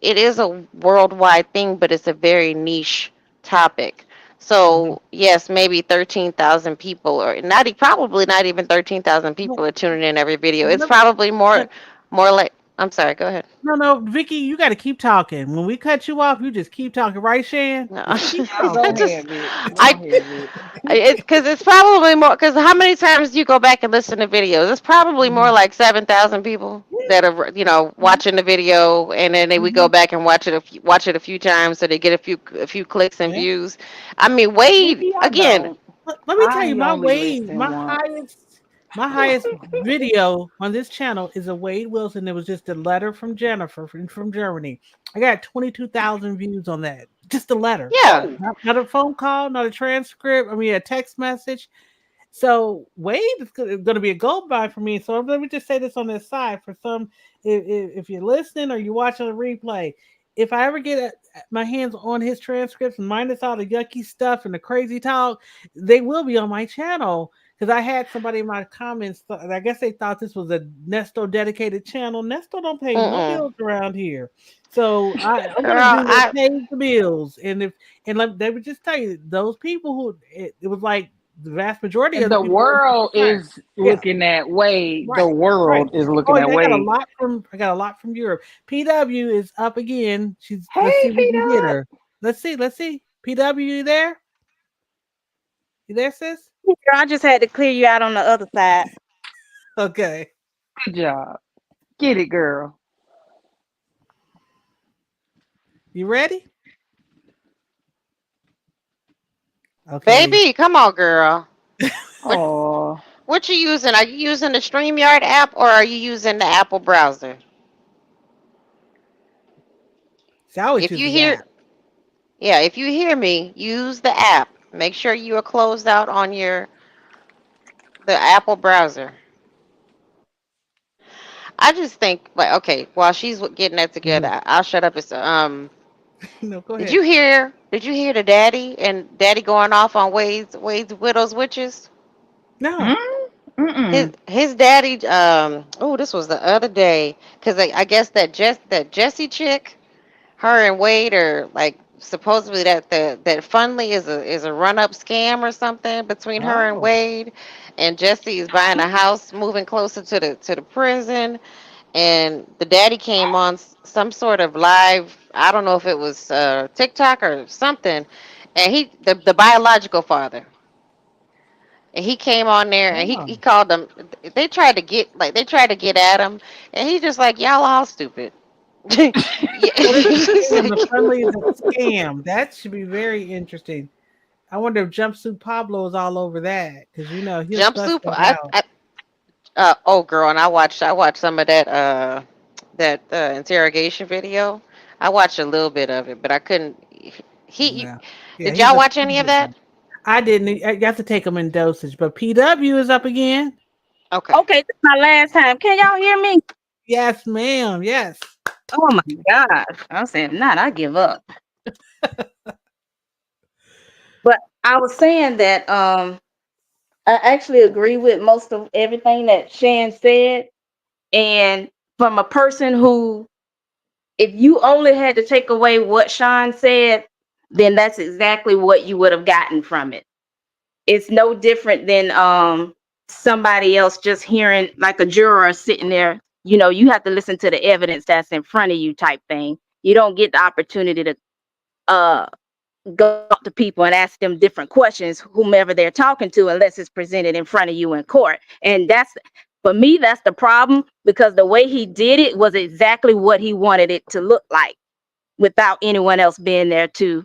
is a worldwide thing, but it's a very niche topic. Mhm. So yes, maybe 13,000 people, or not, probably not even 13,000 But, people are tuning in every video. It's no, probably more, but more like. I'm sorry. Go ahead. no, Vicky, you got to keep talking. When we cut you off, you just keep talking, right, Shan? No, Just keep I Go talking. just, ahead, Vic. Go I ahead, Vic. It's because it's probably more. Because how many times do you go back and listen to videos? It's probably more Mhm. like 7,000 people that are Mhm. watching the video, and then we go Mhm. back and watch it a few times, so they get a few clicks and Yeah. views. I mean, Wade Vicky, I again. don't. Let me tell you, I my only Wade, listen once. my highest video on this channel is a Wade Wilson. It was just a letter from Jennifer from Germany. I got 22,000 views on that. Just a letter, Yeah, Whoa. not a phone call, not a transcript. I mean, a text message. So Wade is going to be a gold mine for me. So let me just say this on this side for some, if you're listening or you're watching a replay, if I ever get my hands on his transcripts, minus all the yucky stuff and the crazy talk, they will be on my channel. Because I had somebody in my comments, I guess they thought this was a Nesto dedicated channel. Nesto don't pay no Mm-mm. bills around here. So I'm Girl, gonna do what I pays the bills. And if they would just tell you those people who it was like the vast majority And of the the people were world concerned. is Yeah, looking that way. The right, right. world is looking Oh, and that way. I got a lot from Europe. PW is up again. She's let's see Hey, if we P can get Dot. her. Let's see. PW, you there? You there, sis? I just had to clear you out on the other side. Okay. Good job. Get it, girl. You ready? Okay. baby, come on, girl. What Oh, what you using? Are you using the StreamYard app or are you using the Apple browser? See, I always If choose you the hear app. Yeah, if you hear me, use the app. Make sure you are closed out on the Apple browser. I just think like okay, while she's getting that together, Mhm. I'll shut up. No, go Did ahead. you hear? Did you hear the daddy and daddy going off on Wade's widow's witches? No. mm? His daddy. Oh, this was the other day because I guess that Jesse chick, her and Wade are like supposedly that Fundly is a run up scam or something between her and Oh. Wade, and Jesse is buying a house, moving closer to the prison, and the daddy came on some sort of live. I don't know if it was TikTok or something, and the biological father. And he came on there and he Oh. called them. They tried to get at him, and he just like y'all all stupid. Yeah, So this is he's scam. The like, friendly is a scam. That should be very interesting. I wonder if Jumpsuit Pablo is all over that because he'll bust jumpsuit. that out. Oh girl, and I watched some of that interrogation video. I watched a little bit of it, but I couldn't. Yeah, yeah, Did he's y'all a watch any of that? I didn't. You have to take them in dosage. But PW is up again. Okay. Okay, this is my last time. Can y'all hear me? Yes, ma'am. Yes. Oh my gosh. I'm saying, not, I give up. But I was saying that I actually agree with most of everything that Shan said. And from a person who, if you only had to take away what Sean said, then that's exactly what you would have gotten from it. It's no different than somebody else just hearing, like a juror sitting there. You have to listen to the evidence that's in front of you type thing. You don't get the opportunity to uh go up to people and ask them different questions, whomever they're talking to, unless it's presented in front of you in court. And that's, for me, that's the problem, because the way he did it was exactly what he wanted it to look like, without anyone else being there to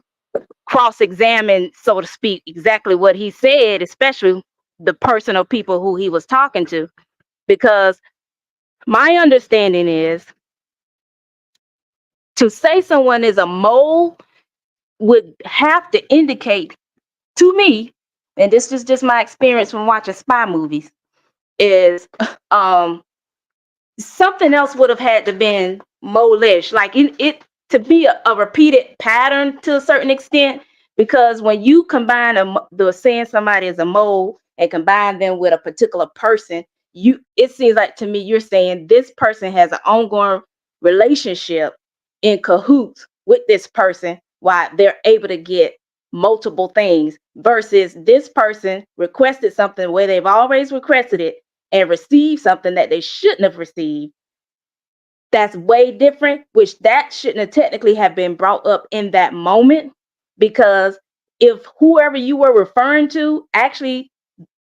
cross-examine, so to speak, exactly what he said, especially the personal people who he was talking to. Because my understanding is, to say someone is a mole would have to indicate to me, and this is just my experience from watching spy movies, is um something else would have had to been mole-ish, like it to be a repeated pattern to a certain extent. Because when you combine the saying somebody is a mole and combine them with a particular person, it seems like to me you're saying this person has an ongoing relationship in cahoots with this person, why they're able to get multiple things, versus this person requested something where they've always requested it and received something that they shouldn't have received. That's way different, which that shouldn't have technically have been brought up in that moment. Because if whoever you were referring to actually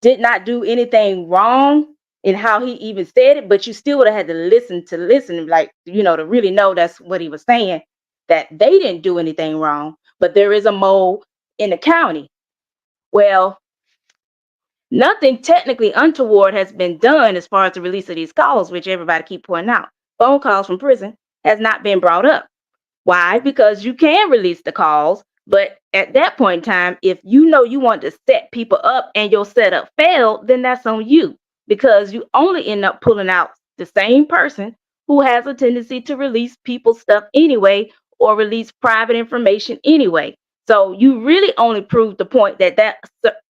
did not do anything wrong in how he even said it, but you still would have had to listen, like, to really know that's what he was saying, that they didn't do anything wrong, but there is a mole in the county. Well, nothing technically untoward has been done as far as the release of these calls, which everybody keep pointing out. Phone calls from prison has not been brought up. Why? Because you can release the calls, But at that point in time, if you know you want to set people up and your setup failed, then that's on you, because you only end up pulling out the same person who has a tendency to release people's stuff anyway, or release private information anyway. So you really only proved the point that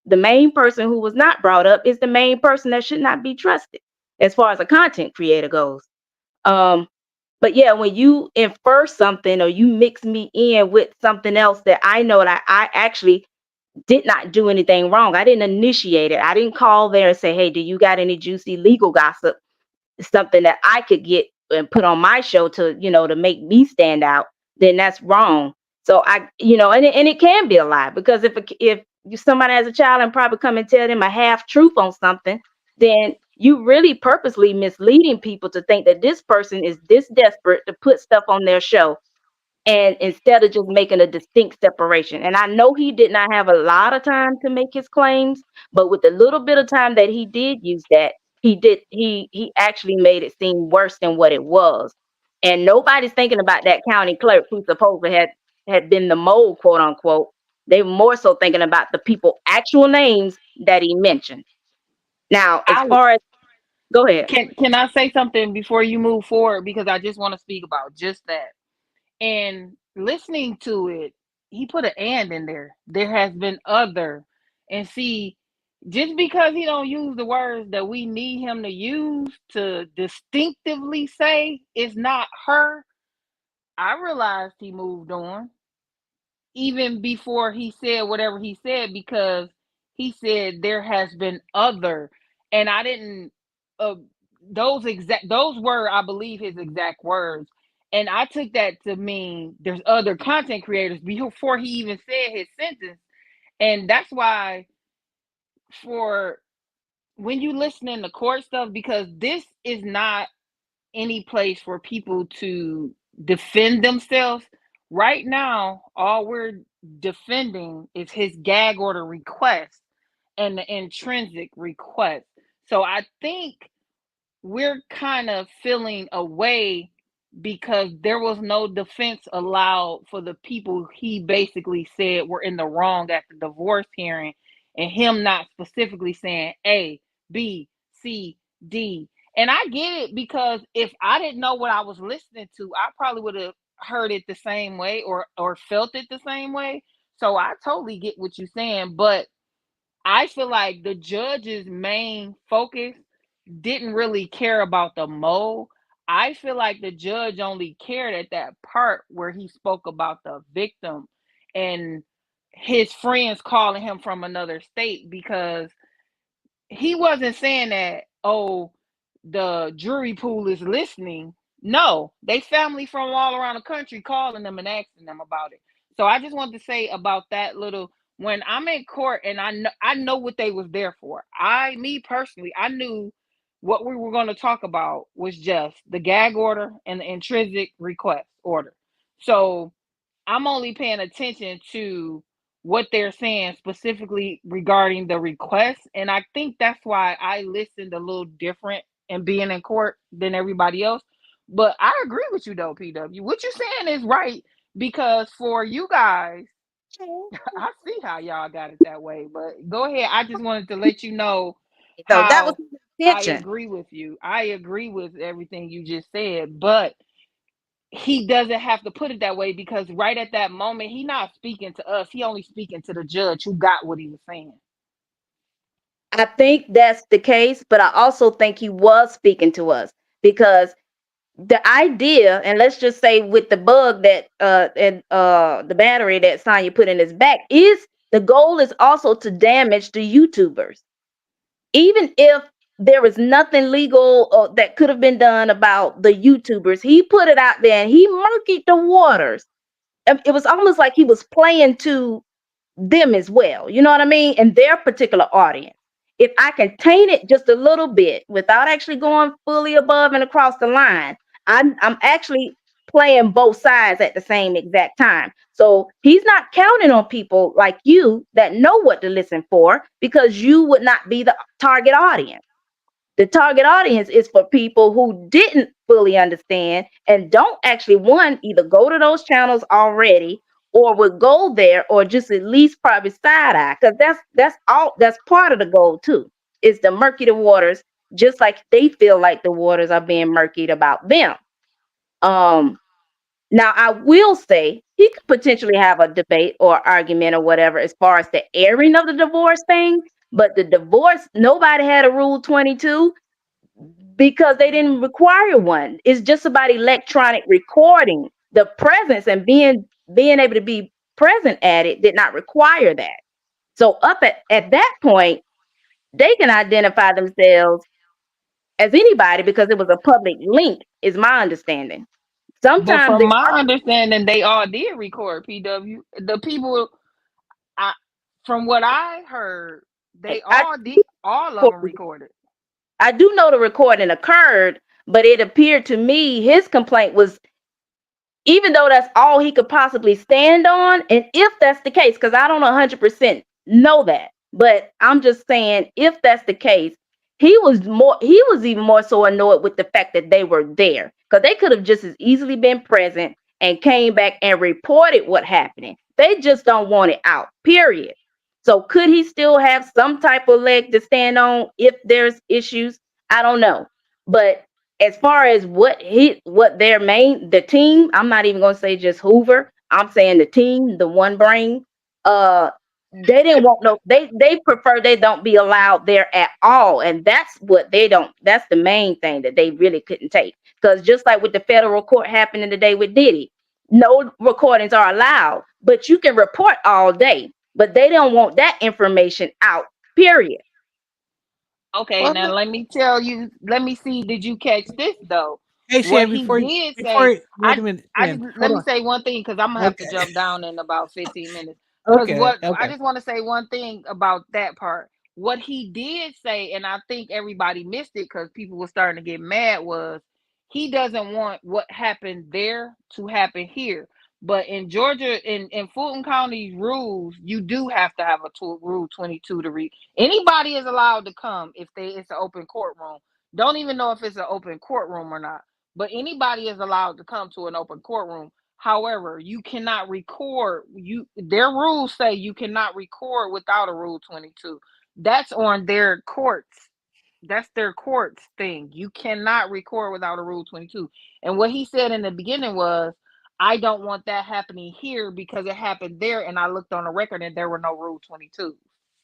the main person who was not brought up is the main person that should not be trusted as far as a content creator goes. Um, but yeah, when you infer something or you mix me in with something else that I know that I actually did not do anything wrong. I didn't initiate it. I didn't call there and say, hey, do you got any juicy legal gossip? Something that I could get and put on my show to, to make me stand out, then that's wrong. So and it can be a lie, because if somebody has a child and probably come and tell them a half truth on something, then you really purposely misleading people to think that this person is this desperate to put stuff on their show, and instead of just making a distinct separation. And I know he did not have a lot of time to make his claims, but with the little bit of time that he did use that, he actually made it seem worse than what it was. And nobody's thinking about that county clerk who supposedly had been the mole, quote unquote. They were more so thinking about the people actual names that he mentioned. Now, as I far as go ahead. can I say something before you move forward, because I just want to speak about just that. And listening to it, he put an and in there. There has been other. And see, just because he don't use the words that we need him to use to distinctively say it's not her, I realized he moved on even before he said whatever he said, because he said there has been other. And I didn't uh, those were, I believe, his exact words. And I took that to mean there's other content creators before he even said his sentence. And that's why, for when you listening to court stuff, because this is not any place for people to defend themselves. Right now, all we're defending is his gag order request and the intrinsic request. So I think we're kind of feeling away because there was no defense allowed for the people he basically said were in the wrong at the divorce hearing, and him not specifically saying A, B, C, D. And I get it, because if I didn't know what I was listening to, I probably would have heard it the same way, or felt it the same way. So I totally get what you're saying, but I feel like the judge's main focus didn't really care about the mole. I feel like the judge only cared at that part where he spoke about the victim and his friends calling him from another state, because he wasn't saying that, oh, the jury pool is listening. No, they family from all around the country calling them and asking them about it. So I just wanted to say about that little, when I'm in court and I know what they was there for. Me personally, I knew what we were going to talk about was just the gag order and the intrinsic request order. So I'm only paying attention to what they're saying specifically regarding the request. And I think that's why I listened a little different and being in court than everybody else. But I agree with you though, PW. What you're saying is right, because for you guys, I see how y'all got it that way. But go ahead. I just wanted to let you know So that was how his I intention. agree with you. I agree with everything you just said, but he doesn't have to put it that way, because right at that moment he not speaking to us, he only speaking to the judge who got what he was saying. I think that's the case, but I also think he was speaking to us, because the idea, and let's just say with the bug that and the battery that Sonya put in his back, is the goal is also to damage the YouTubers. Even if there is nothing legal that could have been done about the YouTubers, he put it out there and he murkied the waters. It was almost like he was playing to them as well. You know what I mean? And their particular audience. If I can taint it just a little bit without actually going fully above and across the line, I'm actually playing both sides at the same exact time. So he's not counting on people like you that know what to listen for, because you would not be the target audience. The target audience is for people who didn't fully understand and don't actually, one, either go to those channels already, or would go there, or just at least probably side eye, because that's part of the goal too, is to murky the waters, just like they feel like the waters are being murkied about them. Um, Now I will say he could potentially have a debate or argument or whatever as far as the airing of the divorce thing, but the divorce, nobody had a Rule 22 because they didn't require one. It's just about electronic recording. The presence and being able to be present at it did not require that. So at that point, they can identify themselves as anybody because it was a public link, is my understanding. But Sometimes from they my understanding, they all did record PW. The people, I from what I heard, they I all did. All of them recorded. I do know the recording occurred, but it appeared to me his complaint was, even though that's all he could possibly stand on, and if that's the case, because I don't 100% know that, but I'm just saying, if that's the case, he was even more so annoyed with the fact that they were there, because they could have just as easily been present and came back and reported what happened. They just don't want it out, period. So could he still have some type of leg to stand on if there's issues? I don't know, but as far as what their the team, I'm not even gonna say just Hoover, I'm saying the team, the one brain, uh they didn't want no, they prefer they don't be allowed there at all. And that's what they don't, that's the main thing that they really couldn't take. Because just like with the federal court happening today with Diddy, no recordings are allowed, but you can report all day, but they don't want that information out, period. Okay, Well, now let me tell you. Let me see. Did you catch this though? Hey, What Shan, he before you, did say. wait a minute, I Shan, just let hold me on. say one thing because I'm gonna have to Okay, jump down in about 15 minutes. Because okay, what I okay. just want to say one thing about that part. What he did say, and I think everybody missed it because people were starting to get mad, was he doesn't want what happened there to happen here. But in Georgia, in Fulton County rules, you do have to have a Rule 22 to read. Anybody is allowed to come if it's an open courtroom. Don't even know if it's an open courtroom or not, but anybody is allowed to come to an open courtroom. However, you cannot record. Their rules say you cannot record without a Rule 22. That's on their courts. That's their courts thing. You cannot record without a Rule 22. And what he said in the beginning was, I don't want that happening here because it happened there, and I looked on the record and there were no Rule 22.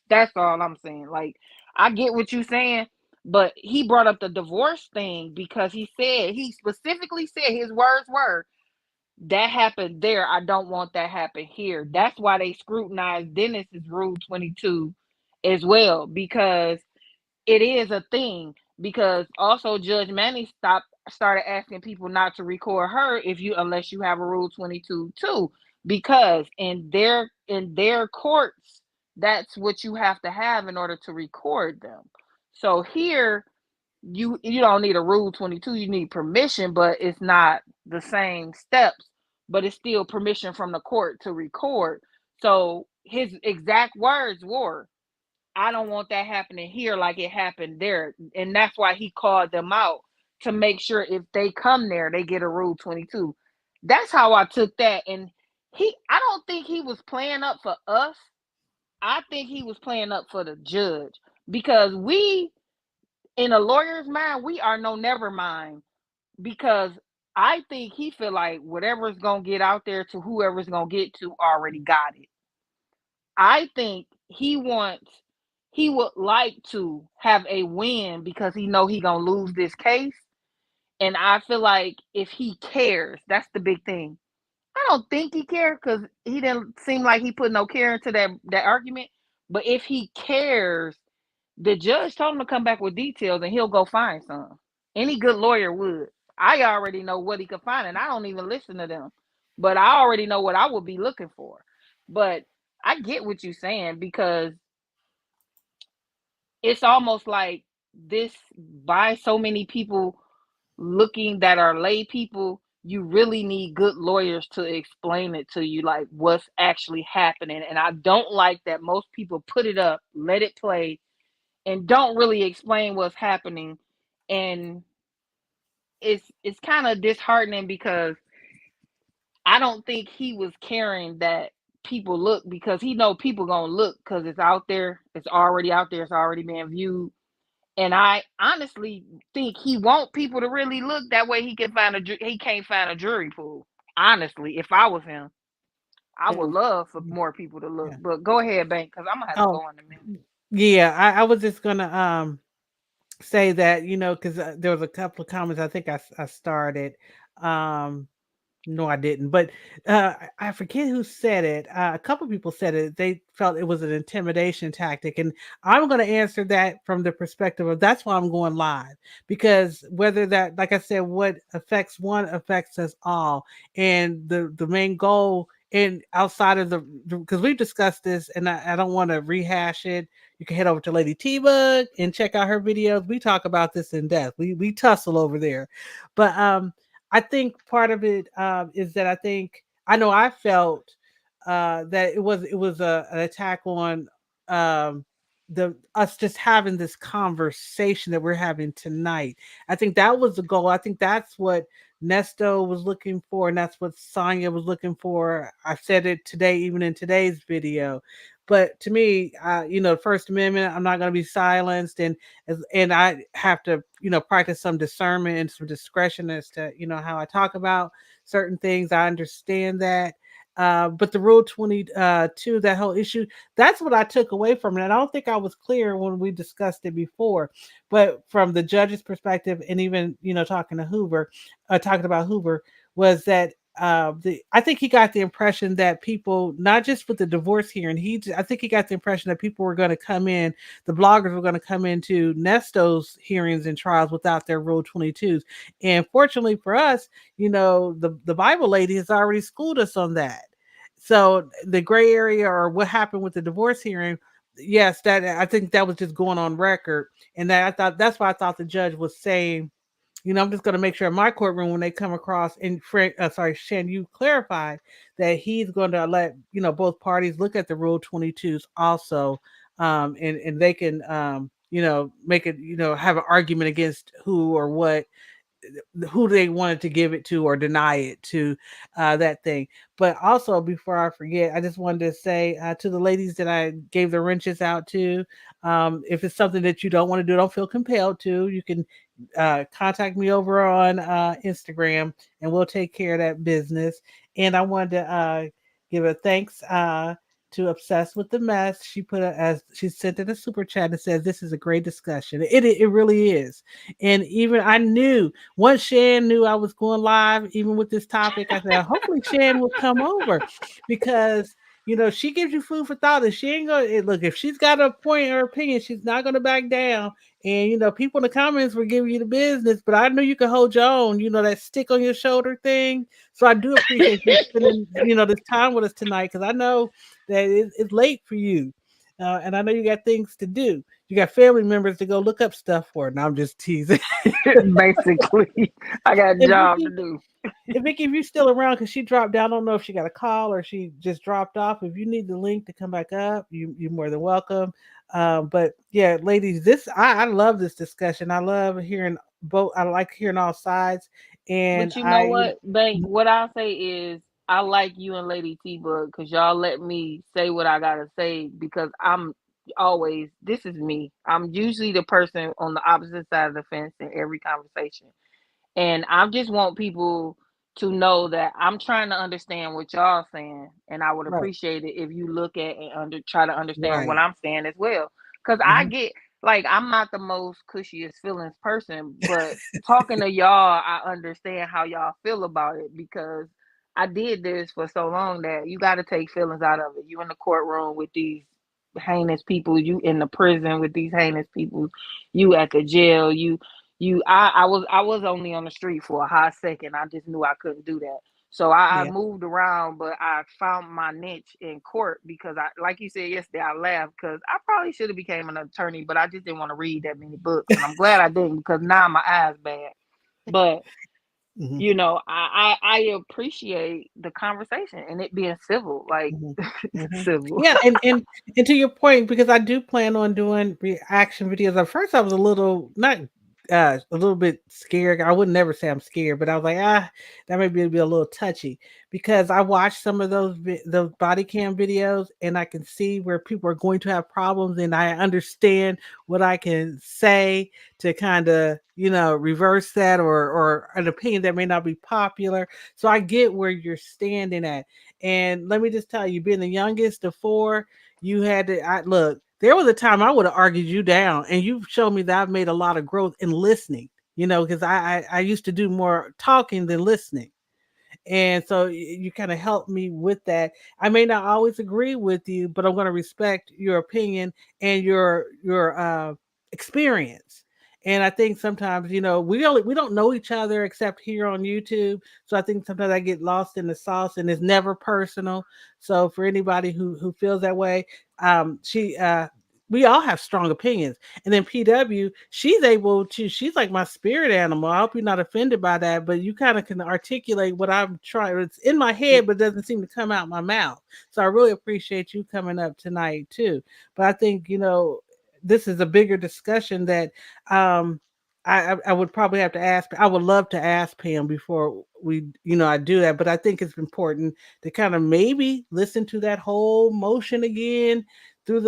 That's all I'm saying. Like, I get what you're saying, but he brought up the divorce thing because he specifically said his words were, that happened there. I don't want that happen here. That's why they scrutinized Dennis's Rule 22 as well, because it is a thing. Because also Judge Manny started asking people not to record her unless you have a Rule 22 too, because in their courts, that's what you have to have in order to record them. So here, you don't need a Rule 22, you need permission, but it's not the same steps, but it's still permission from the court to record. So his exact words were, I don't want that happening here like it happened there. And that's why he called them out, to make sure if they come there, they get a Rule 22. That's how I took that. And I don't think he was playing up for us. I think he was playing up for the judge, because in a lawyer's mind, we are no never mind, because I think he feel like whatever's gonna get out there to whoever's gonna get to already got it. I think he would like to have a win because he know he gonna lose this case. And I feel like if he cares, that's the big thing. I don't think he cared because he didn't seem like he put no care into that argument. But if he cares, the judge told him to come back with details and he'll go find some. Any good lawyer would. I already know what he could find, and I don't even listen to them. But I already know what I would be looking for. But I get what you're saying, because it's almost like this, by so many people looking that are lay people, you really need good lawyers to explain it to you, like what's actually happening. And I don't like that most people put it up, let it play, and don't really explain what's happening. And it's kind of disheartening, because I don't think he was caring that people look, because he know people gonna look because it's out there. It's already out there. It's already being viewed. And I honestly think he want people to really look, that way he can find he can't find a jury pool. Honestly, if I was him, I would Mm, love for more people to look. yeah. But go ahead, Bank, because I'm gonna have to Oh, go in a minute. yeah. I was just gonna say that, because there was a couple of comments. I think I started. Um, No, I didn't. But I forget who said it. A couple people said it. They felt it was an intimidation tactic, and I'm going to answer that from the perspective of that's why I'm going live, because whether that, like I said, what affects one affects us all, and the main goal. And outside of because we've discussed this, and I don't want to rehash it. You can head over to Lady T Bug and check out her videos. We talk about this in depth. We tussle over there, but I think part of it is that I know I felt that it was an attack on um, the us just having this conversation that we're having tonight. I think that was the goal. I think that's what Nesto was looking for, and that's what Sonya was looking for. I said it today, even in today's video. But to me, First Amendment, I'm not going to be silenced, and I have to, practice some discernment and some discretion as to, how I talk about certain things. I understand that. But the Rule 22, that whole issue, that's what I took away from it. And I don't think I was clear when we discussed it before. But from the judge's perspective, and even, talking about Hoover, was that I think he got the impression that people, not just with the divorce hearing, I think he got the impression that people were going to come in, the bloggers were going to come into Nesto's hearings and trials without their Rule 22s. And fortunately for us, the Bible lady has already schooled us on that. So the gray area, or what happened with the divorce hearing, yes, that I think that was just going on record, and that I thought that's why I thought the judge was saying, I'm just going to make sure in my courtroom when they come across, and Shan, you clarified that he's going to let both parties look at the Rule 22s also, and they can make it, have an argument against who or what, who they wanted to give it to or deny it to, that thing. But also, before I forget, I just wanted to say to the ladies that I gave the wrenches out to, if it's something that you don't want to do, don't feel compelled to. You can contact me over on Instagram, and we'll take care of that business. And I wanted to give a thanks to Obsessed with the Mess. She as she sent in a super chat and says, "This is a great discussion." It really is. And even I knew, once Shan knew I was going live, even with this topic, I said, hopefully Shan will come over, because she gives you food for thought. And she ain't gonna look, if she's got a point or opinion, she's not gonna back down. And people in the comments were giving you the business, but I knew you could hold your own. That stick on your shoulder thing. So I do appreciate you spending this time with us tonight, because I know that it's late for you, and I know you got things to do. You got family members to go look up stuff for. And I'm just teasing. Basically, I got a And job to Vicky, do. if you're still around, because she dropped down, I don't know if she got a call or she just dropped off. If you need the link to come back up, you're more than welcome. But yeah, ladies, I love this discussion. I love hearing both. I like hearing all sides, and But you know what, Bank? What I'll say is I like you and Lady T Bug, because y'all let me say what I gotta say, because I'm always, this is me. I'm usually the person on the opposite side of the fence in every conversation. And I just want people to know that I'm trying to understand what y'all saying, and I would right, appreciate it if you look at and try to understand what right. I'm saying as well. Because I Mhm. get, like, I'm not the most cushiest feelings person, but talking to y'all, I understand how y'all feel about it, because I did this for so long that you got to take feelings out of it. You in the courtroom with these heinous people, you in the prison with these heinous people, you at the jail, I was only on the street for a hot second. I just knew I couldn't do that. So I Yeah. moved around, but I found my niche in court, because I, like you said yesterday, I laughed because I probably should have became an attorney, but I just didn't want to read that many books. And I'm glad I didn't, because now my eyes bad. But Mhm, I appreciate the conversation and it being civil, like mhm, mhm. civil. Yeah, and to your point, because I do plan on doing reaction videos. At first, I was a little not. a little bit scared. I would never say I'm scared, but I was like, that may be a little touchy because I watched some of those body cam videos, and I can see where people are going to have problems, and I understand what I can say to kind of reverse that, or an opinion that may not be popular. So I get where you're standing at, and let me just tell you, being the youngest of four, you had to. I look. There was a time I would have argued you down, and you've shown me that I've made a lot of growth in listening. Because I used to do more talking than listening, and so you kind of helped me with that. I may not always agree with you, but I'm going to respect your opinion and your experience. And I think sometimes, we don't know each other except here on YouTube. So I think sometimes I get lost in the sauce, and it's never personal. So for anybody who feels that way, she we all have strong opinions. And then PW, she's like my spirit animal. I hope you're not offended by that, but you kind of can articulate what I'm trying. It's in my head, but doesn't seem to come out my mouth. So I really appreciate you coming up tonight too. But I think, this is a bigger discussion that um I would probably have to ask. I would love to ask Pam before I do that, but I think it's important to kind of maybe listen to that whole motion again through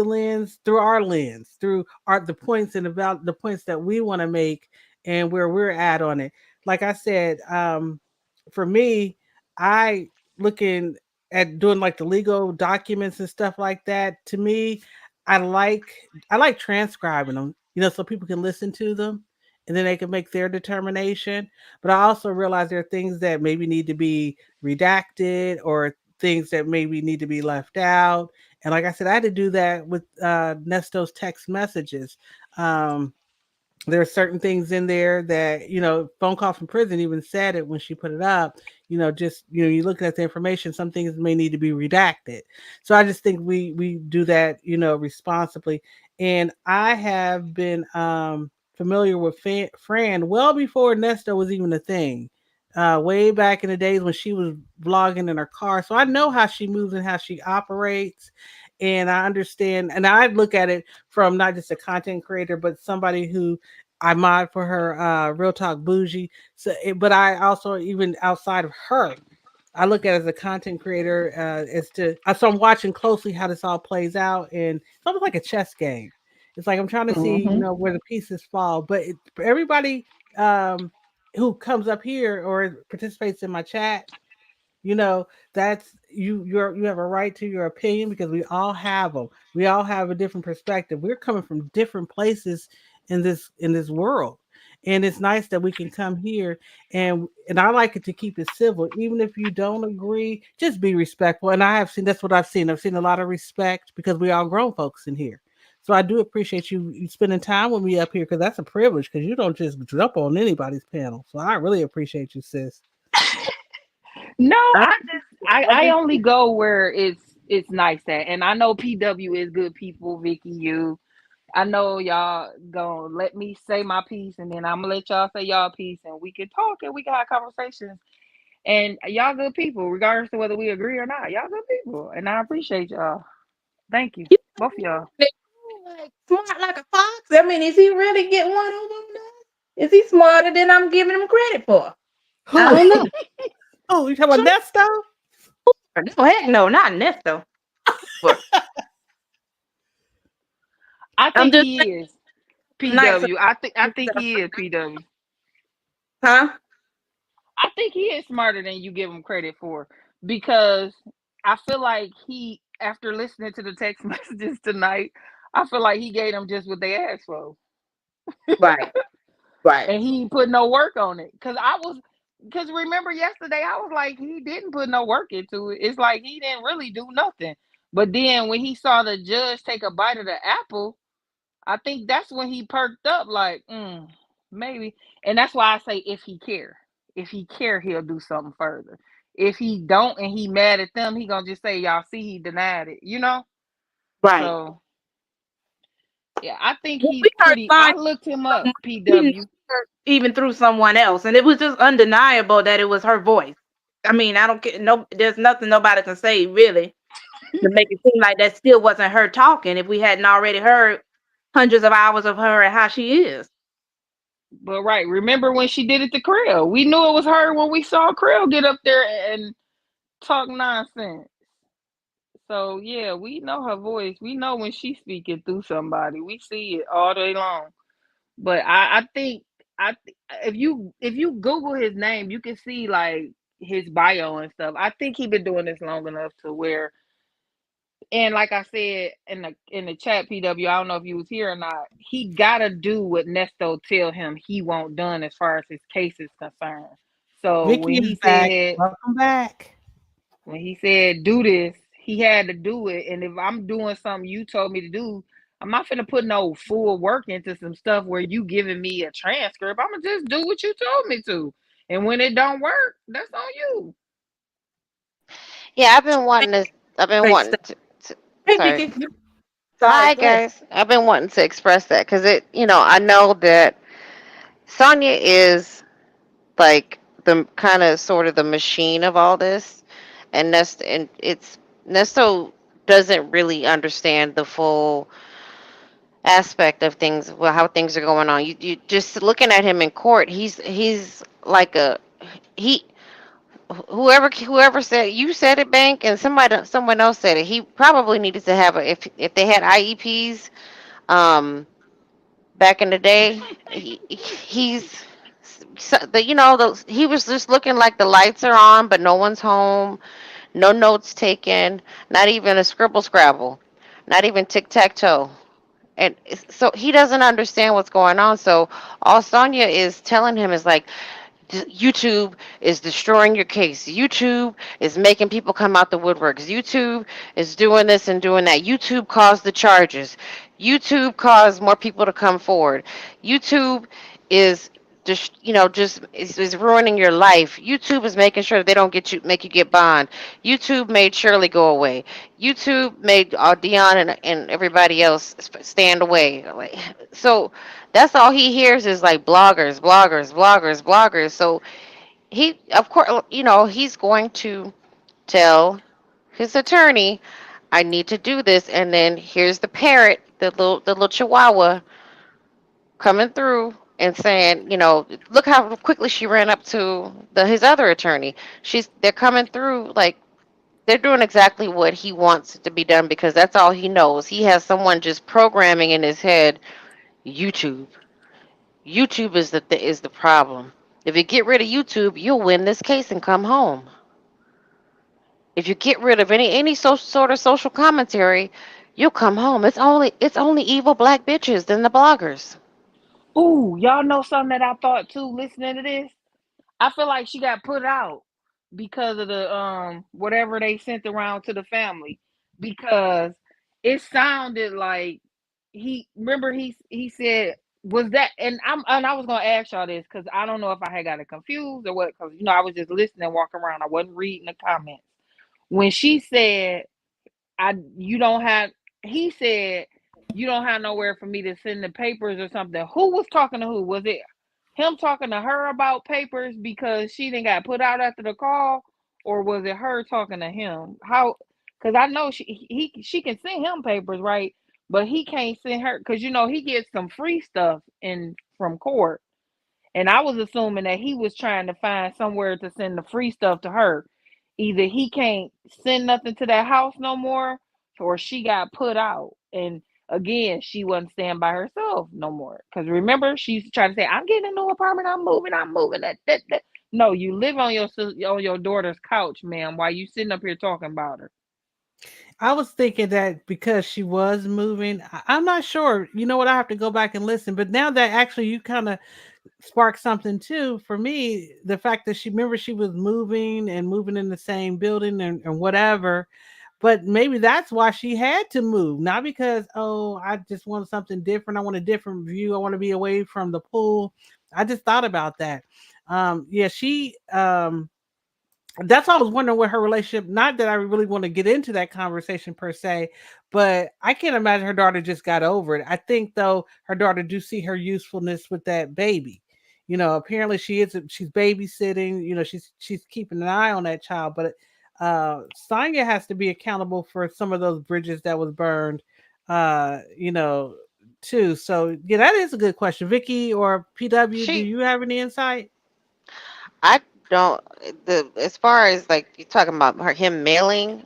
our lens, through the points and about the points that we want to make and where we're at on it. Like I said, for me, I looking at doing like the legal documents and stuff like that. To me, I like I like transcribing them, so people can listen to them and then they can make their determination. But I also realize there are things that maybe need to be redacted or things that maybe need to be left out. And like I said, I had to do that with Nesto's text messages. Um, there are certain things in there that phone call from prison even said it when she put it up. Just you looking at the information, some things may need to be redacted. So I just think we do that responsibly. And I have been familiar with Fran well before Nesto was even a thing, way back in the days when she was vlogging in her car. So I know how she moves and how she operates, and I understand. And I look at it from not just a content creator, but somebody who I mod for her Real Talk Bougie. So, but I also, even outside of her, I look at it as a content creator, so I'm watching closely how this all plays out, and it's almost like a chess game. It's like I'm trying to see, Mm-hmm. where the pieces fall. But for everybody um, who comes up here or participates in my chat, you know that's you have a right to your opinion because we all have them. We all have a different perspective. We're coming from different places in this world, and it's nice that we can come here, and I like it to keep it civil. Even if you don't agree, just be respectful. And that's what I've seen a lot of respect because we all grown folks in here. So I do appreciate you spending time with me up here because that's a privilege because you don't just jump on anybody's panel. So I really appreciate you, sis. No, I, I only go where it's nice at, and I know PW is good people. Vicky, you, I know y'all gonna let me say my piece, and then I'm gonna let y'all say y'all piece, and we can talk and we can have conversations. And y'all good people, regardless of whether we agree or not. Y'all good people, and I appreciate y'all. Thank you, you both of y'all. like smart like a fox. I mean, is he really getting one over on us? Is he smarter than I'm giving him credit for? I Who? don't know. Oh, you talking about Nesto? No, heck no, not Nesto. But I I'm think just he is nice. PW. I think he is PW. Huh? I think he is smarter than you give him credit for because I feel like after listening to the text messages tonight, I feel like he gave them just what they asked for, Right, right, and he put no work on it. Because remember yesterday, I was like, he didn't put no work into it. It's like he didn't really do nothing. But then when he saw the judge take a bite of the apple, I think that's when he perked up, like, maybe. And that's why I say if he care, he'll do something further. If he don't and he mad at them, he gonna just say, y'all see, he denied it. right. So yeah, I think When he's we heard pretty. fine, I looked him up, we knew PW. her even through someone else, and it was just undeniable that it was her voice. I mean, I don't care. No, there's nothing nobody can say really to make it seem like that still wasn't her talking if we hadn't already heard hundreds of hours of her and how she is. But right, remember when she did it to Krill? We knew it was her when we saw Krill get up there and talk nonsense. So yeah, we know her voice. We know when she's speaking through somebody. We see it all day long. But I think if you Google his name, you can see like his bio and stuff. I think he been doing this long enough to where, and like I said in the chat, PW, I don't know if you was here or not. He gotta do what Nesto tell him he won't done as far as his case is concerned. So Vicky is back. Welcome back. when he said do this, he had to do it. And if I'm doing something you told me to do, I'm not finna put no full work into some stuff where you giving me a transcript. I'ma just do what you told me to. And when it don't work, that's on you. Yeah, I've been wanting to. I've been Say wanting stuff. to. Hey, Sorry. Vicky. Sorry, Hi go ahead. guys. I've been wanting to express that because I know that Sonya is like the kind of sort of the machine of all this, and it's Nesto doesn't really understand the full aspect of things, well, how things are going on. You just looking at him in court, he's like a he whoever said, you said it, Bank, and someone else said it. He probably needed to have if they had IEPs back in the day. He's so, he was just looking like the lights are on, but no one's home, no notes taken, not even a scribble scrabble, not even tic tac toe. And so he doesn't understand what's going on. So all Sonya is telling him is like, YouTube is destroying your case. YouTube is making people come out the woodworks. YouTube is doing this and doing that. YouTube caused the charges. YouTube caused more people to come forward. YouTube is just ruining your life. YouTube is making sure they don't make you get bond. YouTube made Shirley go away. YouTube made Dion and everybody else stand away. So that's all he hears is like bloggers, bloggers, bloggers, bloggers. So he, of course, he's going to tell his attorney, I need to do this. And then here's the parrot, the little chihuahua coming through and saying, look how quickly she ran up to his other attorney. They're coming through like they're doing exactly what he wants to be done because that's all he knows. He has someone just programming in his head, YouTube. YouTube is the problem. If you get rid of YouTube, you'll win this case and come home. If you get rid of any sort of social commentary, you'll come home. It's only evil black bitches than the bloggers. Ooh, y'all know something that I thought too listening to this? I feel like she got put out because of the whatever they sent around to the family, because it sounded like he said, was that, and I was gonna ask y'all this because I don't know if I had got it confused or what, because I was just listening, walking around, I wasn't reading the comments when she said, I you don't have he said, you don't have nowhere for me to send the papers or something. Who was talking to who? Was it him talking to her about papers because she didn't got put out after the call, or was it her talking to him? How? Because I know she can send him papers, right? But he can't send her because he gets some free stuff in from court, and I was assuming that he was trying to find somewhere to send the free stuff to her. Either he can't send nothing to that house no more, or she got put out. And again, she wasn't staying by herself no more. Because remember, she used to try to say, I'm getting a new apartment, I'm moving, I'm moving. That. No, you live on your daughter's couch, ma'am, while you sitting up here talking about her. I was thinking that because she was moving, I'm not sure. You know what? I have to go back and listen. But now that actually you kind of sparked something too for me, the fact that she was moving and moving in the same building and whatever. But maybe that's why she had to move, not because, oh, I just want something different. I want a different view. I want to be away from the pool. I just thought about that. Yeah, she that's why I was wondering what her relationship. Not that I really want to get into that conversation per se, but I can't imagine her daughter just got over it. I think though her daughter do see her usefulness with that baby. Apparently she's babysitting. She's keeping an eye on that child. But Sonya has to be accountable for some of those bridges that was burned. Uh, you know, too. So yeah, that is a good question. Vicky or PW, do She, you have any insight? I don't, the as far as like you talking about him mailing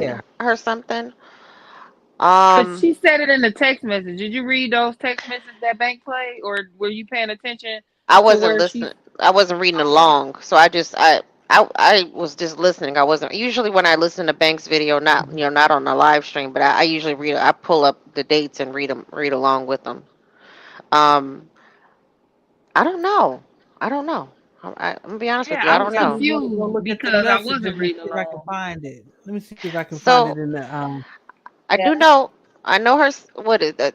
Yeah. her something. Cause Um, she said it in the text message. Did you read those text messages that Bank played, or were you paying attention I to wasn't where she? listening. I wasn't reading Okay. along, so I was just listening. I wasn't usually when I listen to Bank's video, not not on the live stream, but I usually read. I pull up the dates and read along with them. Um, I don't know. I don't know. I'm gonna be honest with Yeah, you. I I was don't Okay, know. we'll confused look at the because I messages wasn't and reading see if I can along. find it. Let me see if I can find it So in the I Yeah. do know. I know her. What is that?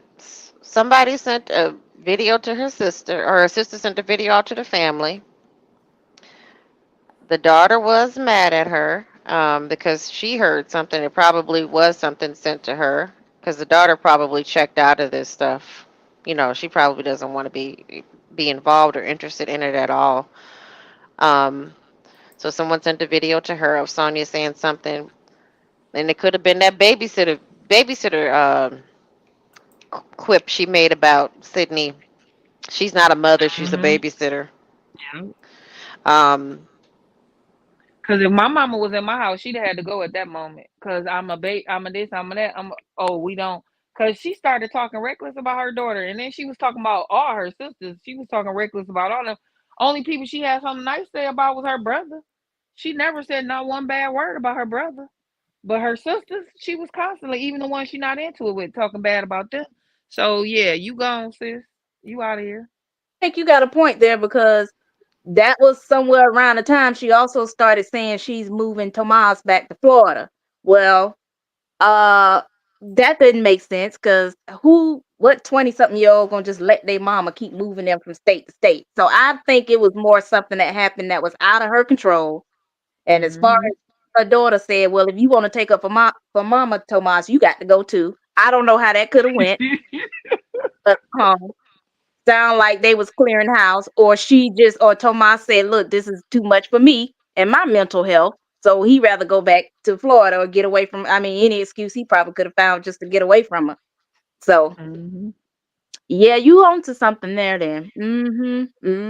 Somebody sent a video to her sister, or her sister sent a video out to the family. The daughter was mad at her because she heard something. It probably was something sent to her because the daughter probably checked out of this stuff. She probably doesn't want to be involved or interested in it at all. Um, so someone sent a video to her of Sonia saying something, and it could have been that babysitter quip she made about Sydney. She's not a mother; she's a Hmm. babysitter. Yeah. Um, Cause if my mama was in my house, she'd have had to go at that moment. Cause I'm a this, I'm a that. Oh, we don't. Cause she started talking reckless about her daughter, and then she was talking about all her sisters. She was talking reckless about all them. Only people she had something nice to say about was her brother. She never said not one bad word about her brother. But her sisters, she was constantly, even the ones she not into it with, talking bad about them. So yeah, you gone, sis. You out of here. I think you got a point there because that was somewhere around the time she also started saying she's moving Tomas back to Florida. Well, uh, that didn't make sense because what 20 something year old gonna just let their mama keep moving them from state to state? So I think it was more something that happened that was out of her control. And as far Hmm. as her daughter said, well, if you want to take up for Mama Tomas, you got to go too. I don't know how that could have went, but sound like they was clearing house, or or Tomas said, "Look, this is too much for me and my mental health." So he rather go back to Florida or get away from. I mean, any excuse he probably could have found just to get away from her. So Hmm. yeah, you onto something there, then. Mm-hmm.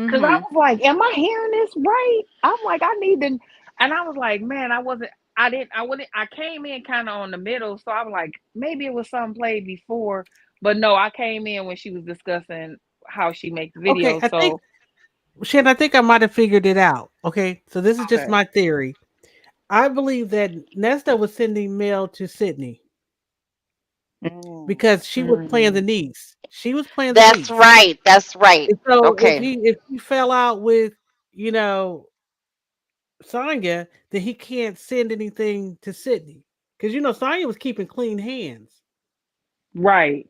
Cause I Mm-hmm. was like, am I hearing this right? I'm like, I need to, and I was like, man, I wouldn't, I came in kind of on the middle, so I was like, maybe it was something played before, but no, I came in when she was discussing how she makes Okay, videos. I think So Shannon, I think I might have figured it out. Okay. So this is just okay. my theory. I believe that Nesta was sending mail to Sydney Mm. because she was playing the Mm. niece. She was playing the that's niece. right. That's right. And so Okay. if he fell out with, you know, Sonya, then he can't send anything to Sydney. Because Sonya was keeping clean hands. Right.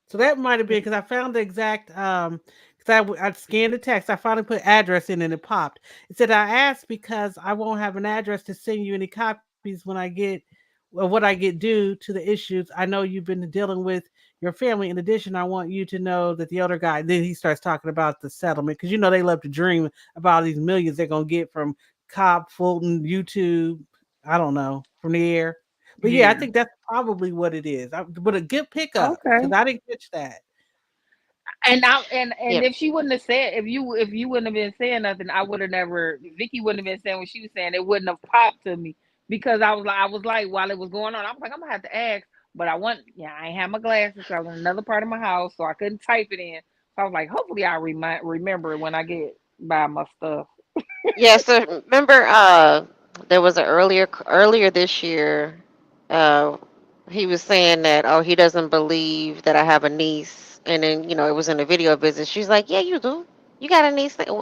So that might have been because I found the exact because I scanned the text. I finally put address in and it popped. It said I asked because I won't have an address to send you any copies when I get what I get due to the issues I know you've been dealing with your family. In addition, I want you to know that the other guy. Then he starts talking about the settlement because they love to dream about these millions they're gonna get from Cobb, Fulton, YouTube. I don't know from the air. But yeah, I Yeah. think that's probably what it is. But a good pickup because Okay. I didn't catch that. And Yep. if she wouldn't have said, if you wouldn't have been saying nothing, I would have never, Vicky wouldn't have been saying what she was saying. It wouldn't have popped to me because I was like while it was going on, I was like, I'm gonna have to ask, but I ain't have my glasses. I was in another part of my house, so I couldn't type it in. So I was like, hopefully I remember it when I get by my stuff. Yeah. So remember, there was earlier this year. Uh, he was saying that he doesn't believe that I have a niece, and then it was in a video visit. She's like, "Yeah, you do. You got a niece. What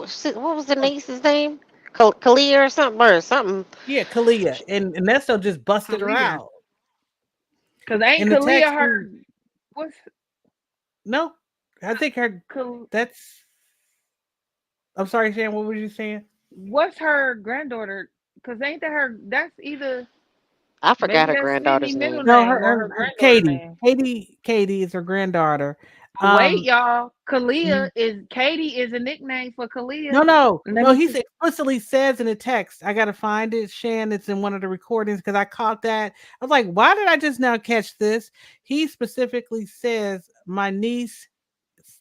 was the niece's name? Kalia or something or something." Yeah, Kalia and Nesto just busted her Kalia, out because ain't in the Kalia text. her what's No, I think her. Kal- That's. I'm sorry, Shan. What were you saying? what's her granddaughter? Because ain't that her? That's either I forgot maybe her that's Sydney granddaughter's middle name. No, name or her her granddaughter Katie. name. Katie is her granddaughter. But wait, Um, y'all. mhm. Katie is a nickname for Kalia. No, no, Let no. me He see. explicitly says in the text. I gotta find it, Shan. It's in one of the recordings because I caught that. I was like, why did I just now catch this? He specifically says my niece.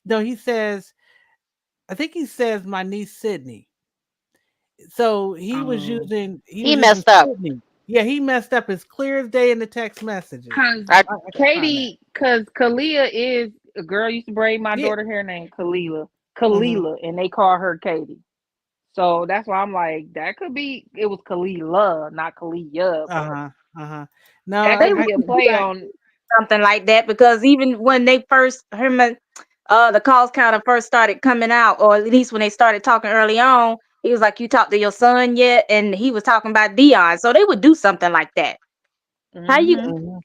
No, he says. I think he says my niece Sydney. So Um, he He was using messed up. Sydney. Yeah, he messed up as clear as day in the text messages. cause I I can find that. cause Kalia is a girl used to braid my Yeah. daughter hair named Kalila. Mm-hmm. Kalila, and they call her Katie. So that's why I'm like, that could be it was Kalila, not Kalia, Uh but huh. Uh huh. No, that They could would be a do play on. something like that because even when they first him and the calls kind of first started coming out, or at least when they started talking early on, he was like, "You talked to your son yet?" And he was talking about Dion, so they would do something like that. How you Hmm. mhm.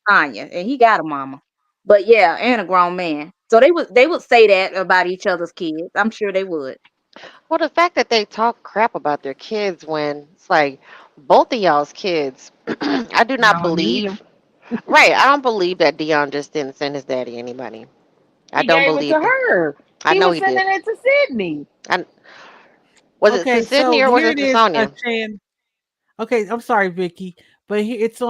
Tanya? And he got a mama, but yeah, and a grown man. So they would say that about each other's kids. I'm sure they would. well, the fact that they talk crap about their kids when it's like both of y'all's kids, I do not Y'all need him. believe. Right, I don't believe that Dion just didn't send his daddy any money. I He don't gave it to believe that. her. I He know was he did. sending it to Sydney. I, was it to Okay, Sydney so or was here it it to is, Sonia? Shan. Okay, I'm sorry, Vicky, but here it's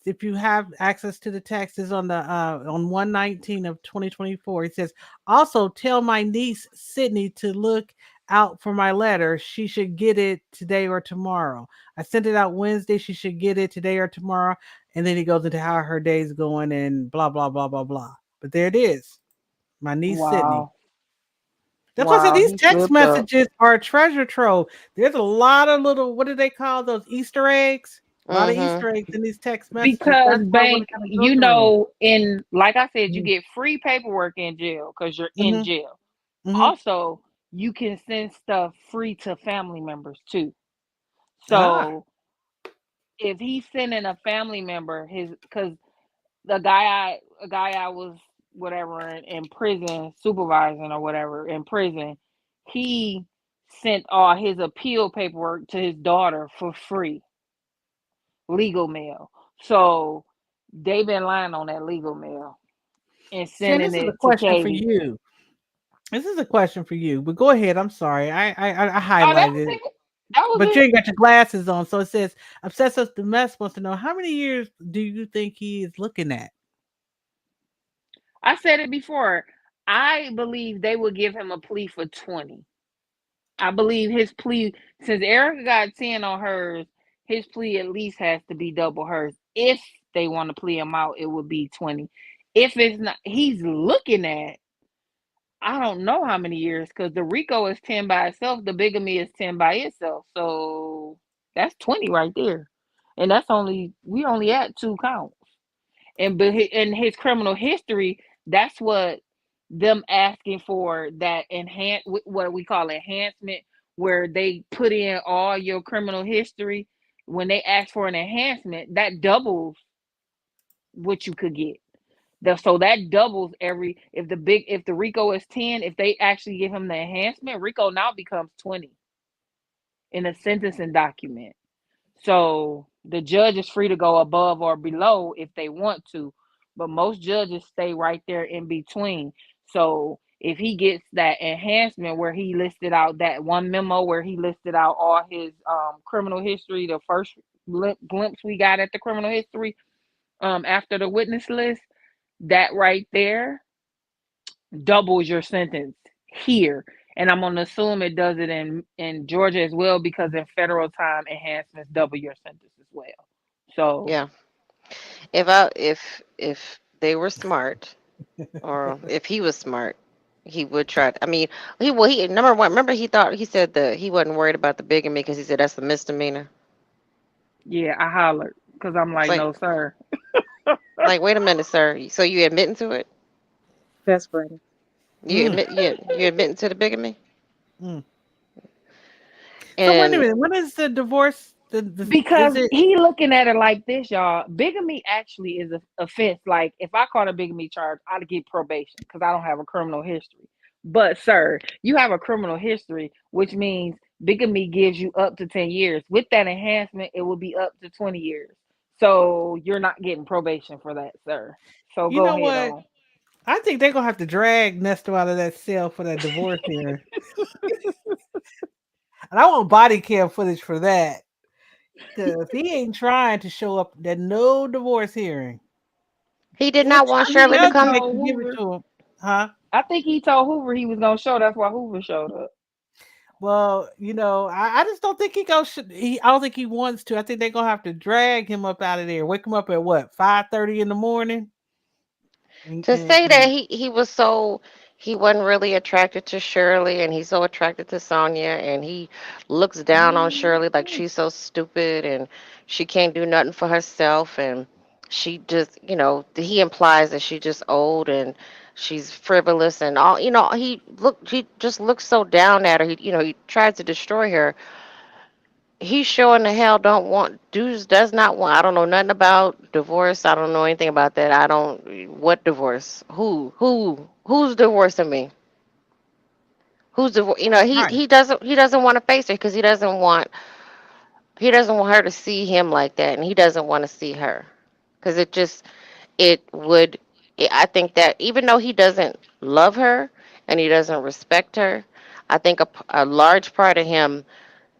if you have access to the text, is on 119 of 2024. It says, also tell my niece Sydney to look out for my letter. She should get it today or tomorrow. I sent it out Wednesday. She should get it today or tomorrow. And then he goes into how her day's going and blah blah blah blah blah. But there it is. My niece Sydney. Wow. That's why I said Wow. these He text slipped up. messages are a treasure trove. There's a lot of little, what do they call those Easter eggs? A lot of Mm-hmm. Easter eggs in these text messages. Because That's why I want bank, to kind of go you through them. know, in like I said, you Mm-hmm. get free paperwork in jail because you're in Mm-hmm. jail. Mm-hmm. Also, you can send stuff free to family members too. Ah, So if he's sending a family member his because the guy a guy I was whatever in prison supervising or whatever in prison, he sent all his appeal paperwork to his daughter for free, legal mail. So they've been lying on that legal mail and Shan, sending this is a it to question for Katie. you. This is a question for you. But go ahead. I'm sorry. I Oh, that highlighted was it. it. That was But you it. ain't got your glasses on. So it says, Obsessive the Mess wants to know, how many years do you think he is looking at? I said it before. I believe they would give him a plea for 20. I believe his plea, since Erica got 10 on hers, his plea at least has to be double hers. If they want to plea him out, it would be 20. If it's not, he's looking at, I don't know how many years, because the RICO is 10 by itself, the bigamy is 10 by itself. So that's 20 right there. And we only at two counts. In his criminal history, that's what them asking for that what we call enhancement, where they put in all your criminal history. When they ask for an enhancement, that doubles what you could get. So that doubles every if the RICO is 10, if they actually give him the enhancement, RICO now becomes 20 in a sentencing document. So the judge is free to go above or below if they want to, but most judges stay right there in between. So if he gets that enhancement where he listed out that one memo where he listed out all his criminal history, the first glimpse we got at the criminal history after the witness list, that right there doubles your sentence here. And I'm gonna assume it does it in Georgia as well, because in federal time enhancements double your sentence as well. So Yeah. If they were smart, or if he was smart, he would try. I mean, he number one. Remember, he said that he wasn't worried about the bigamy because he said that's a misdemeanor. yeah, I hollered because I'm It's like, like no, sir. wait a minute, sir. So you admitting to it? That's funny. You Mm, admit you admitting to the bigamy? mm. So wait a And minute. What is the divorce? The is Because it? he looking at it like this, y'all. Bigamy actually is a offense. Like if I caught a bigamy charge, I'd get probation because I don't have a criminal history. But sir, you have a criminal history, which means bigamy gives you up to 10 years. With that enhancement, it will be up to 20 years. So you're not getting probation for that, sir. So You go know ahead what? on. I think they're gonna have to drag Nesto out of that cell for that divorce here, and I want body cam footage for that because he ain't trying to show up at no divorce hearing. He did which not want I mean, Shirley to does He come. make told you give it Hoover. to him, huh? I think he told Hoover he was gonna show. That's why Hoover showed up. Well, I just don't think he goes. I don't think he wants to. I think they're gonna have to drag him up out of there. Wake him up at what 5:30 in the morning, and, To and, say that and he wasn't really attracted to Shirley and he's so attracted to Sonya and he looks down on Shirley like Mhm. she's so stupid and she can't do nothing for herself and she just he implies that she's just old and she's frivolous and all he just looks so down at her. He tries to destroy her. He sure in the hell don't want dudes does not want. I don't know nothing about divorce. I don't know anything about that. I don't what divorce. Who's divorcing me? Who's divorce? He right. he doesn't he doesn't want to face her because he doesn't want her to see him like that, and he doesn't want to see her because it would. I think that even though he doesn't love her and he doesn't respect her, I think a large part of him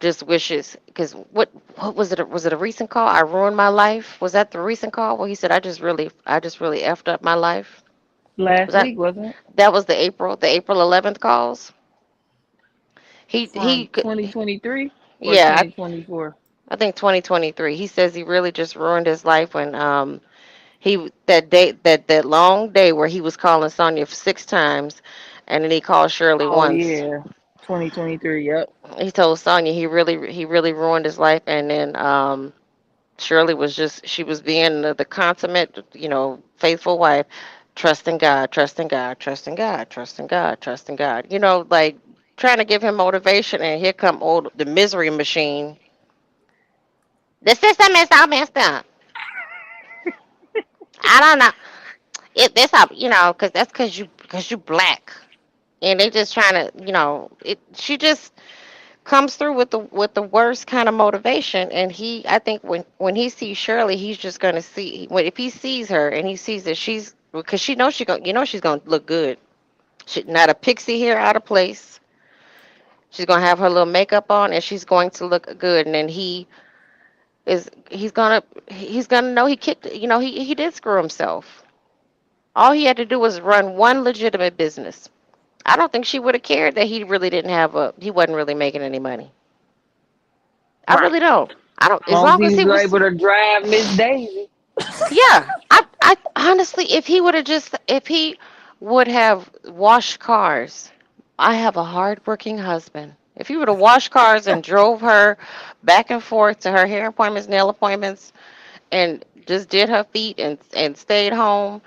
just wishes because what was it a recent call? I ruined my life. Was that the recent call where he said I just really effed up my life? Was Last that week, wasn't it? that was the April 11th calls? He From 2023 or yeah, 2024? I think 2023. He says he really just ruined his life when that day that long day where he was calling Sonya 6 times and then he called Shirley Oh once. yeah, 2023. Yep. He told Sonya he really ruined his life and then Shirley she was being the consummate, faithful wife, trusting God, trusting God, trusting God, trusting God, trusting God. Like trying to give him motivation, and here come the misery machine. The system is all messed up. I don't know. This up, because that's because you black, and they just trying to, She just comes through with the worst kind of motivation and I think when he sees Shirley he's just going to see if he sees her and he sees that she's because she knows she's going to look good. Not a pixie hair out of place. She's going to have her little makeup on and she's going to look good and then he's going to know he kicked, he did screw himself. All he had to do was run one legitimate business. I don't think she would have cared that he wasn't really making any money. I Right. really don't. I don't. As As long as long as he he was was, able to drive Miss Daisy. yeah. I honestly, if he would have washed cars, I have a hardworking husband. If he would have washed cars and drove her back and forth to her hair appointments, nail appointments, and just did her feet and stayed home,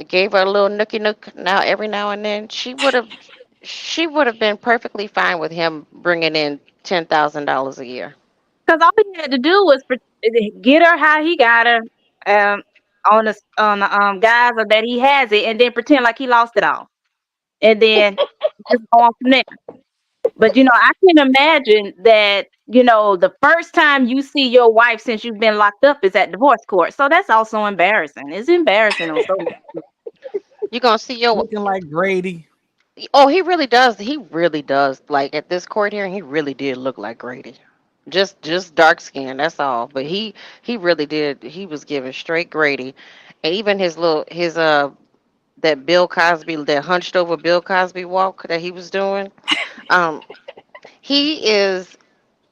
gave her a little nookie nook every now and then, she would have been perfectly fine with him bringing in $10,000 a year. Because all he had to do was get her how he got her, um, on the guise of that he has it, and then pretend like he lost it all, and then just go on from there. But I can imagine that the first time you see your wife since you've been locked up is at divorce court. So that's also embarrassing. It's embarrassing on so many. You're gonna see your Looking like Grady. Oh, he really does. He really does. Like at this court hearing, he really did look like Grady. Just dark skin, that's all. But he really did. He was giving straight Grady. And even his that Bill Cosby, that hunched over Bill Cosby walk that he was doing. Um he is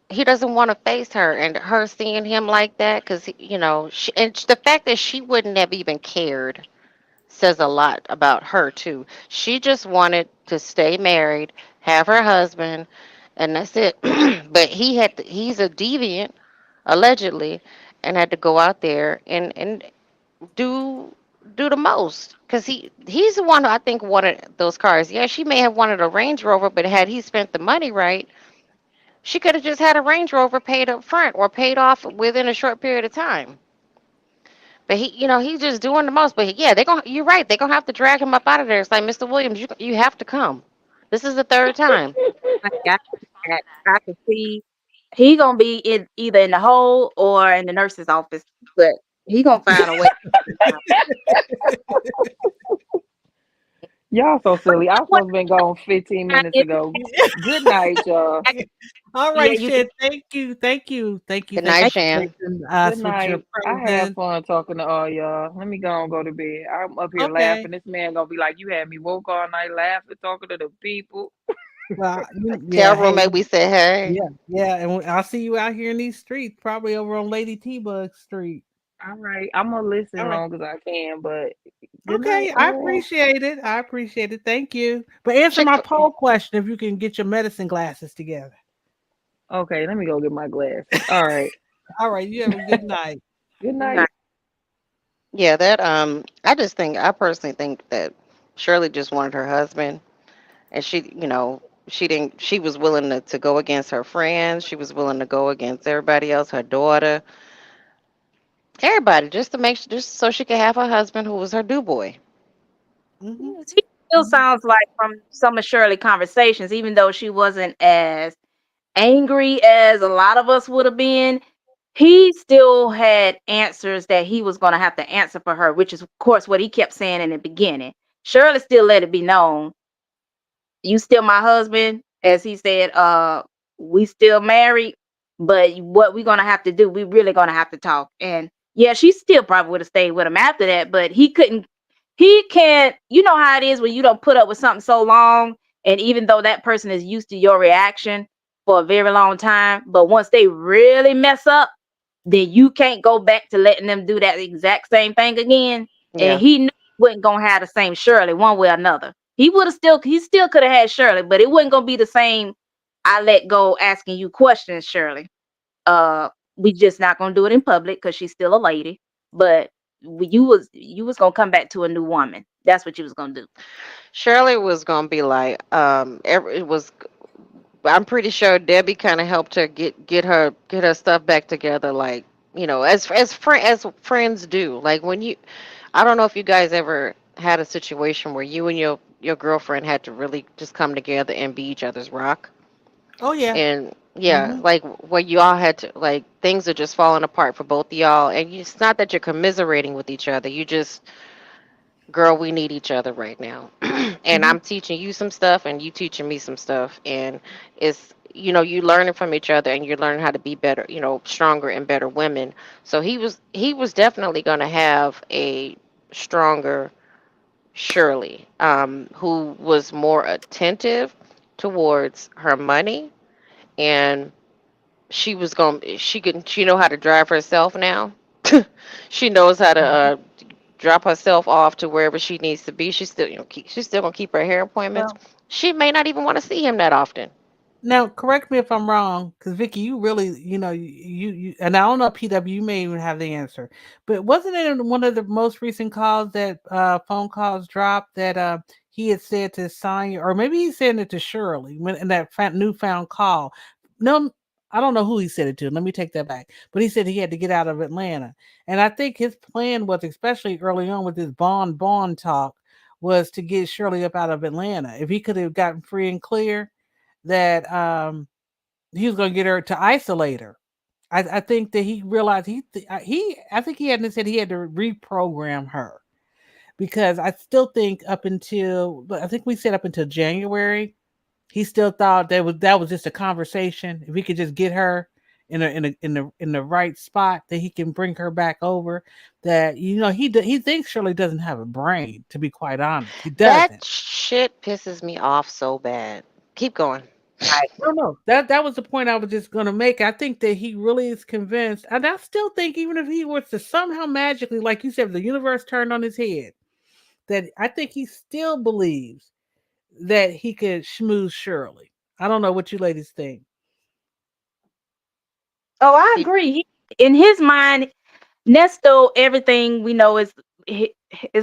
he doesn't want to face her and her seeing him like that cuz and the fact that she wouldn't have even cared says a lot about her too. She just wanted to stay married, have her husband, and that's it. But he's a deviant allegedly and had to go out there and do do the most because he's the one who I think wanted those cars. Yeah, she may have wanted a Range Rover, but had he spent the money right, she could have just had a Range Rover paid up front or paid off within a short period of time. But he's just doing the most. But yeah, you're right. They're gonna have to drag him up out of there. It's like Mr. Williams, you have to come. This is the third time. Like, I can see he gonna be either in the hole or in the nurse's office, but he gonna find a way. Y'all so silly. I was What supposed to been gone 15 minutes is ago. Good night, y'all. All yeah, right, you can Shed. Thank you. Thank you. Thank you. Good Thank night, you thank for Shan. gracing Good us with your night. I had presence. fun talking to all y'all. Let me go and go to bed. I'm up here Okay. laughing. This man gonna be like, "You had me woke all night laughing, talking to the people." Well, Tell yeah. Hey, roommate we said hey. yeah, yeah. And I'll see you out here in these streets, probably over on Lady T-Bug Street. All right, I'm gonna listen All right. long as I can, but good night, Okay. I all. appreciate it. I appreciate it. Thank you. But answer Chick my poll question if you can get your medicine glasses together. Okay, let me go get my glasses. All right, All right. You have a good night. good you. night. Yeah, that I personally think that Shirley just wanted her husband, and she was willing to go against her friends, she was willing to go against everybody else, her daughter, everybody, just to just so she could have her husband who was her do boy. Hmm. Yes, he still Hmm. sounds like from some of Shirley conversations, even though she wasn't as angry as a lot of us would have been, he still had answers that he was going to have to answer for her, which is, of course, what he kept saying in the beginning. Shirley still let it be known, you still my husband, as he said, we still married, but what we're gonna have to do, we really gonna have to talk. And yeah, she still probably would have stayed with him after that, but he can't, you know how it is when you don't put up with something so long, and even though that person is used to your reaction for a very long time, but once they really mess up, then you can't go back to letting them do that exact same thing again. And Yeah. he knew he wasn't gonna have the same Shirley one way or another. He still could have had Shirley, but it wasn't gonna be the same. I let go asking you questions, Shirley. We just not gonna do it in public because she's still a lady. But you was gonna come back to a new woman. That's what you was gonna do. Shirley was gonna be like, it was. I'm pretty sure Debbie kind of helped her get her stuff back together, like as friends do. Like when I don't know if you guys ever had a situation where you and your girlfriend had to really just come together and be each other's rock. Oh yeah. And yeah, Hmm. like where you all had to, like, things are just falling apart for both of y'all, and it's not that you're commiserating with each other. You just, girl, we need each other right now. And Hmm. I'm teaching you some stuff and you teaching me some stuff, and it's, you learning from each other, and you're learning how to be better, stronger and better women. So he was definitely going to have a stronger Shirley, who was more attentive towards her money, and she know how to drive herself now. She knows how to drop herself off to wherever she needs to be. She's still gonna keep her hair appointments. Well, She may not even want to see him that often. Now, correct me if I'm wrong, because Vicky, you really, and I don't know, PW, you may even have the answer, but wasn't it in one of the most recent calls that phone calls dropped that he had said to Sonya, or maybe he said it to Shirley when in that newfound call? No, I don't know who he said it to. Let me take that back. But he said he had to get out of Atlanta, and I think his plan was, especially early on with this bond talk, was to get Shirley up out of Atlanta. If he could have gotten free and clear that he was going to get her to isolate her. I think that he realized he I think he had said he had to reprogram her because I still think up until I think we said up until January he still thought that was just a conversation. If he could just get her in the right spot, that he can bring her back over. That he thinks Shirley doesn't have a brain. To be quite honest, he doesn't. That shit pisses me off so bad. Keep going. right. No, no, that was the point I was just gonna make. I think that he really is convinced, and I still think even if he was to somehow magically, like you said, if the universe turned on his head, that I think he still believes that he could schmooze Shirley. I don't know what you ladies think. Oh, I He- agree. In his mind, Nesto, everything we know is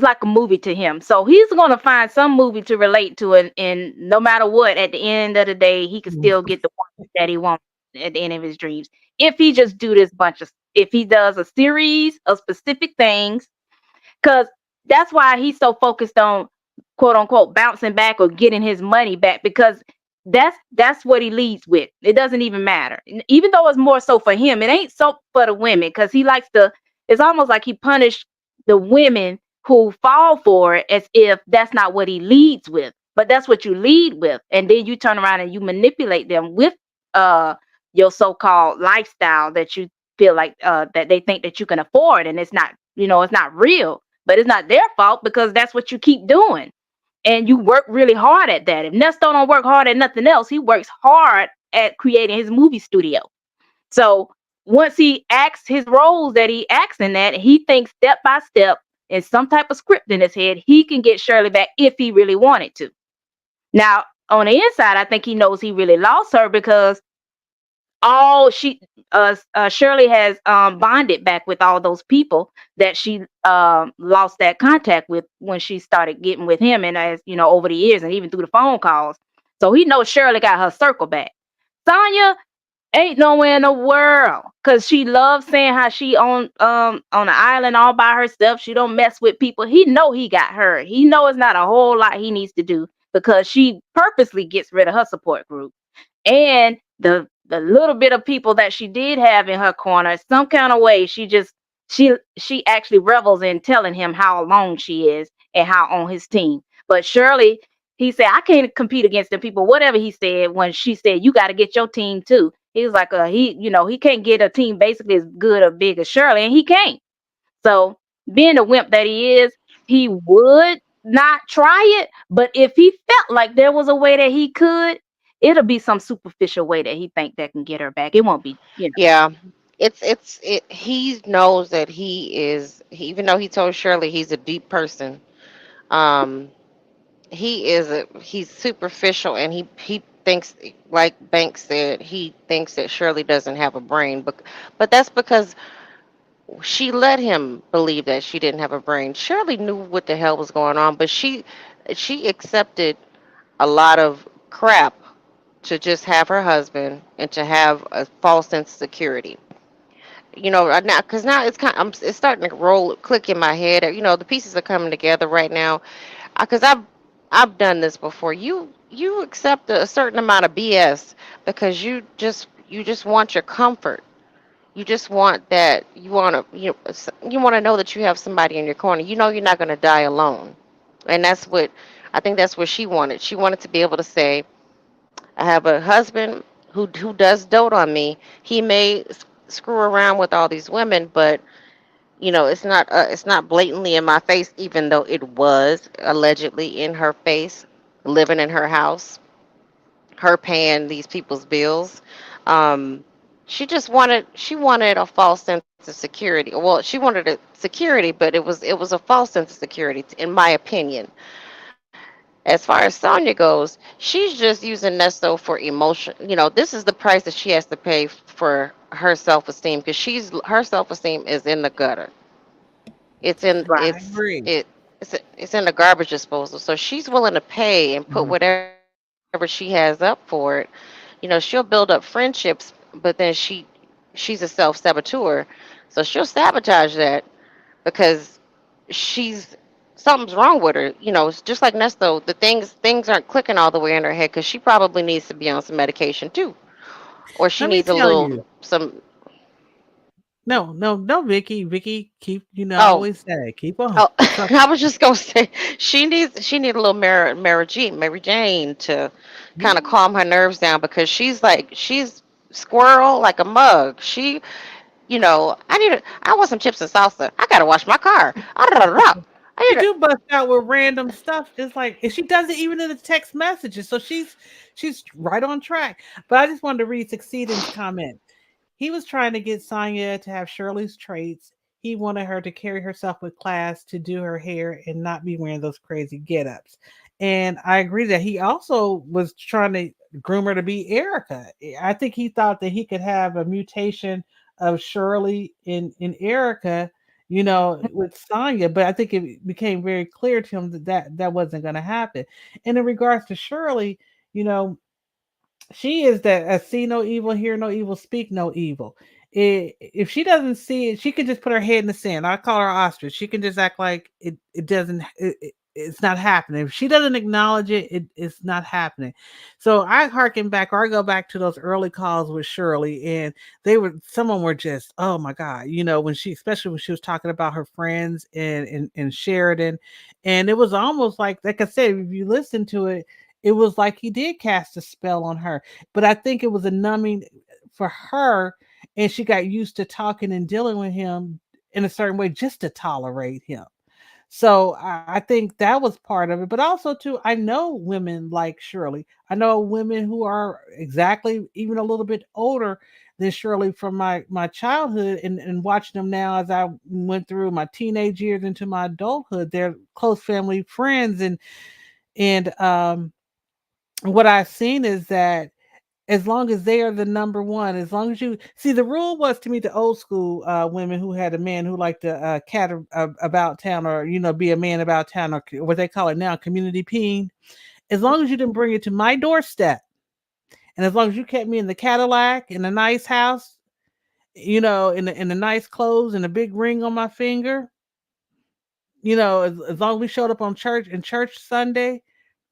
like a movie to him. So he's gonna find some movie to relate to, and no matter what, at the end of the day, he can still get the one that he wants at the end of his dreams. If he does a series of specific things, because that's why he's so focused on quote unquote bouncing back or getting his money back, because that's what he leads with. It doesn't even matter. Even though it's more so for him, it ain't so for the women, because he likes to, it's almost like he punished the women who fall for it as if that's not what he leads with, but that's what you lead with, and then you turn around and you manipulate them with uh your so-called lifestyle that you feel like that they think that you can afford, and it's not, it's not real, but it's not their fault because that's what you keep doing, and you work really hard at that. If Nesto don't work hard at nothing else, he works hard at creating his movie studio. So once he acts his roles that he acts in that, he thinks step by step in some type of script in his head, he can get Shirley back if he really wanted to. Now, on the inside, I think he knows he really lost her because all she Shirley has bonded back with all those people that she lost that contact with when she started getting with him, and as over the years and even through the phone calls. So he knows Shirley got her circle back. Sonya ain't nowhere in the world, because she loves saying how she on the island all by herself. She don't mess with people. He know he got her. He know it's not a whole lot he needs to do because she purposely gets rid of her support group. And the little bit of people that she did have in her corner, some kind of way, she actually revels in telling him how alone she is and how on his team. But Shirley, he said, I can't compete against the people, whatever he said, when she said, you got to get your team too. He was like, he can't get a team basically as good or big as Shirley, and he can't. So being the wimp that he is, he would not try it. But if he felt like there was a way that he could, it'll be some superficial way that he think that can get her back. It won't be. Yeah. He knows that even though he told Shirley he's a deep person, um, he's superficial, and he thinks, like Banks said, he thinks that Shirley doesn't have a brain, but that's because she let him believe that she didn't have a brain. Shirley knew what the hell was going on, but she accepted a lot of crap to just have her husband and to have a false sense of security. Now, because now it's starting to click in my head. The pieces are coming together right now. Because I've done this before. You accept a certain amount of BS because you just want your comfort. You just want that. You want to know that you have somebody in your corner. You know you're not going to die alone, and I think that's what she wanted. She wanted to be able to say, I have a husband who does dote on me. He may screw around with all these women, but it's not blatantly in my face, even though it was allegedly in her face, living in her house, her paying these people's bills. Um, she wanted a false sense of security. Well, she wanted a security, but it was a false sense of security, in my opinion. As far as Sonya goes, she's just using Nesto for emotion. This is the price that she has to pay for her self-esteem, because her self-esteem is in the gutter. It's in Right. I agree. it's in the garbage disposal. So she's willing to pay and put Mhm. whatever she has up for it. She'll build up friendships, but then she's a self-saboteur. So she'll sabotage that because she's something's wrong with her. It's just like Nesto. Things aren't clicking all the way in her head because she probably needs to be on some medication too, or she Let me needs a tell little you. some. No, no, no, Vicky. Vicky, keep, I Oh, always say, keep on. oh, So, I was just gonna say she need a little Mary Jane to kind of mm, calm her nerves down, because she's squirrel like a mug. I want some chips and salsa. I gotta wash my car. I she need to, do bust out with random stuff. It's like, and she does it even in the text messages. So she's right on track. But I just wanted to read Succeeding's comment. He was trying to get Sonya to have Shirley's traits. He wanted her to carry herself with class, to do her hair, and not be wearing those crazy get-ups. And I agree that he also was trying to groom her to be Erica. I think he thought that he could have a mutation of Shirley in Erica, with Sonya, but I think it became very clear to him that wasn't going to happen. And in regards to Shirley, you know, she is that see no evil, hear no evil, speak no evil. If she doesn't see it, she can just put her head in the sand. I call her ostrich. She can just act like it doesn't. it's not happening. If she doesn't acknowledge it, it's not happening. So I harken back, or I go back to those early calls with Shirley, and some of them were just, oh my God, when especially when she was talking about her friends in Sheridan, and it was almost like I said, if you listen to it, it was like he did cast a spell on her. But I think it was a numbing for her, and she got used to talking and dealing with him in a certain way just to tolerate him. So I think that was part of it. But also too, I know women like Shirley. I know women who are exactly even a little bit older than Shirley from my childhood, and watching them now as I went through my teenage years into my adulthood. They're close family friends, and what I've seen is that as long as they are the number one, as long as you see, the rule was to meet the old school women who had a man who liked to cat about town, or be a man about town, or what they call it now, community peen. As long as you didn't bring it to my doorstep, and as long as you kept me in the Cadillac, in a nice house, in the nice clothes and a big ring on my finger, as long as we showed up on church Sunday,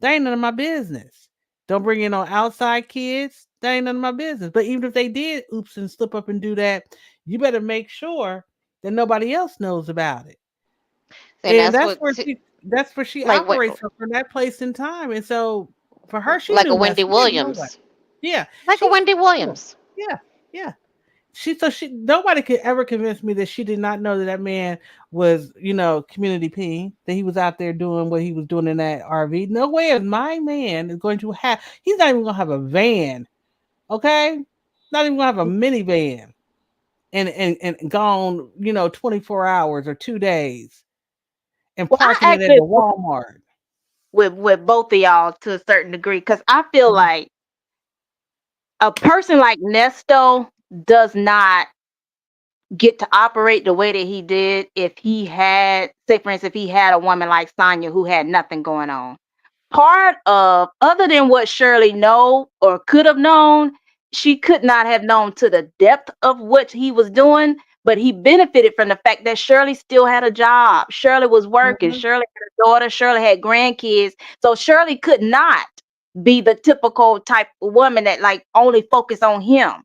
that ain't none of my business. Don't bring in no outside kids. That ain't none of my business. But even if they did oops and slip up and do that, you better make sure that nobody else knows about it. And And that's that's what, where she like what, operates from that place in time. And so for her, she like a knew Wendy best. She didn't know what. Williams, Yeah, like a she Wendy yeah, Williams. yeah, yeah. She nobody could ever convince me that she did not know that that man was, community peeing, that he was out there doing what he was doing in that RV. No way is my man is going to have, he's not even gonna have a van, okay? Not even gonna have a minivan and gone, 24 hours or 2 days and Well, I parking it at actually the Walmart. with both of y'all to a certain degree because I feel Mhm. like a person like Nesto does not get to operate the way that he did if he had, say for instance, if he had a woman like Sonya who had nothing going on. Part of, other than what Shirley know or could have known, she could not have known to the depth of what he was doing, but he benefited from the fact that Shirley still had a job. Shirley was working. Mhm. Shirley had a daughter. Shirley had grandkids. So Shirley could not be the typical type of woman that like only focus on him.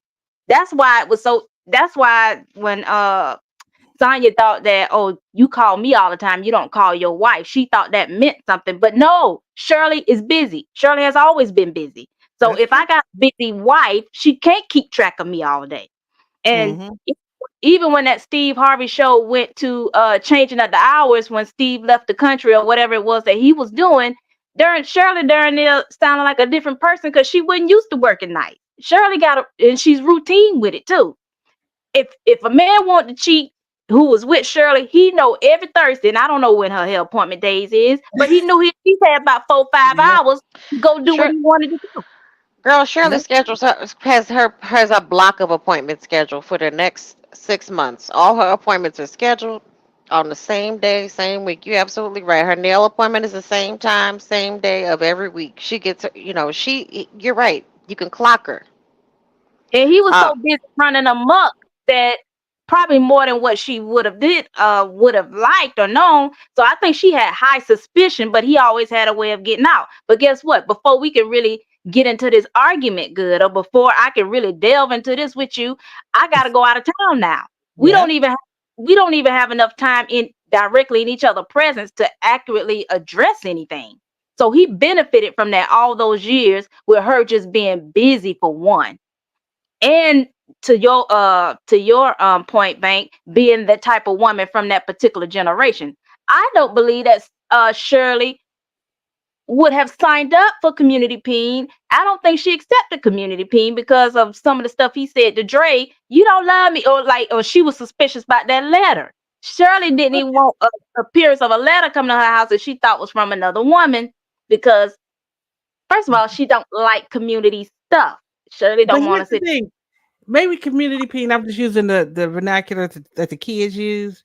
That's why it was so, that's why when Sonya thought that, oh, you call me all the time, you don't call your wife. She thought that meant something. But no, Shirley is busy. Shirley has always been busy. So That's if true. I got a busy wife, she can't keep track of me all day. And Mhm. even when that Steve Harvey show went to changing of the hours when Steve left the country or whatever it was that he was doing, Shirley during there sounded like a different person because she wasn't used to working nights. Shirley got and she's routine with it too. If a man wanted to cheat who was with Shirley, he know every Thursday, and I don't know when her hair appointment days is, but he knew he had about 4 5 Yeah, hours to go do what Sure, he wanted to do. girl, Shirley that's true. schedules has a block of appointments scheduled for the next 6 months. All her appointments are scheduled on the same day, same week. You're absolutely right. Her nail appointment is the same time, same day of every week. She gets, you're right. You can clock her. And he was Uh, so busy running amok that probably more than what she would have liked or known. So I think she had high suspicion, but he always had a way of getting out. But guess what? Before we can really get into this argument good, or before I can really delve into this with you, I gotta go out of town now. We Yeah. don't even we don't even have enough time in directly in each other's presence to accurately address anything. So he benefited from that all those years with her just being busy for one. And to your point, Bank, being the type of woman from that particular generation, I don't believe that Shirley would have signed up for community peen. I don't think she accepted community peen because of some of the stuff he said to Dre. You don't love me, or she was suspicious about that letter. Shirley didn't But even want a appearance of a letter coming to her house that she thought was from another woman because first of all, she don't like community stuff. Shirley but don't want here's to the sit. thing. Maybe community peen. I'm just using the vernacular that the kids use.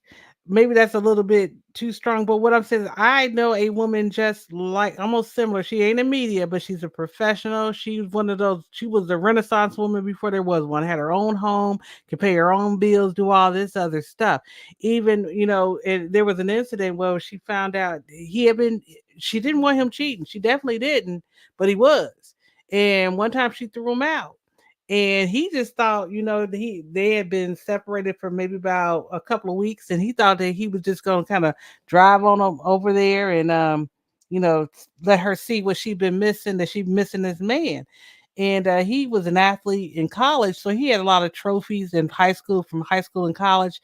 maybe that's a little bit too strong, but what I'm saying is I know a woman just like almost similar. She ain't in media, but she's a professional. She's one of those, she was a renaissance woman before there was one, had her own home, could pay her own bills, do all this other stuff. Even, there was an incident where she found out he had been, she didn't want him cheating. She definitely didn't, but he was. And one time she threw him out, and he just thought, that they had been separated for maybe about a couple of weeks, and he thought that he was just going to kind of drive on over there and let her see what she'd been missing, that she'd missing this man. And he was an athlete in college, so he had a lot of trophies in high school, from high school and college.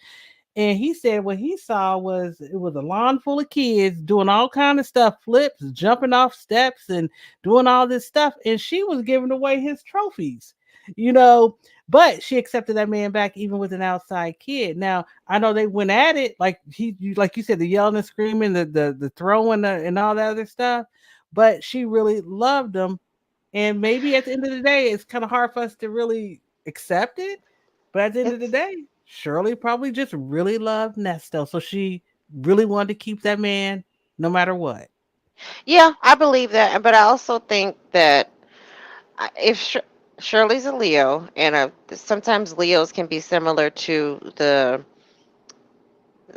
And he said what he saw was, it was a lawn full of kids doing all kind of stuff, flips, jumping off steps, and doing all this stuff. And she was giving away his trophies, you know. But she accepted that man back even with an outside kid. Now I know they went at it, like like you said, the yelling and screaming, the throwing, and all that other stuff. But she really loved him, and maybe at the end of the day, it's kind of hard for us to really accept it. But at the end of the It's day, Shirley probably just really loved Nesto. So she really wanted to keep that man no matter what. Yeah, I believe that, but I also think that if Shirley's a Leo, and sometimes Leos can be similar to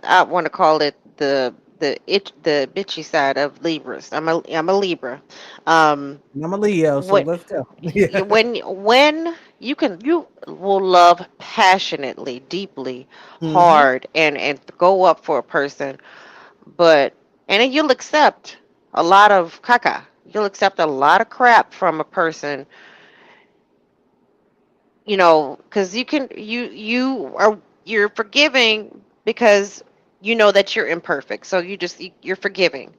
I want to call it the bitchy side of Libras. I'm a Libra. Um, And I'm a Leo, so when let's go. Yeah. when you will love passionately, deeply, Mm-hmm. hard, and go up for a person, but and then you'll accept a lot of caca. You'll accept a lot of crap from a person, because you're forgiving because you know that you're imperfect, so you're forgiving.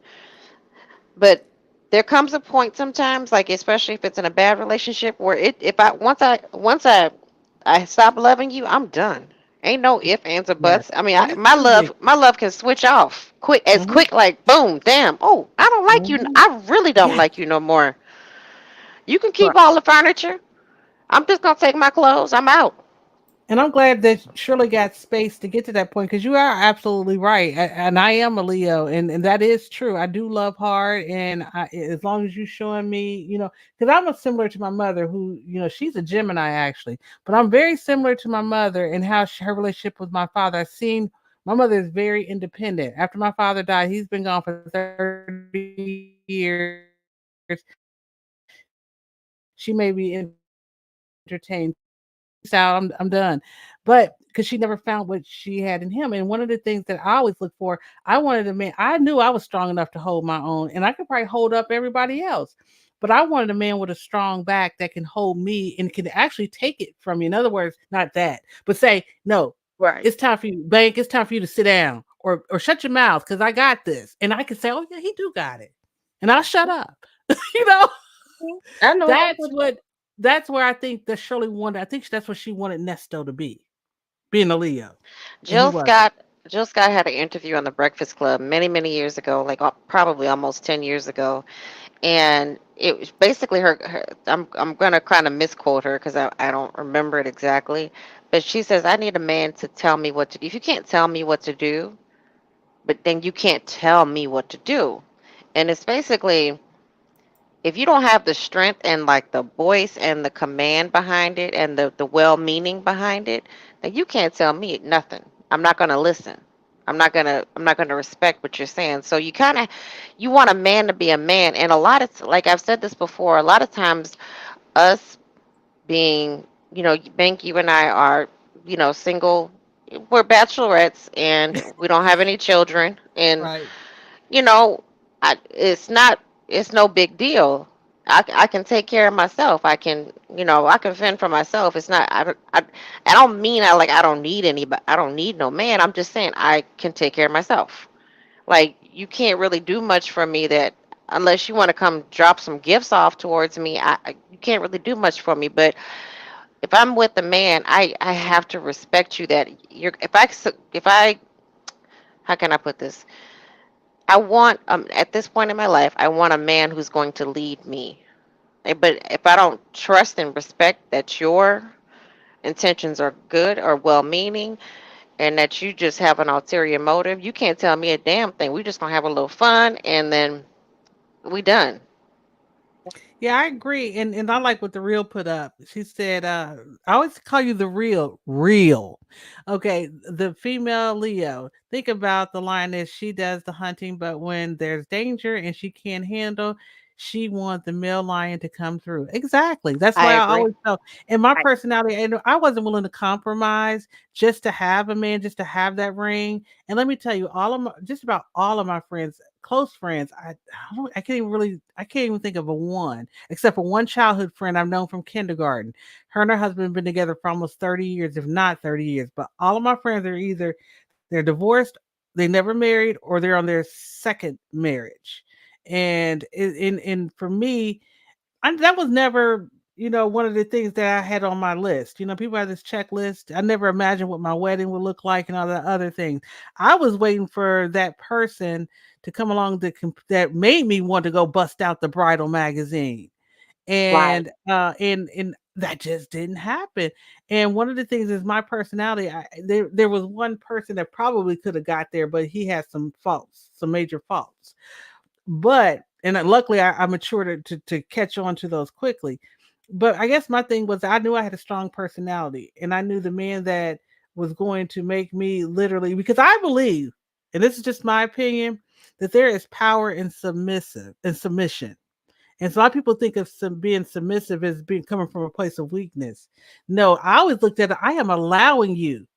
But there comes a point sometimes, like especially if it's in a bad relationship, where it if I once I stop loving you, I'm done. Ain't no ifs, ands, or Yes. buts. I mean, And it's my true, love, Vic. my love can switch off Mm-hmm. quick, like boom, damn. Oh, I don't like you. Mm-hmm. I really don't Yes. like you no more. You can keep all the furniture. I'm just gonna take my clothes. I'm out. And I'm glad that Shirley got space to get to that point, because you are absolutely right. And I am a Leo, and that is true. I do love hard, and as long as you showing me, because I'm a similar to my mother, who, she's a Gemini actually, but I'm very similar to my mother in how her relationship with my father. I've seen my mother is very independent. After my father died, he's been gone for 30 years. She may be entertained twice. Peace out. I'm done. But because she never found what she had in him. And one of the things that I always look for, I wanted a man. I knew I was strong enough to hold my own, and I could probably hold up everybody else. But I wanted a man with a strong back that can hold me and can actually take it from me. In other words, not that, but say, no, Right. it's time for you, Bank, it's time for you to sit down, or shut your mouth, because I got this. And I can say, oh yeah, he do got it. And I'll shut up. you know, I know that's what what that's where I think that Shirley wanted. I think that's what she wanted Nesto to be, being a Leo, and he Jill wasn't. Scott Jill Scott had an interview on the Breakfast Club many, many years ago, like probably almost 10 years ago. And it was basically I'm gonna kind of misquote her because I don't remember it exactly, but she says, I need a man to tell me what to do. If you can't tell me what to do, but then you can't tell me what to do. And it's basically, if you don't have the strength and like the voice and the command behind it and the well meaning behind it, then you can't tell me nothing. I'm not gonna listen. I'm not gonna respect what you're saying. So you want a man to be a man. And a lot of, like I've said this before, a lot of times us being, Bank, you and I are, single, we're bachelorettes and we don't have any children, and Right. you know, it's no big deal. I can take care of myself. I can fend for myself. It's not, I don't mean I don't need anybody. I don't need no man. I'm just saying I can take care of myself. Like, you can't really do much for me that, unless you want to come drop some gifts off towards me, you can't really do much for me. But if I'm with a man, I have to respect you, that if I how can I put this? I want, at this point in my life, I want a man who's going to lead me. But if I don't trust and respect that your intentions are good or well-meaning, and that you just have an ulterior motive, you can't tell me a damn thing. We just gonna have a little fun and then we done. Yeah, I agree. And I like what the real put up. She said, I always call you the real. Okay, the female Leo. Think about the line is she does the hunting, but when there's danger and she can't handle, she wants the male lion to come through. Exactly. That's I why I agree. always felt in my Right. personality, and I wasn't willing to compromise just to have a man, just to have that ring. And let me tell you, just about all of my friends, close friends, I can't even I can't even think of a one except for one childhood friend I've known from kindergarten. Her and her husband have been together for almost 30 years, if not 30 years. But all of my friends are either they're divorced, they never married, or they're on their second marriage. And for me, that was never, one of the things that I had on my list. People have this checklist. I never imagined what my wedding would look like and all the other things. I was waiting for that person to come along that made me want to go bust out the bridal magazine, Right. and that just didn't happen. And one of the things is my personality. There was one person that probably could have got there, but he had some faults, some major faults. But and luckily I matured to catch on to those quickly. But I guess my thing was I knew I had a strong personality, and I knew the man that was going to make me literally, because I believe, and this is just my opinion, that there is power in submission. And so a lot of people think of being submissive as being coming from a place of weakness. No, I always looked at it. I am allowing you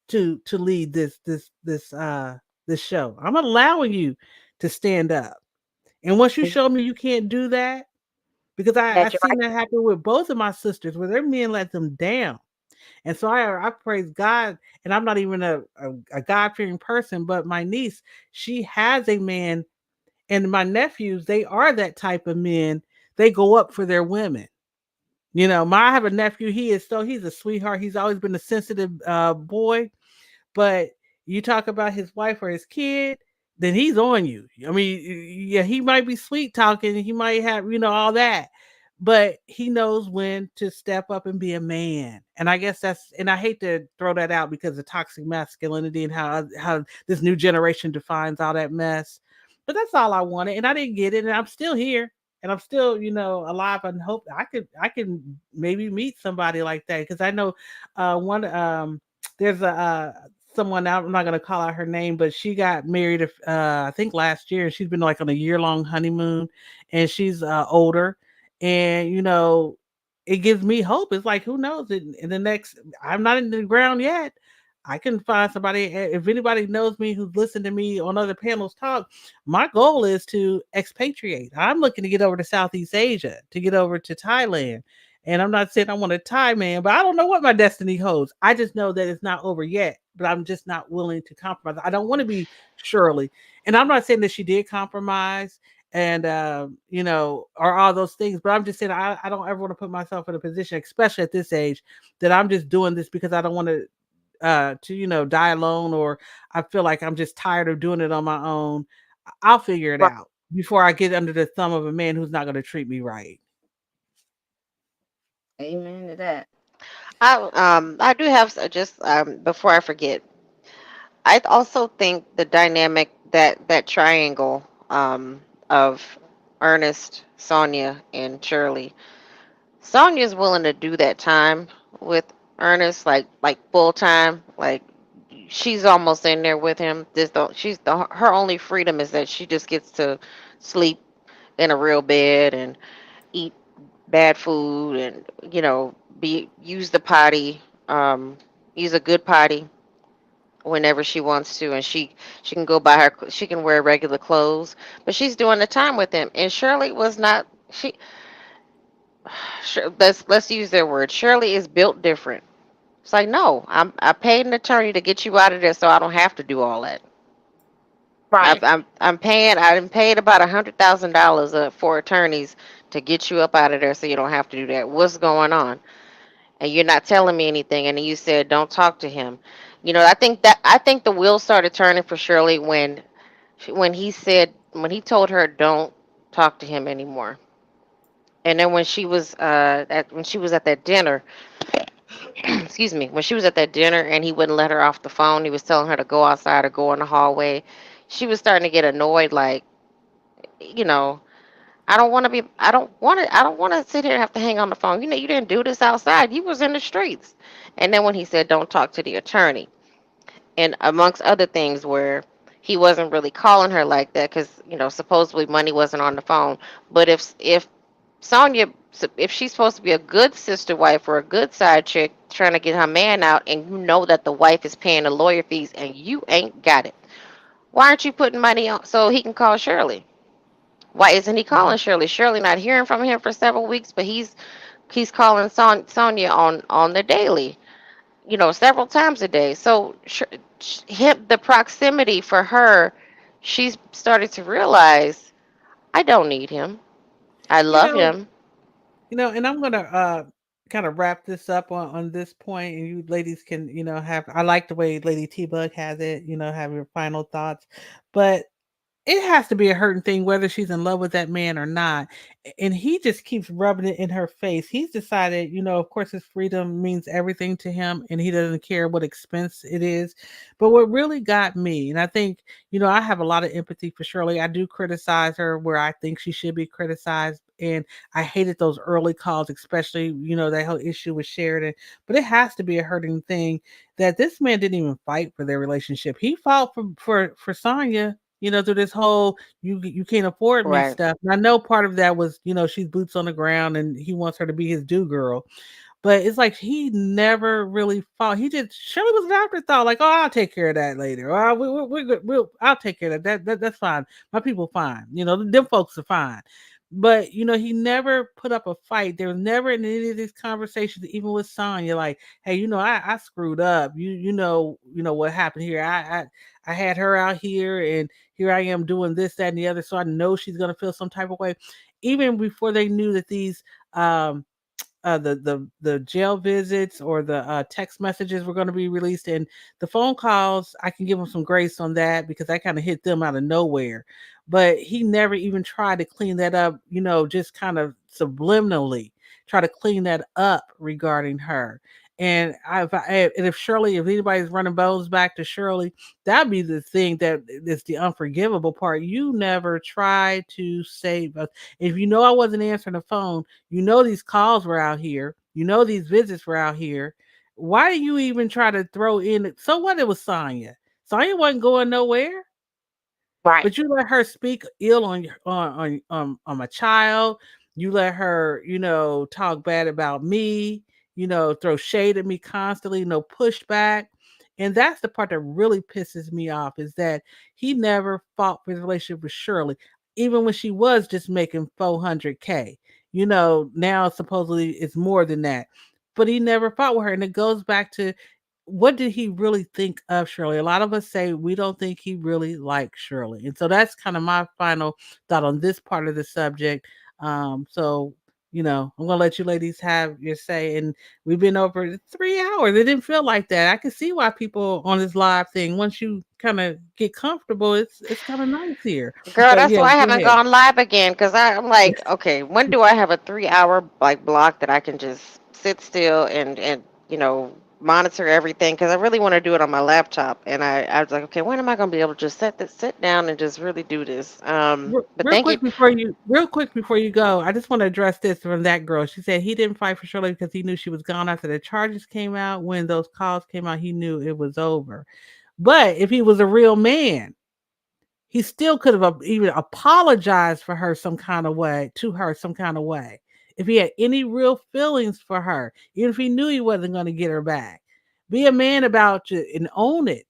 to lead this show. I'm allowing you to stand up. And once you show me you can't do that, because I That you're seen right. that happen with both of my sisters, where their men let them down. And so I praise God, and I'm not even a God fearing person, but my niece, she has a man, and my nephews, they are that type of men. They go up for their women. I have a nephew. He's a sweetheart. He's always been a sensitive boy, but you talk about his wife or his kid, then he's on you. I mean, yeah, he might be sweet talking, he might have, all that, but he knows when to step up and be a man. And I guess and I hate to throw that out because of toxic masculinity and how this new generation defines all that mess. But that's all I wanted, and I didn't get it, and I'm still here. And I'm still, alive, and hope I can maybe meet somebody like that, because I know one there's a someone, I'm not gonna call out her name, but she got married I think last year, and she's been like on a year-long honeymoon, and she's older, and it gives me hope. It's like, who knows, in the next, I'm not in the ground yet. I can find somebody. If anybody knows me who's listened to me on other panels talk, my goal is to expatriate. I'm looking to get over to Southeast Asia, to get over to Thailand. And I'm not saying I want a Thai man, but I don't know what my destiny holds. I just know that it's not over yet, but I'm just not willing to compromise. I don't want to be Shirley. And I'm not saying that she did compromise and, or all those things, but I'm just saying I don't ever want to put myself in a position, especially at this age, that I'm just doing this because I don't want to die alone, or I feel like I'm just tired of doing it on my own. I'll figure it Right. out before I get under the thumb of a man who's not going to treat me right. Amen to that. I do have just before I forget, I also think the dynamic, that triangle of Ernest, Sonia, and Shirley. Sonia's willing to do that time with Ernest, like full time, like she's almost in there with him. Her only freedom is that she just gets to sleep in a real bed and eat bad food and be use the potty, use a good potty whenever she wants to, and she can go by she can wear regular clothes, but she's doing the time with him. And Shirley was not. Let's use their word. Shirley is built different. It's like, no, I paid an attorney to get you out of there, so I don't have to do all that. Right. I'm paying. I done paid about $100,000 for attorneys to get you up out of there, so you don't have to do that. What's going on? And you're not telling me anything. And then you said don't talk to him. I think the wheels started turning for Shirley when he told her don't talk to him anymore. And then when she was at that dinner, excuse me, when she was at that dinner and he wouldn't let her off the phone, he was telling her to go outside or go in the hallway. She was starting to get annoyed, like, you know, I don't want to sit here and have to hang on the phone. You know, you didn't do this outside. You was in the streets. And then when he said, don't talk to the attorney, and amongst other things where he wasn't really calling her like that because, you know, supposedly money wasn't on the phone. But if Sonya, if she's supposed to be a good sister wife or a good side chick trying to get her man out, and you know that the wife is paying the lawyer fees and you ain't got it, why aren't you putting money on so he can call Shirley? Why isn't he calling Shirley? Shirley not hearing from him for several weeks, but he's calling Sonya on the daily, you know, several times a day. So him, the proximity for her, she's started to realize I don't need him. I You love know, him. and I'm gonna kind of wrap this up on this point, and you ladies can, have. I like the way Lady T Bug has it. Have your final thoughts, but it has to be a hurting thing whether she's in love with that man or not. And he just keeps rubbing it in her face. He's decided, of course, his freedom means everything to him and he doesn't care what expense it is. But what really got me, and I think, I have a lot of empathy for Shirley. I do criticize her where I think she should be criticized. And I hated those early calls, especially, that whole issue with Sheridan. But it has to be a hurting thing that this man didn't even fight for their relationship. He fought for Sonya, through this whole you can't afford me Right. stuff. And I know part of that was, she's boots on the ground and he wants her to be his do girl. But it's like he never really fought. He just Shirley was an afterthought, like, oh, I'll take care of that later. Oh, we're good. I'll take care of that. That's fine. My people fine. Them folks are fine. But he never put up a fight. There was never in any of these conversations, even with Sonya, like, hey, I screwed up. You know what happened here. I had her out here and here I am doing this, that, and the other. So I know she's gonna feel some type of way. Even before they knew that these the jail visits or the text messages were going to be released, and the phone calls, I can give him some grace on that because I kind of hit them out of nowhere. But he never even tried to clean that up, just kind of subliminally try to clean that up regarding her. And if Shirley, if anybody's running bones back to Shirley, that'd be the thing that is the unforgivable part. You never tried to save us. If I wasn't answering the phone, these calls were out here. These visits were out here. Why do you even try to throw in? So what? It was Sonya. Sonya wasn't going nowhere. Right. But you let her speak ill on my child. You let her, talk bad about me. Throw shade at me constantly. No pushback. And that's the part that really pisses me off is that he never fought for his relationship with Shirley, even when she was just making 400K. Now supposedly it's more than that, but he never fought with her, and it goes back to what did he really think of Shirley? A lot of us say we don't think he really liked Shirley. And so that's kind of my final thought on this part of the subject. So, I'm going to let you ladies have your say. And we've been over 3 hours. It didn't feel like that. I can see why people on this live thing, once you kind of get comfortable, it's kind of nice here. Girl, But that's yeah, why I go haven't ahead. gone live again because I'm like, okay, when do I have a 3 hour like block that I can just sit still and monitor everything? Because I really want to do it on my laptop, and I was like, okay, when am I gonna be able to just sit down and just really do this? But Real thank you. quick before you go, I just want to address this from that girl. She said he didn't fight for Shirley because he knew she was gone after the charges came out. When those calls came out, he knew it was over. But if he was a real man, he still could have even apologized for her some kind of way, to her some kind of way. If he had any real feelings for her, even if he knew he wasn't going to get her back, be a man about you and own it.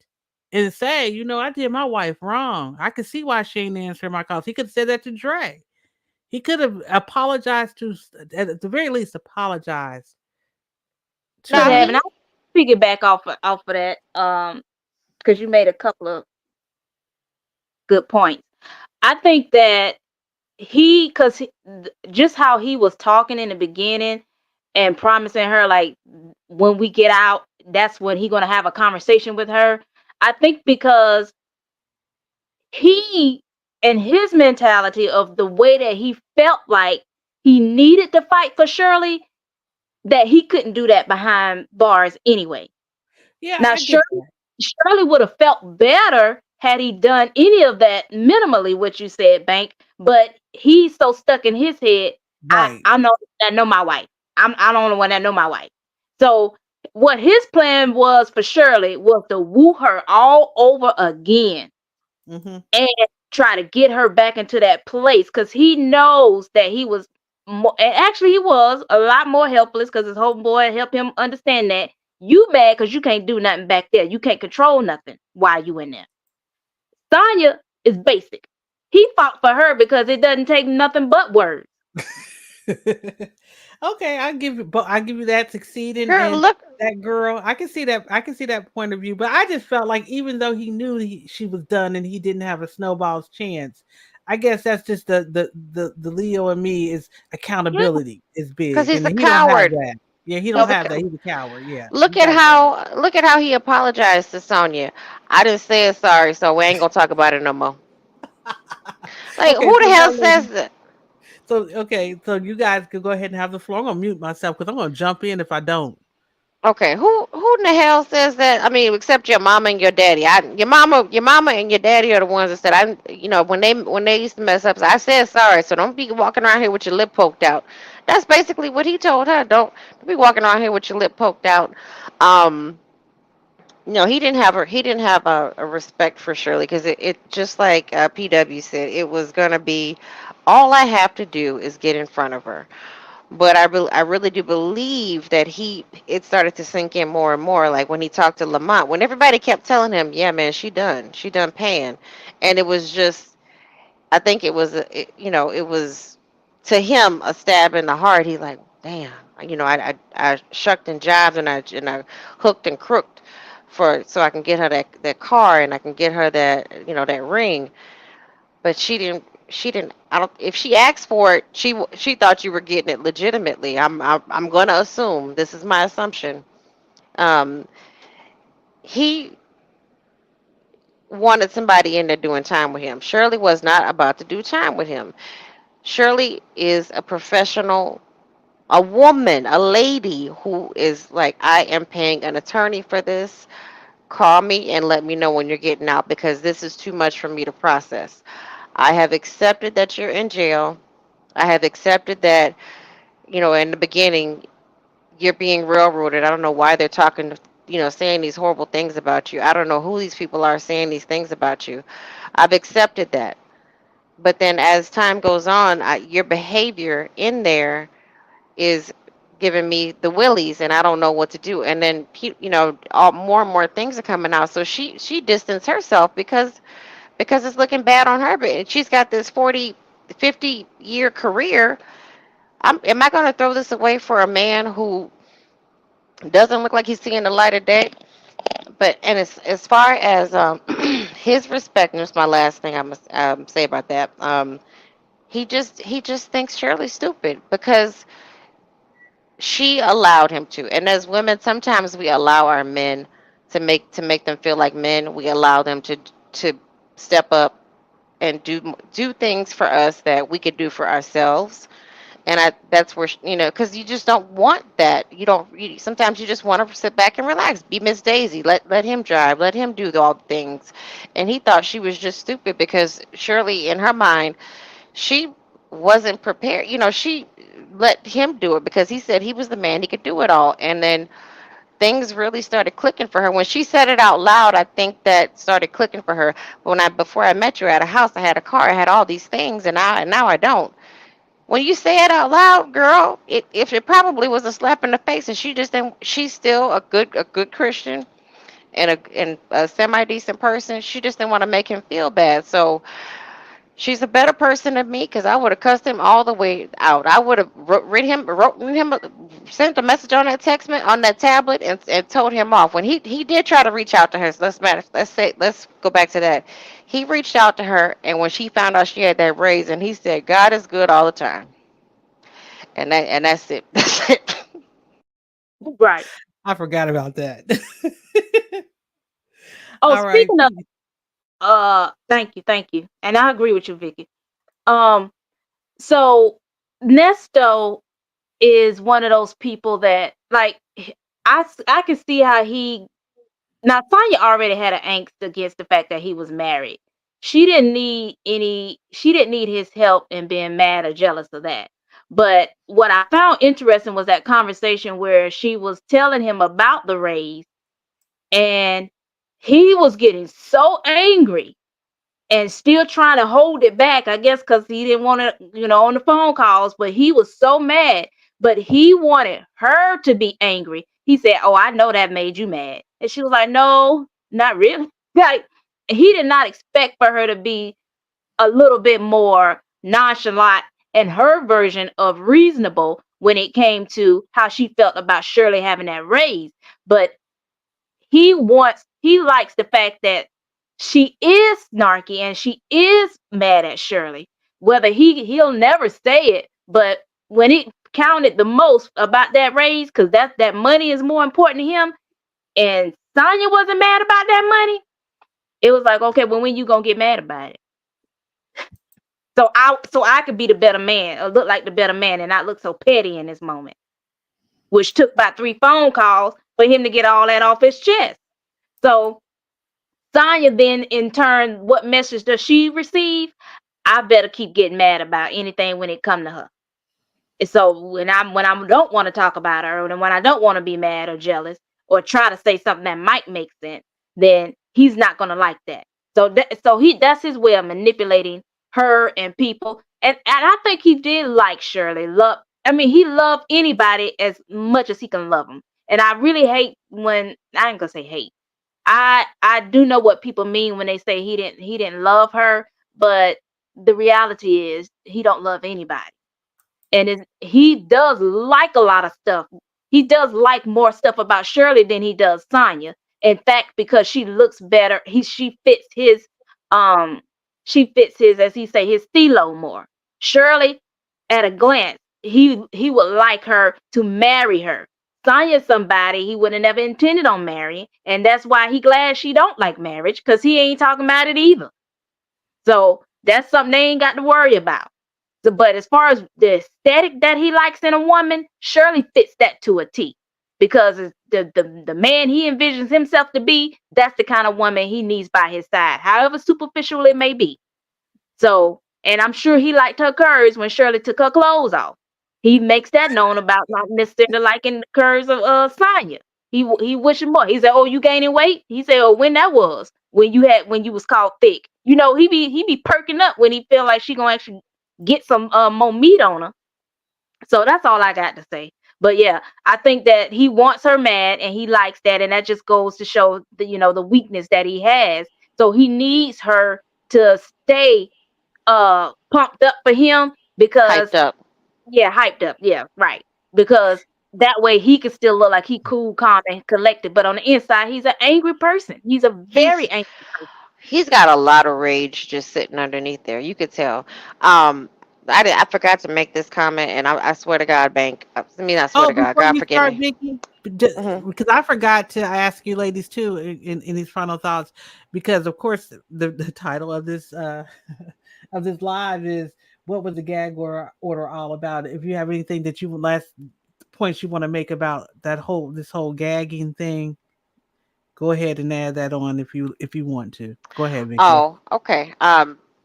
And say, I did my wife wrong. I could see why she ain't answering my calls. He could have said that to Dre. He could have apologized to, at the very least, apologized Could to No, have, her. and I piggyback off of that, because you made a couple of good points. I think that because just how he was talking in the beginning and promising her, like, when we get out, that's when he gonna have a conversation with her. I think because he and his mentality of the way that he felt like he needed to fight for Shirley, that he couldn't do that behind bars anyway. Yeah, Now, I get Shirley, that. Shirley would have felt better had he done any of that minimally, what you said, Bank. But he's so stuck in his head. Right. I know that know my wife. I don't know one that know my wife. So what his plan was for Shirley was to woo her all over again Mm-hmm. and try to get her back into that place because he knows that he was more, and actually he was a lot more helpless because his homeboy helped him understand that you mad because you can't do nothing back there. You can't control nothing while you in there. Sonya is basic. He fought for her because it doesn't take nothing but words. Okay, I give you, but I give you that succeeding Girl, and look. that girl. I can see that. I can see that point of view. But I just felt like even though he knew she was done and he didn't have a snowball's chance, I guess that's just the Leo and me is Yeah. accountability is Because big, he's and a he don't have coward. that. Yeah, he don't He's a have that. co- He's a coward. Yeah, you look at got that. how he apologized to Sonya. I didn't say sorry, so we ain't gonna talk about it no more. Like, Okay, who so the now hell says ladies. that? So okay, so you guys could go ahead and have the floor. I'm gonna mute myself because I'm gonna jump in if I don't. Okay, who in the hell says that? I mean, except your mama and your daddy. Your mama and your daddy are the ones that said when they used to mess up. I said sorry, so don't be walking around here with your lip poked out. That's basically what he told her. Don't be walking around here with your lip poked out. Um, no, he didn't have a respect for Shirley because it just like PW said, it was gonna be all I have to do is get in front of her. But I really do believe that it started to sink in more and more. Like when he talked to Lamont, when everybody kept telling him, "Yeah, man, she done paying," and it was just, I think it was to him a stab in the heart. He's like, "Damn, I shucked and jived and I hooked and crooked for so I can get her that car and I can get her that ring." But she didn't. I don't. If she asked for it, she thought you were getting it legitimately. I'm gonna assume, this is my assumption. Um, he wanted somebody in there doing time with him. Shirley was not about to do time with him. Shirley is a professional, a woman, a lady who is like, I am paying an attorney for this. Call me and let me know when you're getting out because this is too much for me to process. I have accepted that you're in jail. I have accepted that, in the beginning, you're being railroaded. I don't know why they're talking, saying these horrible things about you. I don't know who these people are saying these things about you. I've accepted that. But then as time goes on, your behavior in there is giving me the willies and I don't know what to do. And then, all more and more things are coming out. So she distanced herself because it's looking bad on her. But she's got this 40, 50-year career. Am I going to throw this away for a man who doesn't look like he's seeing the light of day? But and as far as his respect, and that's my last thing I must say about that. He just thinks Shirley's stupid because she allowed him to. And as women, sometimes we allow our men to make them feel like men. We allow them to step up and do things for us that we could do for ourselves. And that's where, because you just don't want that. Sometimes you just want to sit back and relax, be Miss Daisy, let him drive, let him do all the things. And he thought she was just stupid because surely in her mind, she wasn't prepared. She let him do it because he said he was the man, he could do it all. And then things really started clicking for her when she said it out loud. I think that started clicking for her. Before I met you at a house, I had a car, I had all these things, and now I don't. When you say it out loud, girl, if it probably was a slap in the face, and she just didn't. She's still a good Christian and a semi decent person. She just didn't want to make him feel bad. So she's a better person than me because I would have cussed him all the way out. I would have sent a message on that on that tablet and told him off. When he did try to reach out to her, so let's go back to that. He reached out to her, and when she found out she had that raise, and he said, "God is good all the time." And that's it. That's it. Right. I forgot about that. Oh, All right. speaking of, thank you. And I agree with you, Vicky. Um, so Nesto is one of those people that like I can see how he now Sonya already had an angst against the fact that he was married. She didn't need his help in being mad or jealous of that. But what I found interesting was that conversation where she was telling him about the raise and he was getting so angry and still trying to hold it back, I guess, because he didn't want to, on the phone calls, but he was so mad. But he wanted her to be angry. He said, "Oh, I know that made you mad." And she was like, "No, not really." Like, he did not expect for her to be a little bit more nonchalant and her version of reasonable when it came to how she felt about Shirley having that raise. But he likes the fact that she is snarky and she is mad at Shirley. Whether he'll never say it, but when it counted the most about that raise, because that money is more important to him, and Sonya wasn't mad about that money, it was like, okay, well, when you gonna get mad about it? So I could be the better man, or look like the better man, and not look so petty in this moment, which took about 3 phone calls for him to get all that off his chest. So Sonya then, in turn, what message does she receive? I better keep getting mad about anything when it come to her. And so when I don't want to talk about her, and when I don't want to be mad or jealous or try to say something that might make sense, then he's not gonna like that. So that's his way of manipulating her and people. And I think he did like Shirley. He loved anybody as much as he can love them. And I really hate when I ain't gonna say hate. I do know what people mean when they say he didn't love her, but the reality is he don't love anybody. And he does like a lot of stuff. He does like more stuff about Shirley than he does Sonya. In fact, because she looks better, um she fits his, as he say, his stilo more. Shirley, at a glance, he would like her to marry her. Sonya's somebody he would have never intended on marrying, and that's why he glad she don't like marriage, because he ain't talking about it either. So that's something they ain't got to worry about. So, but as far as the aesthetic that he likes in a woman, Shirley fits that to a T. Because the man he envisions himself to be, that's the kind of woman he needs by his side, however superficial it may be. So, and I'm sure he liked her curves when Shirley took her clothes off. He makes that known about not necessarily liking the curves of Sonya. He wishing more. He said, "Oh, you gaining weight?" He said, "Oh, when that was when you was called thick." He be perking up when he feel like she gonna actually get some more meat on her. So that's all I got to say. But yeah, I think that he wants her mad and he likes that, and that just goes to show the weakness that he has. So he needs her to stay pumped up for him because Hyped up. yeah, hyped up. Yeah, right. Because that way he can still look like he cool, calm, and collected. But on the inside, he's an angry person. He's a very He's angry person. he's got a lot of rage just sitting underneath there. You could tell. I forgot to make this comment, and I swear to God, Bank. I mean, I swear Oh, to God. before God you forgive start, me. Vicky, Hmm. because I forgot to ask you ladies too in these final thoughts, because of course the title of this of this live is what was the order all about? If you have anything that you would last points you want to make about this whole gagging thing, go ahead and add that on if you want to. Go ahead, Vicky. Oh, okay.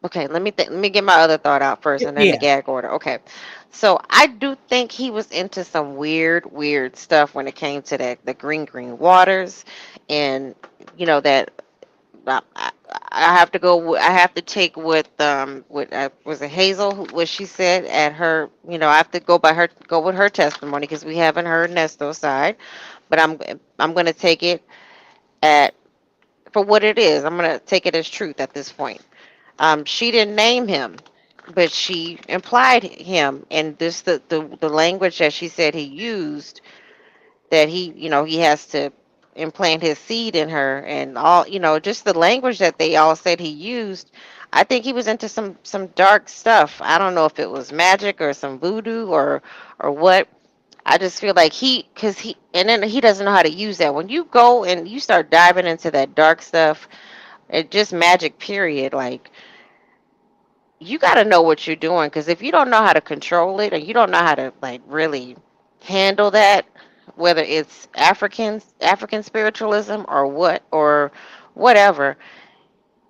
Okay. Let me get my other thought out first, and then the Yeah. gag order. Okay. So I do think he was into some weird stuff when it came to that the green waters, and that I, I have to go. I have to take what was it Hazel? What she said at her. I have to go with her testimony because we haven't heard Nesto's side. But I'm gonna take it at for what it is. I'm gonna take it as truth at this point. She didn't name him, but she implied him, and this the language that she said he used, that he has to implant his seed in her, and all just the language that they all said he used. I think he was into some dark stuff. I don't know if it was magic or some voodoo or what. I just feel like because and then he doesn't know how to use that. When you go and you start diving into that dark stuff, it just magic period. Like, you got to know what you're doing, because if you don't know how to control it, or you don't know how to, like, really handle that, whether it's African spiritualism or whatever,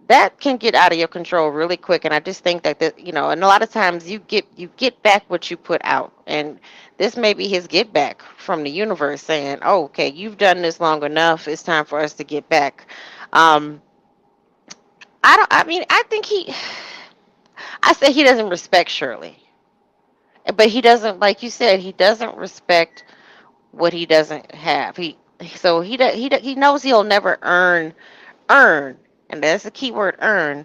that can get out of your control really quick. And I just think that and a lot of times you get back what you put out, and this may be his get back from the universe saying, oh, okay, you've done this long enough, it's time for us to get back. um I mean, I think I say he doesn't respect Shirley, but he doesn't, like you said, he doesn't respect what he doesn't have. He knows he'll never earn, and that's the key word, earn,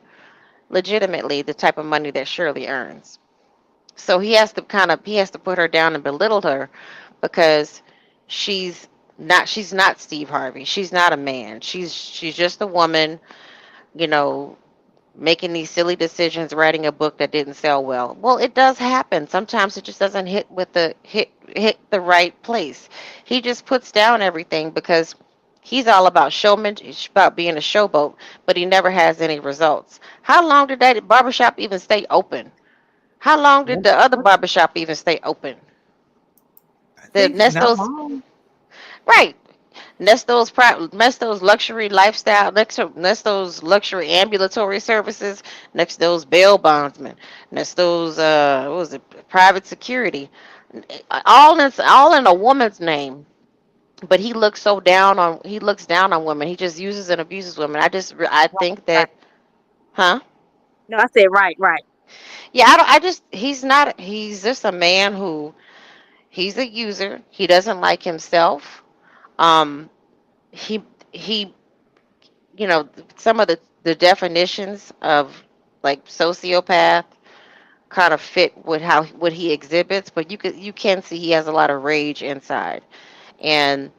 legitimately the type of money that Shirley earns. So he has to put her down and belittle her because she's she's not Steve Harvey. She's not a man. She's just a woman, you know, making these silly decisions, writing a book that didn't sell well. Well, it does happen. Sometimes it just doesn't hit the right place. He just puts down everything because he's all about showman, about being a showboat, but he never has any results. How long did that barbershop even stay open? How long did the other barbershop even stay open? I The think not Nestos, long. right? Nesto's luxury lifestyle, Nesto's luxury ambulatory services, Nesto's bail bondsman, Nesto's what was it, private security, all in a woman's name. But he looks down on women. He just uses and abuses women. I think Right. that, huh? No, I said right, right. Yeah, I don't. I just he's not. He's just a man who he's a user. He doesn't like himself. Um, he he some of the definitions of like sociopath kind of fit with how what he exhibits, but you can see he has a lot of rage inside. And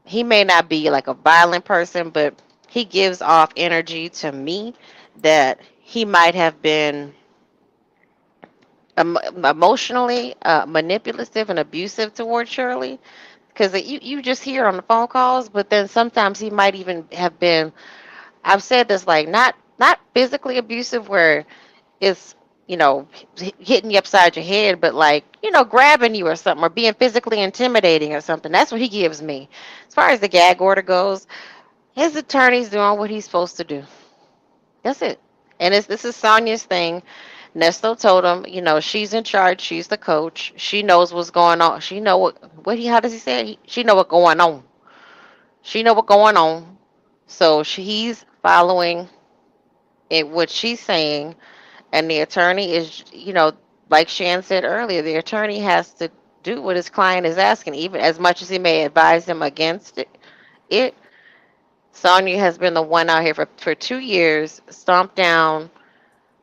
he may not be like a violent person, but he gives off energy to me that he might have been emotionally manipulative and abusive towards Shirley, because you just hear on the phone calls, but then sometimes he might even have been, I've said this, like not physically abusive where it's hitting you upside your head, but like grabbing you or something, or being physically intimidating or something. That's what he gives me. As far as the gag order goes, his attorney's doing what he's supposed to do. That's it. And this is Sonia's thing. Nesto told him, she's in charge. She's the coach. She knows what's going on. She know how does he say it? She know what's going on. She know what's going on. So he's following it, what she's saying. And the attorney is, like Shan said earlier, the attorney has to do what his client is asking, even as much as he may advise him against it. Sonia has been the one out here for 2 years, stomped down,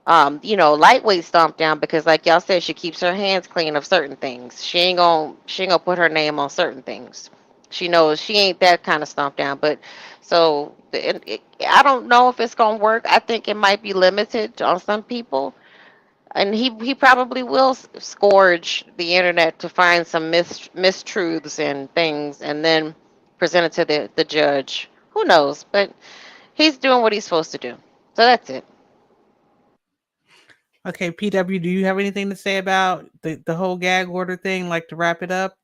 lightweight stomped down, because like y'all said, she keeps her hands clean of certain things. She ain't gonna put her name on certain things. She knows she ain't that kind of stomped down. But I don't know if it's gonna work. I think it might be limited on some people, and he probably will scourge the internet to find some mistruths and things, and then present it to the judge. Who knows? But he's doing what he's supposed to do. So that's it. Okay, PW, do you have anything to say about the whole gag order thing? Like to wrap it up?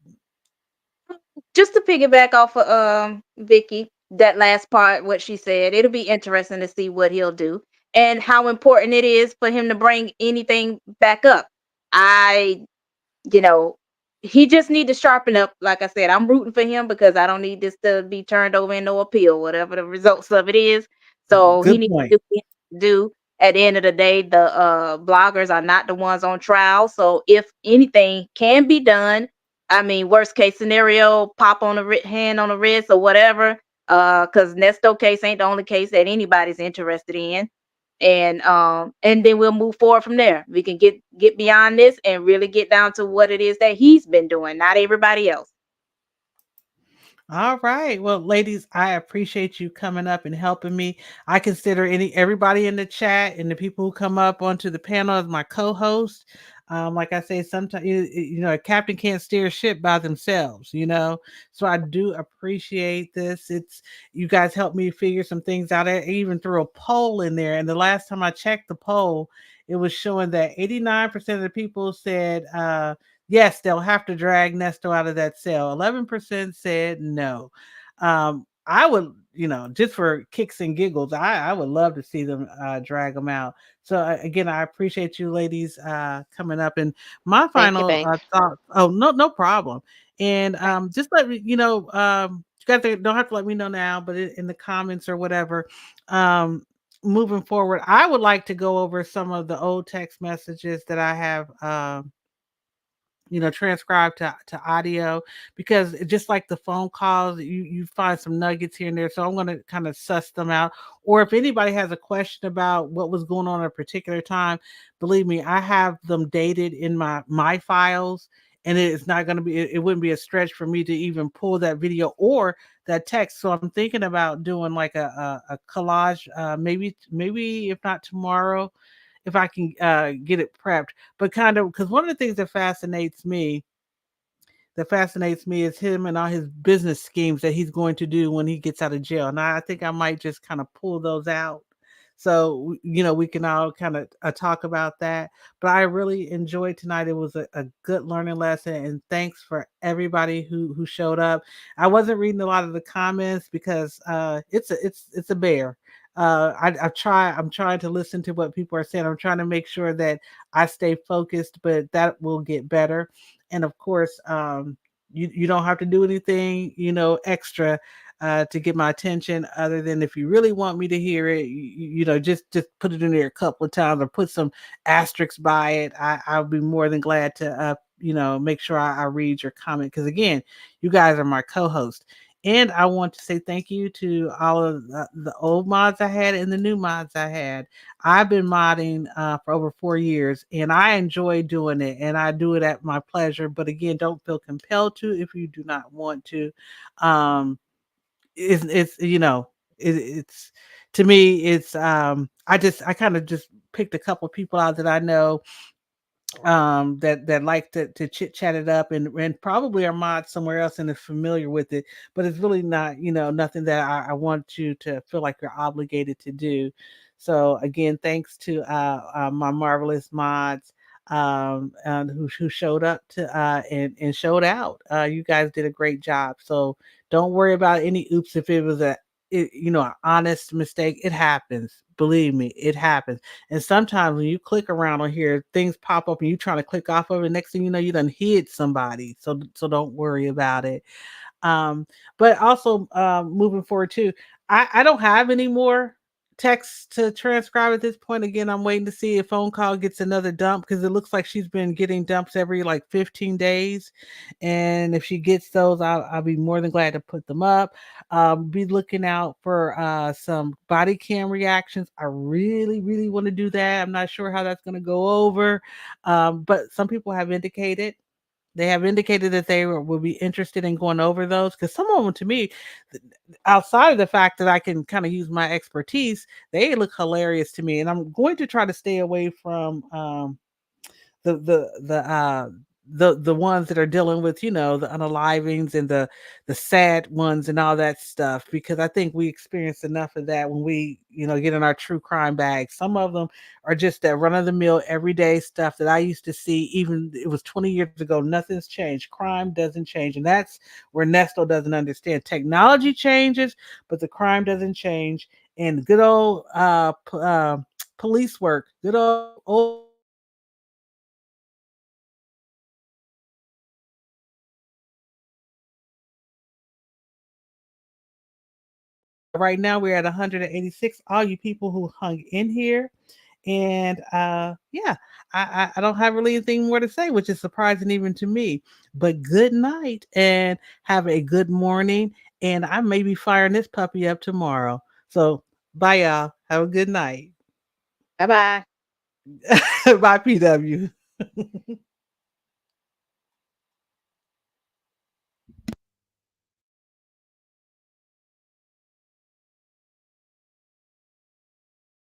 Just to piggyback off of Vicky, that last part, what she said, it'll be interesting to see what he'll do and how important it is for him to bring anything back up. I you know, he just need to sharpen up. Like I said, I'm rooting for him because I don't need this to be turned over in no appeal, whatever the results of it is. So he Good needs point. to do what he has to do. At the end of the day, the bloggers are not the ones on trial. So if anything can be done, I mean, worst case scenario, pop on the hand on the wrist or whatever. Because Nesto case ain't the only case that anybody's interested in, and then we'll move forward from there. We can get beyond this and really get down to what it is that he's been doing, not everybody else. All right. Well, ladies, I appreciate you coming up and helping me. I consider everybody in the chat and the people who come up onto the panel as my co-host. Like I say, sometimes a captain can't steer a ship by themselves, So I do appreciate this. It's You guys helped me figure some things out. I even threw a poll in there, and the last time I checked the poll, it was showing that 89% of the people said Yes, they'll have to drag Nesto out of that cell. 11% said no. I would, just for kicks and giggles, I would love to see them drag them out. So again, I appreciate you ladies coming up. And my Thank you, final Bank. thought. Oh, no problem. And just let me, you guys don't have to let me know now, but in the comments or whatever. Um, moving forward, I would like to go over some of the old text messages that I have. Transcribe to audio, because just like the phone calls, you find some nuggets here and there. So I'm going to kind of suss them out. Or if anybody has a question about what was going on at a particular time, believe me, I have them dated in my files, and it's not going to be, it wouldn't be a stretch for me to even pull that video or that text. So I'm thinking about doing like a collage, maybe if not tomorrow, if I can get it prepped. But kind of, because one of the things that fascinates me is him and all his business schemes that he's going to do when he gets out of jail. And I think I might just kind of pull those out. So, we can all kind of talk about that. But I really enjoyed tonight. It was a good learning lesson. And thanks for everybody who showed up. I wasn't reading a lot of the comments because it's a bear. I'm trying to listen to what people are saying. I'm trying to make sure that I stay focused, but that will get better. And of course, you don't have to do anything, extra to get my attention, other than if you really want me to hear it, just put it in there a couple of times or put some asterisks by it. I'll be more than glad to, make sure I read your comment, because again, you guys are my co-host. And I want to say thank you to all of the old mods I had and the new mods I had. I've been modding for over 4 years, and I enjoy doing it, and I do it at my pleasure. But again, don't feel compelled to if you do not want to. Um, it's to me, it's I kind of just picked a couple of people out that I know that like to chit chat it up, and probably are mods somewhere else and is familiar with it, but it's really not, nothing that I want you to feel like you're obligated to do. So again, thanks to my marvelous mods and who showed up to and showed out. You guys did a great job. So don't worry about any oops. If it was an honest mistake, it happens. Believe me, it happens. And sometimes when you click around on here, things pop up and you trying to click off of it. Next thing you know, you done hit somebody. So don't worry about it. Um, but also moving forward too, I don't have any more text to transcribe at this point. Again, I'm waiting to see if phone call gets another dump, because it looks like she's been getting dumps every like 15 days. And if she gets those, I'll be more than glad to put them up. Be looking out for some body cam reactions. I really, really want to do that. I'm not sure how that's going to go over. But some people have indicated that they will be interested in going over those, because some of them, to me, outside of the fact that I can kind of use my expertise, they look hilarious to me. And I'm going to try to stay away from the the the uh the ones that are dealing with, the unalivings and the sad ones and all that stuff, because I think we experience enough of that when we, get in our true crime bag. Some of them are just that run of the mill everyday stuff that I used to see, even it was 20 years ago. Nothing's changed. Crime doesn't change. And that's where Nesto doesn't understand. Technology changes, but the crime doesn't change. And good old police work, good old right now we're at 186. All you people who hung in here. And yeah, I don't have really anything more to say, which is surprising even to me. But good night and have a good morning. And I may be firing this puppy up tomorrow. So bye, y'all. Have a good night. Bye bye. Bye, PW.